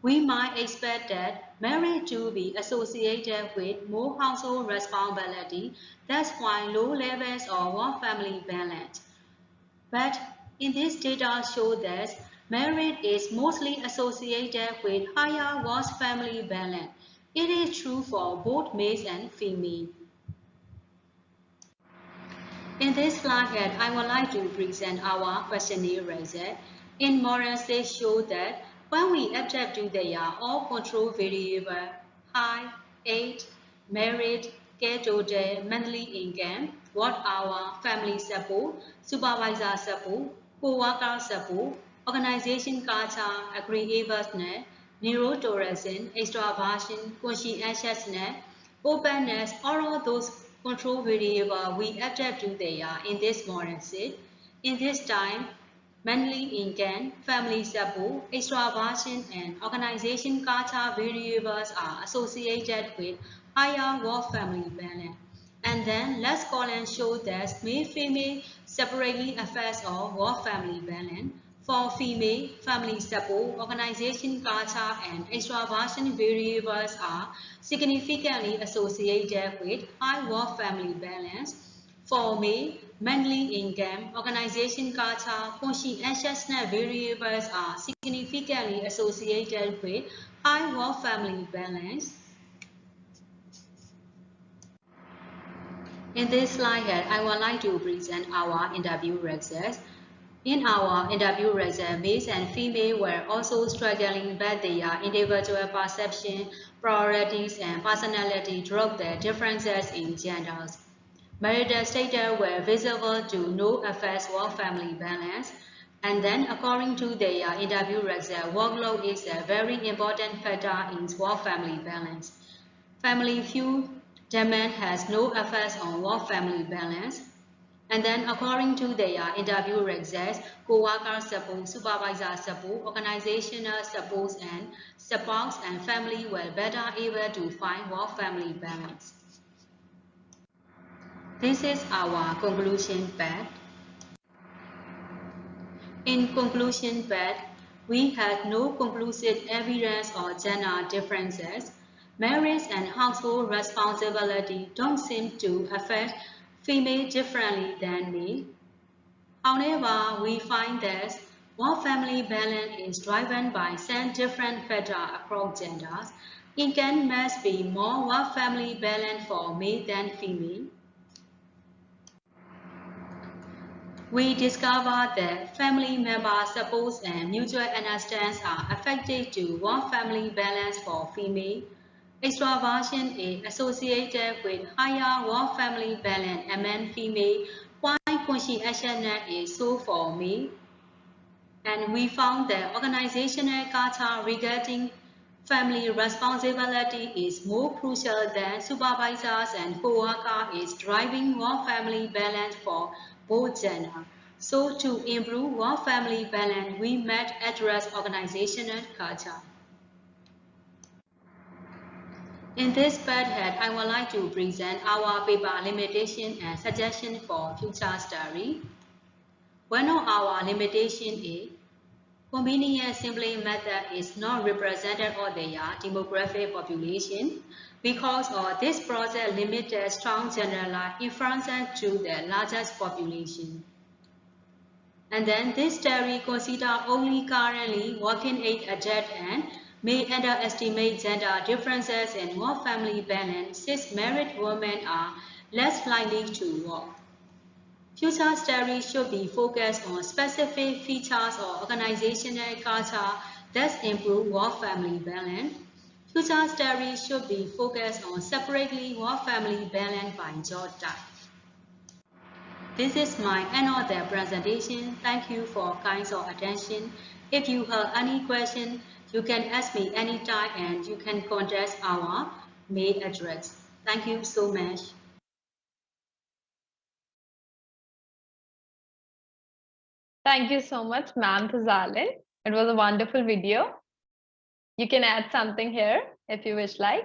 We might expect that marriage to be associated with more household responsibility. That's why low levels of work family balance. But in this data shows that marriage is mostly associated with higher work family balance. It is true for both males and females. In this slide, I would like to present our questionnaire result. In modern state show that when we adapt to their all control variable, height, age, marriage, care total, monthly income, work hour, family support, supervisor support, co-worker support, organization culture, agreeableness, neurotourism, extraversion, conscientiousness, openness, all of those control variable we adapt to their in this modern set. In this time, monthly income, family support, extraversion, and organization culture variables are associated with higher work family balance. And then last column shows that male-female separately affects our work family balance. For female, family support, organization culture, and extraversion variables are significantly associated with high work family balance. For male, monthly income, organization culture, conscientiousness variables are significantly associated with high work family balance. In this slide, I would like to present our interview results. In our interview result, males and females were also struggling, but their individual perception, priorities, and personality drove the differences in genders. Marital status were visible to no affects work family balance. And then, according to their interview result, workload is a very important factor in work family balance. Family view demand has no effects on work family balance. And then, according to their interview results, co-worker support, supervisor support, organizational support, and family were better able to find work family balance. This is our conclusion part. In conclusion part, we had no conclusive evidence of gender differences. Marriage and household responsibility don't seem to affect female differently than male. However, we find that work family balance is driven by 7 different factors across genders. Income must be more work family balance for male than female. We discovered that family member support and mutual understanding are affected to work family balance for female. Extraversion is associated with higher work family balance among female, while conscientiousness is so for male. And we found that organizational culture regarding family responsibility is more crucial than supervisors and co-workers is driving work family balance for both genders. So to improve work-family balance, we must address organizational culture. In this pathway, I would like to present our paper limitation and suggestion for future study. One of our limitations is convenient sampling method is not represented of their demographic population. Because of this project limited strong generalized inferences to the largest population. And then this study considers only currently working age adult and may underestimate gender differences in work family balance since married women are less likely to work. Future studies should be focused on specific features or organizational culture that improve work-family balance. Future studies should be focused on separately work-family balance by job type. This is my another presentation. Thank you for kind of attention. If you have any question, you can ask me anytime and you can contact our mail address. Thank you so much. Thank you so much, ma'am Tuzalin. It was a wonderful video. You can add something here if you wish like.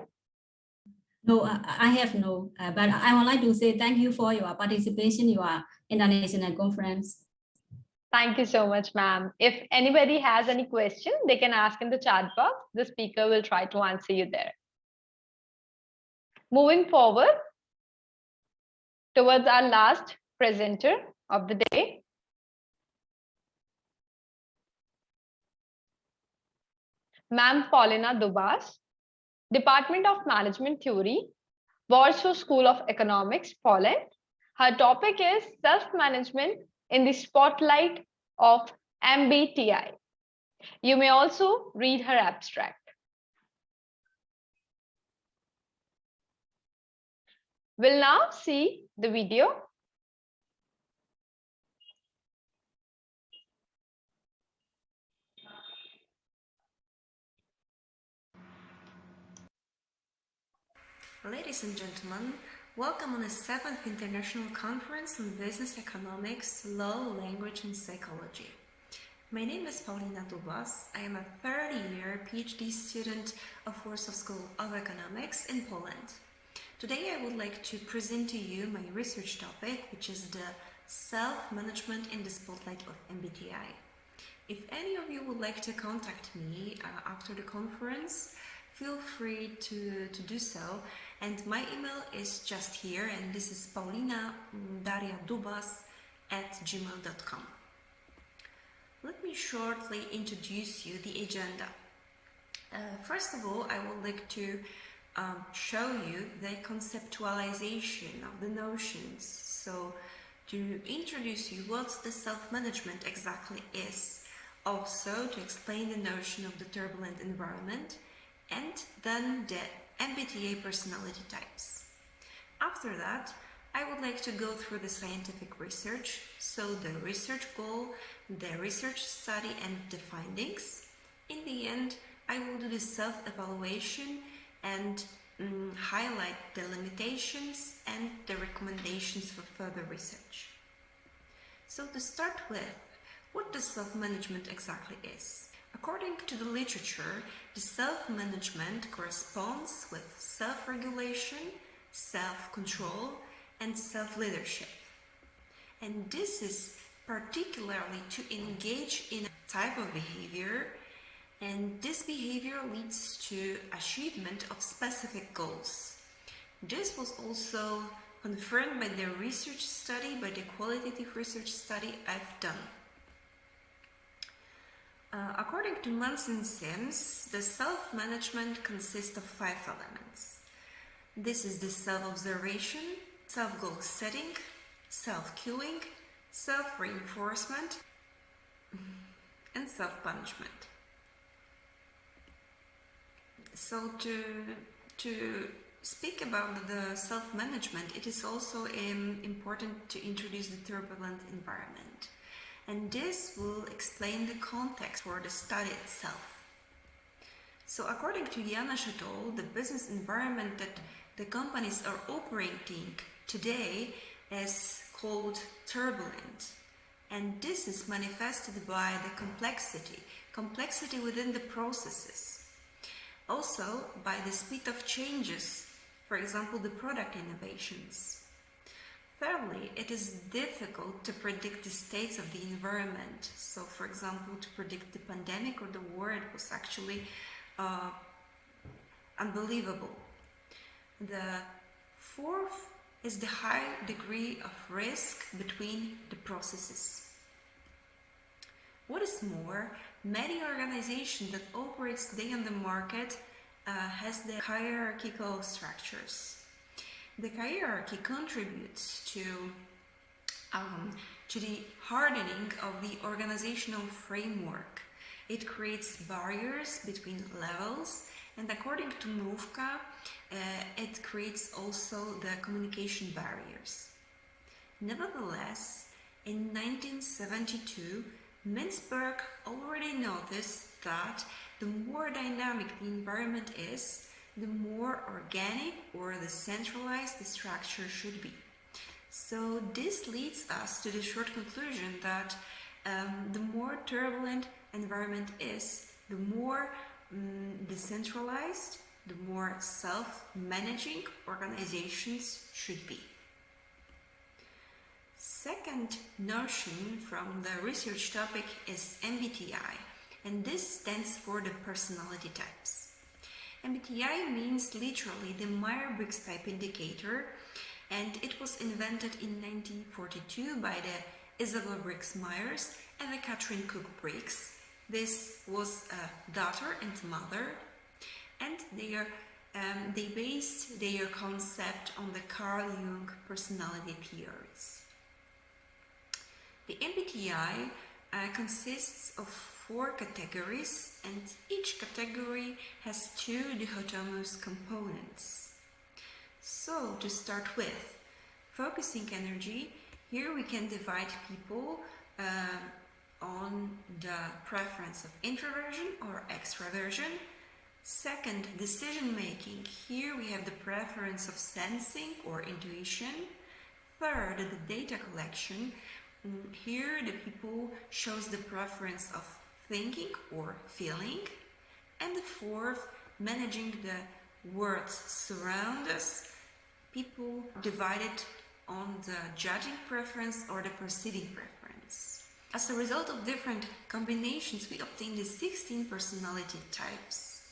No, I have no, but I would like to say thank you for your participation in your international conference. Thank you so much, ma'am. If anybody has any question, they can ask in the chat box. The speaker will try to answer you there. Moving forward towards our last presenter of the day. Ma'am Paulina Dubas, Department of Management Theory, Warsaw School of Economics, Poland. Her topic is self-management in the spotlight of Mbti. You may also read her abstract. We'll now see the video. Ladies and gentlemen, welcome on the 7th International Conference on Business Economics, Law, Language and Psychology. My name is Paulina Dubas. I am a third-year PhD student of Warsaw School of Economics in Poland. Today I would like to present to you my research topic, which is the self-management in the spotlight of MBTI. If any of you would like to contact me after the conference, feel free to do so, and my email is just here, and this is paulinadariadubas@gmail.com. Let me shortly introduce you the agenda. First of all, I would like to show you the conceptualization of the notions. So to introduce you what the self-management exactly is, also to explain the notion of the turbulent environment, and then the MBTI personality types. After that, I would like to go through the scientific research, so the research goal, the research study and the findings. In the end, I will do the self-evaluation and highlight the limitations and the recommendations for further research. So to start with, what does self-management exactly is? According to the literature, the self-management corresponds with self-regulation, self-control, and self-leadership. And this is particularly to engage in a type of behavior, and this behavior leads to achievement of specific goals. This was also confirmed by the research study, by the qualitative research study I've done. According to Munson and Sims, the self-management consists of 5 elements. This is the self-observation, self-goal setting, self-cueing, self-reinforcement, and self-punishment. So to speak about the self-management, it is also important to introduce the turbulent environment. And this will explain the context for the study itself. So according to Janasz et al., the business environment that the companies are operating today is called turbulent. And this is manifested by the complexity within the processes. Also by the speed of changes, for example, the product innovations. Thirdly, it is difficult to predict the states of the environment. So, for example, to predict the pandemic or the war, it was actually unbelievable. The fourth is the high degree of risk between the processes. What is more, many organizations that operate today on the market has the hierarchical structures. The hierarchy contributes to the hardening of the organizational framework. It creates barriers between levels, and according to Mrówka, it creates also the communication barriers. Nevertheless, in 1972, Mintzberg already noticed that the more dynamic the environment is, the more organic or the centralized the structure should be. So this leads us to the short conclusion that the more turbulent environment is, the more decentralized, the more self-managing organizations should be. Second notion from the research topic is MBTI, and this stands for the personality types. MBTI means literally the Myers-Briggs type indicator, and it was invented in 1942 by the Isabel Briggs Myers and the Catherine Cook Briggs. This was a daughter and mother, and they based their concept on the Carl Jung personality theories. The MBTI consists of 4 categories, and each category has 2 dichotomous components. So, to start with, focusing energy, here we can divide people on the preference of introversion or extraversion. Second, decision making, here we have the preference of sensing or intuition. Third, the data collection, here the people shows the preference of thinking or feeling. And the fourth, managing the words surround us, people divided on the judging preference or the perceiving preference. As a result of different combinations, we obtain the 16 personality types.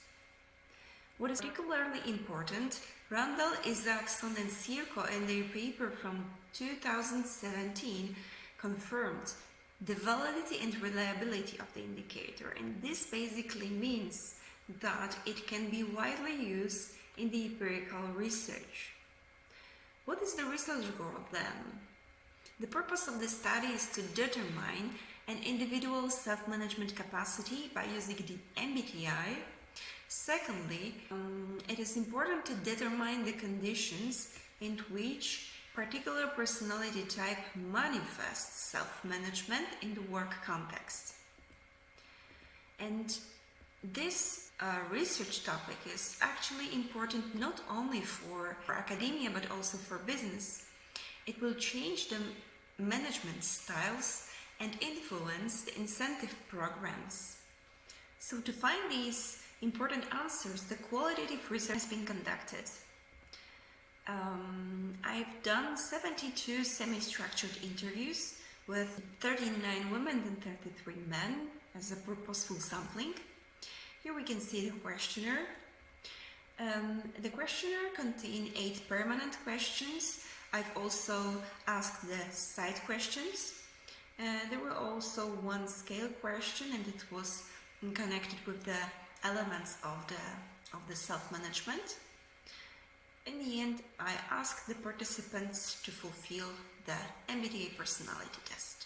What is particularly important, Randall, Isaacson and Circo in their paper from 2017 confirmed the validity and reliability of the indicator, and this basically means that it can be widely used in the empirical research. What is the research goal then? The purpose of the study is to determine an individual's self-management capacity by using the MBTI. Secondly, it is important to determine the conditions in which particular personality type manifests self-management in the work context. And this research topic is actually important not only for academia but also for business. It will change the management styles and influence the incentive programs. So to find these important answers, the qualitative research has been conducted. I've done 72 semi-structured interviews with 39 women and 33 men as a purposeful sampling. Here we can see the questionnaire. The questionnaire contained 8 permanent questions. I've also asked the side questions. There were also 1 scale question, and it was connected with the elements of the self-management. In the end, I asked the participants to fulfill the MBTI personality test.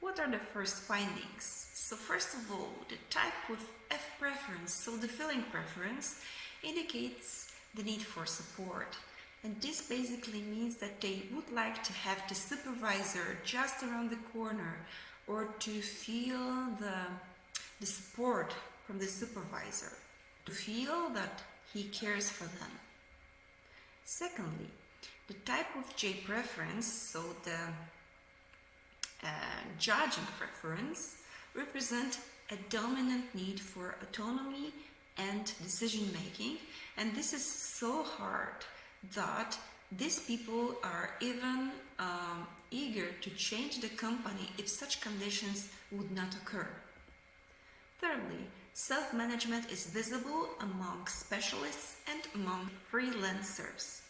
What are the first findings? So first of all, the type with F preference, so the feeling preference, indicates the need for support. And this basically means that they would like to have the supervisor just around the corner, or to feel the support from the supervisor, to feel that he cares for them. Secondly, the type of J preference, so the judging preference represent a dominant need for autonomy and decision making, and this is so hard that these people are even eager to change the company if such conditions would not occur. Thirdly, self-management is visible among specialists and among freelancers.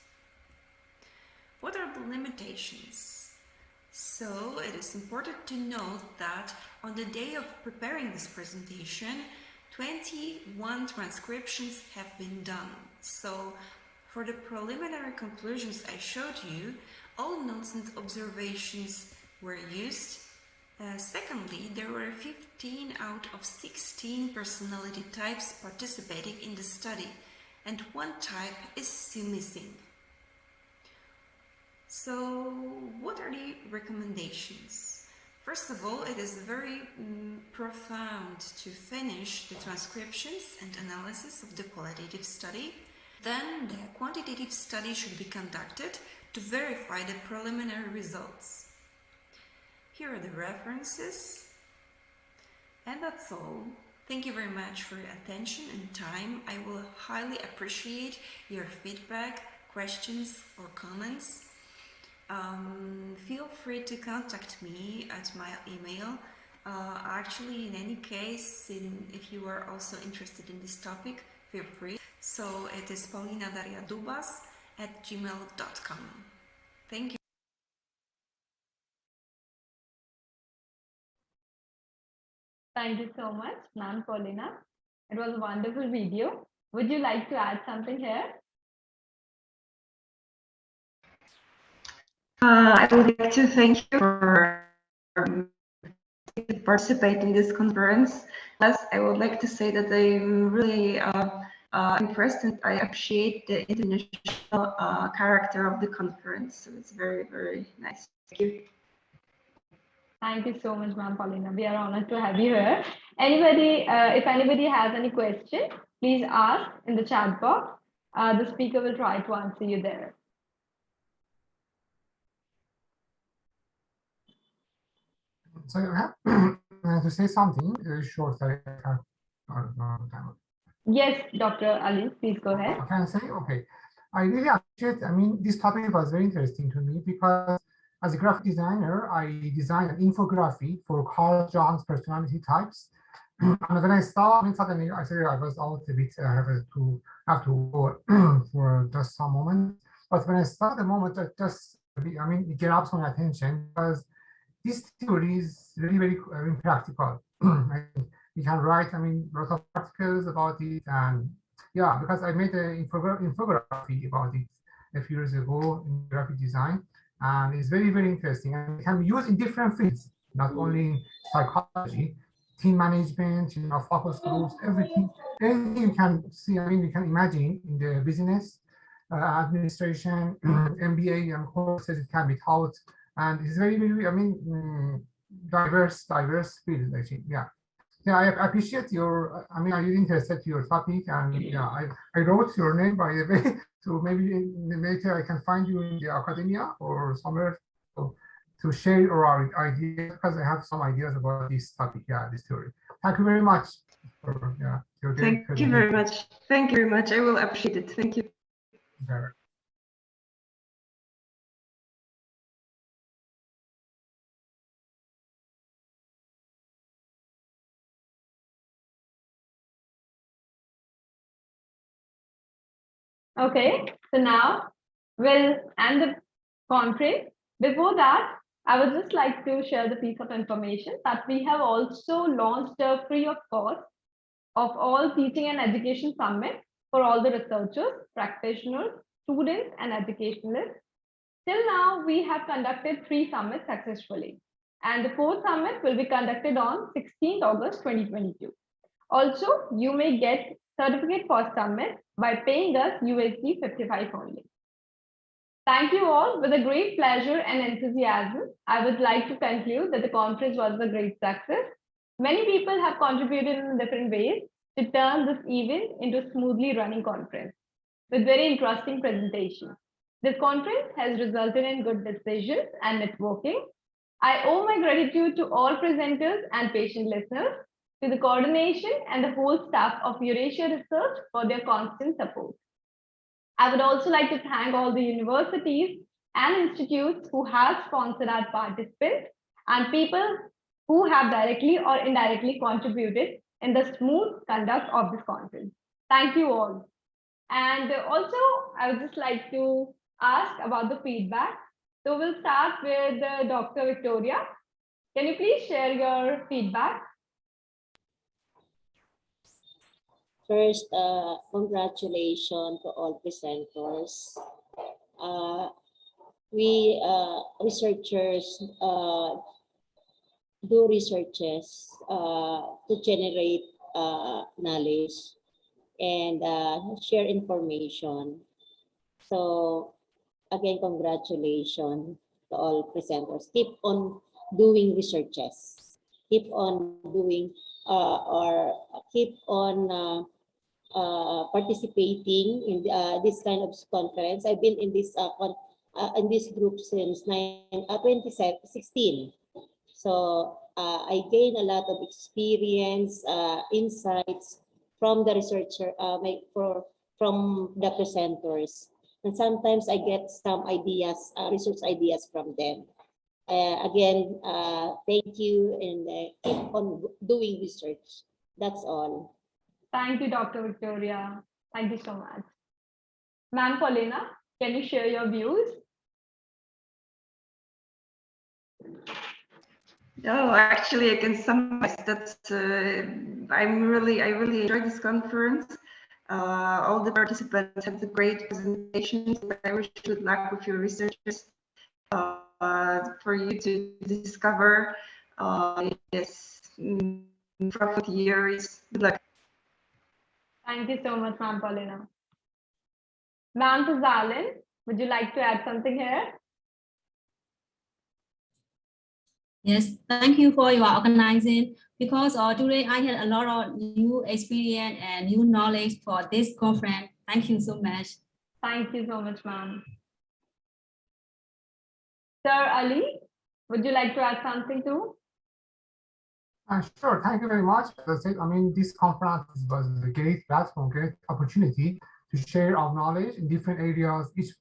What are the limitations? So it is important to note that on the day of preparing this presentation, 21 transcriptions have been done. So for the preliminary conclusions I showed you, all notes and observations were used. Secondly, there were 15 out of 16 personality types participating in the study, and one type is still missing. So what are the recommendations? First of all, it is very profound to finish the transcriptions and analysis of the qualitative study. Then the quantitative study should be conducted to verify the preliminary results. Here are the references. And that's all. Thank you very much for your attention and time. I will highly appreciate your feedback, questions, or comments. Feel free to contact me at my email. Actually, in any case, if you are also interested in this topic, feel free. So it is paulinadariadubas@gmail.com. Thank you. Thank you so much, Ma'am Paulina. It was a wonderful video. Would you like to add something here? I would like to thank you for participating in this conference. Plus, I would like to say that I'm really impressed and I appreciate the international character of the conference. So it's very, very nice. Thank you. Thank you so much, Ma'am Paulina. We are honored to have you here. Anybody, if anybody has any question, please ask in the chat box. The speaker will try to answer you there. So you have to say something very short. Yes, Dr. Ali, please go ahead. Can I say? Okay. I really appreciate, this topic was very interesting to me because as a graphic designer, I designed an infographic for Carl Jung's personality types. And when I saw, suddenly I said I was out a bit, I have to go for just some moment. But when I saw the moment, it grabbed my attention because this theory is very, very practical. You can write, a lot of articles about it, and yeah, because I made an infography about it a few years ago in graphic design, and it's very, very interesting, and it can be used in different fields, not only in psychology, team management, focus groups, everything you can see. You can imagine in the business administration, MBA, and courses it can be taught. And it's very, very, diverse field, actually. Yeah. I appreciate your, I'm really interested in your topic, and yeah, I wrote your name, by the way, so maybe later I can find you in the academia or somewhere to share our ideas, because I have some ideas about this topic, this theory. Thank you very much. Thank you very much. Thank you very much. I will appreciate it. Thank you. Okay, so now we'll end the conference. Before that, I would just like to share the piece of information that we have also launched a free of cost of all teaching and education summit for all the researchers, practitioners, students, and educationalists. Till now, we have conducted 3 summits successfully, and the 4th summit will be conducted on 16th August 2022. Also, you may get certificate for summit by paying us USD 55 only. Thank you all. With a great pleasure and enthusiasm, I would like to conclude that the conference was a great success. Many people have contributed in different ways to turn this event into a smoothly running conference with very interesting presentations. This conference has resulted in good decisions and networking. I owe my gratitude to all presenters and patient listeners, to the coordination and the whole staff of Eurasia Research for their constant support. I would also like to thank all the universities and institutes who have sponsored our participants and people who have directly or indirectly contributed in the smooth conduct of this conference. Thank you all. And also, I would just like to ask about the feedback. So we'll start with Dr. Victoria. Can you please share your feedback? First, congratulations to all presenters. We researchers do researches to generate knowledge and share information. So again, congratulations to all presenters. Keep on doing researches. Keep on doing or keep on participating in this kind of conference. I've been in this group since 2016. So I gained a lot of experience, insights from the researcher, from the presenters. And sometimes I get some ideas, research ideas from them. Again, thank you, and keep on doing research. That's all. Thank you, Dr. Victoria. Thank you so much. Ma'am Paulina, can you share your views? No, actually, I can summarize that. I really enjoyed this conference. All the participants had great presentations. I wish you good luck with your researches for you to discover. Yes, profit years. Good luck. Thank you so much, Ma'am Paulina. Ma'am Tuzalin, would you like to add something here? Yes, thank you for your organizing, because today I had a lot of new experience and new knowledge for this conference. Thank you so much. Thank you so much, ma'am. Sir Ali, would you like to add something too? Sure, thank you very much. As I said, I mean, this conference was a great platform, great opportunity to share our knowledge in different areas. Each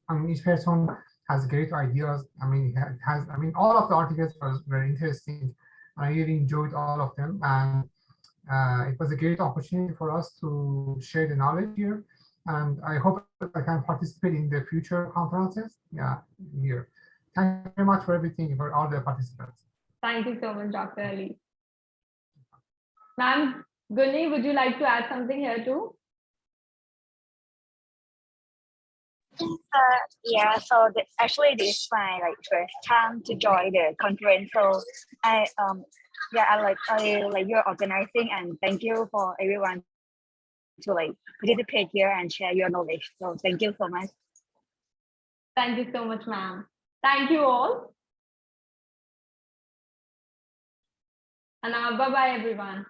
person has great ideas. All of the articles were very interesting. I really enjoyed all of them, and it was a great opportunity for us to share the knowledge here. And I hope I can participate in the future conferences. Here. Thank you very much for everything, for all the participants. Thank you so much, Dr. Ali. Ma'am Gulli, would you like to add something here too? Yeah, so actually this is my first time to join the conference. So I like your organizing, and thank you for everyone to participate here and share your knowledge. So thank you so much. Thank you so much, ma'am. Thank you all. And bye-bye, everyone.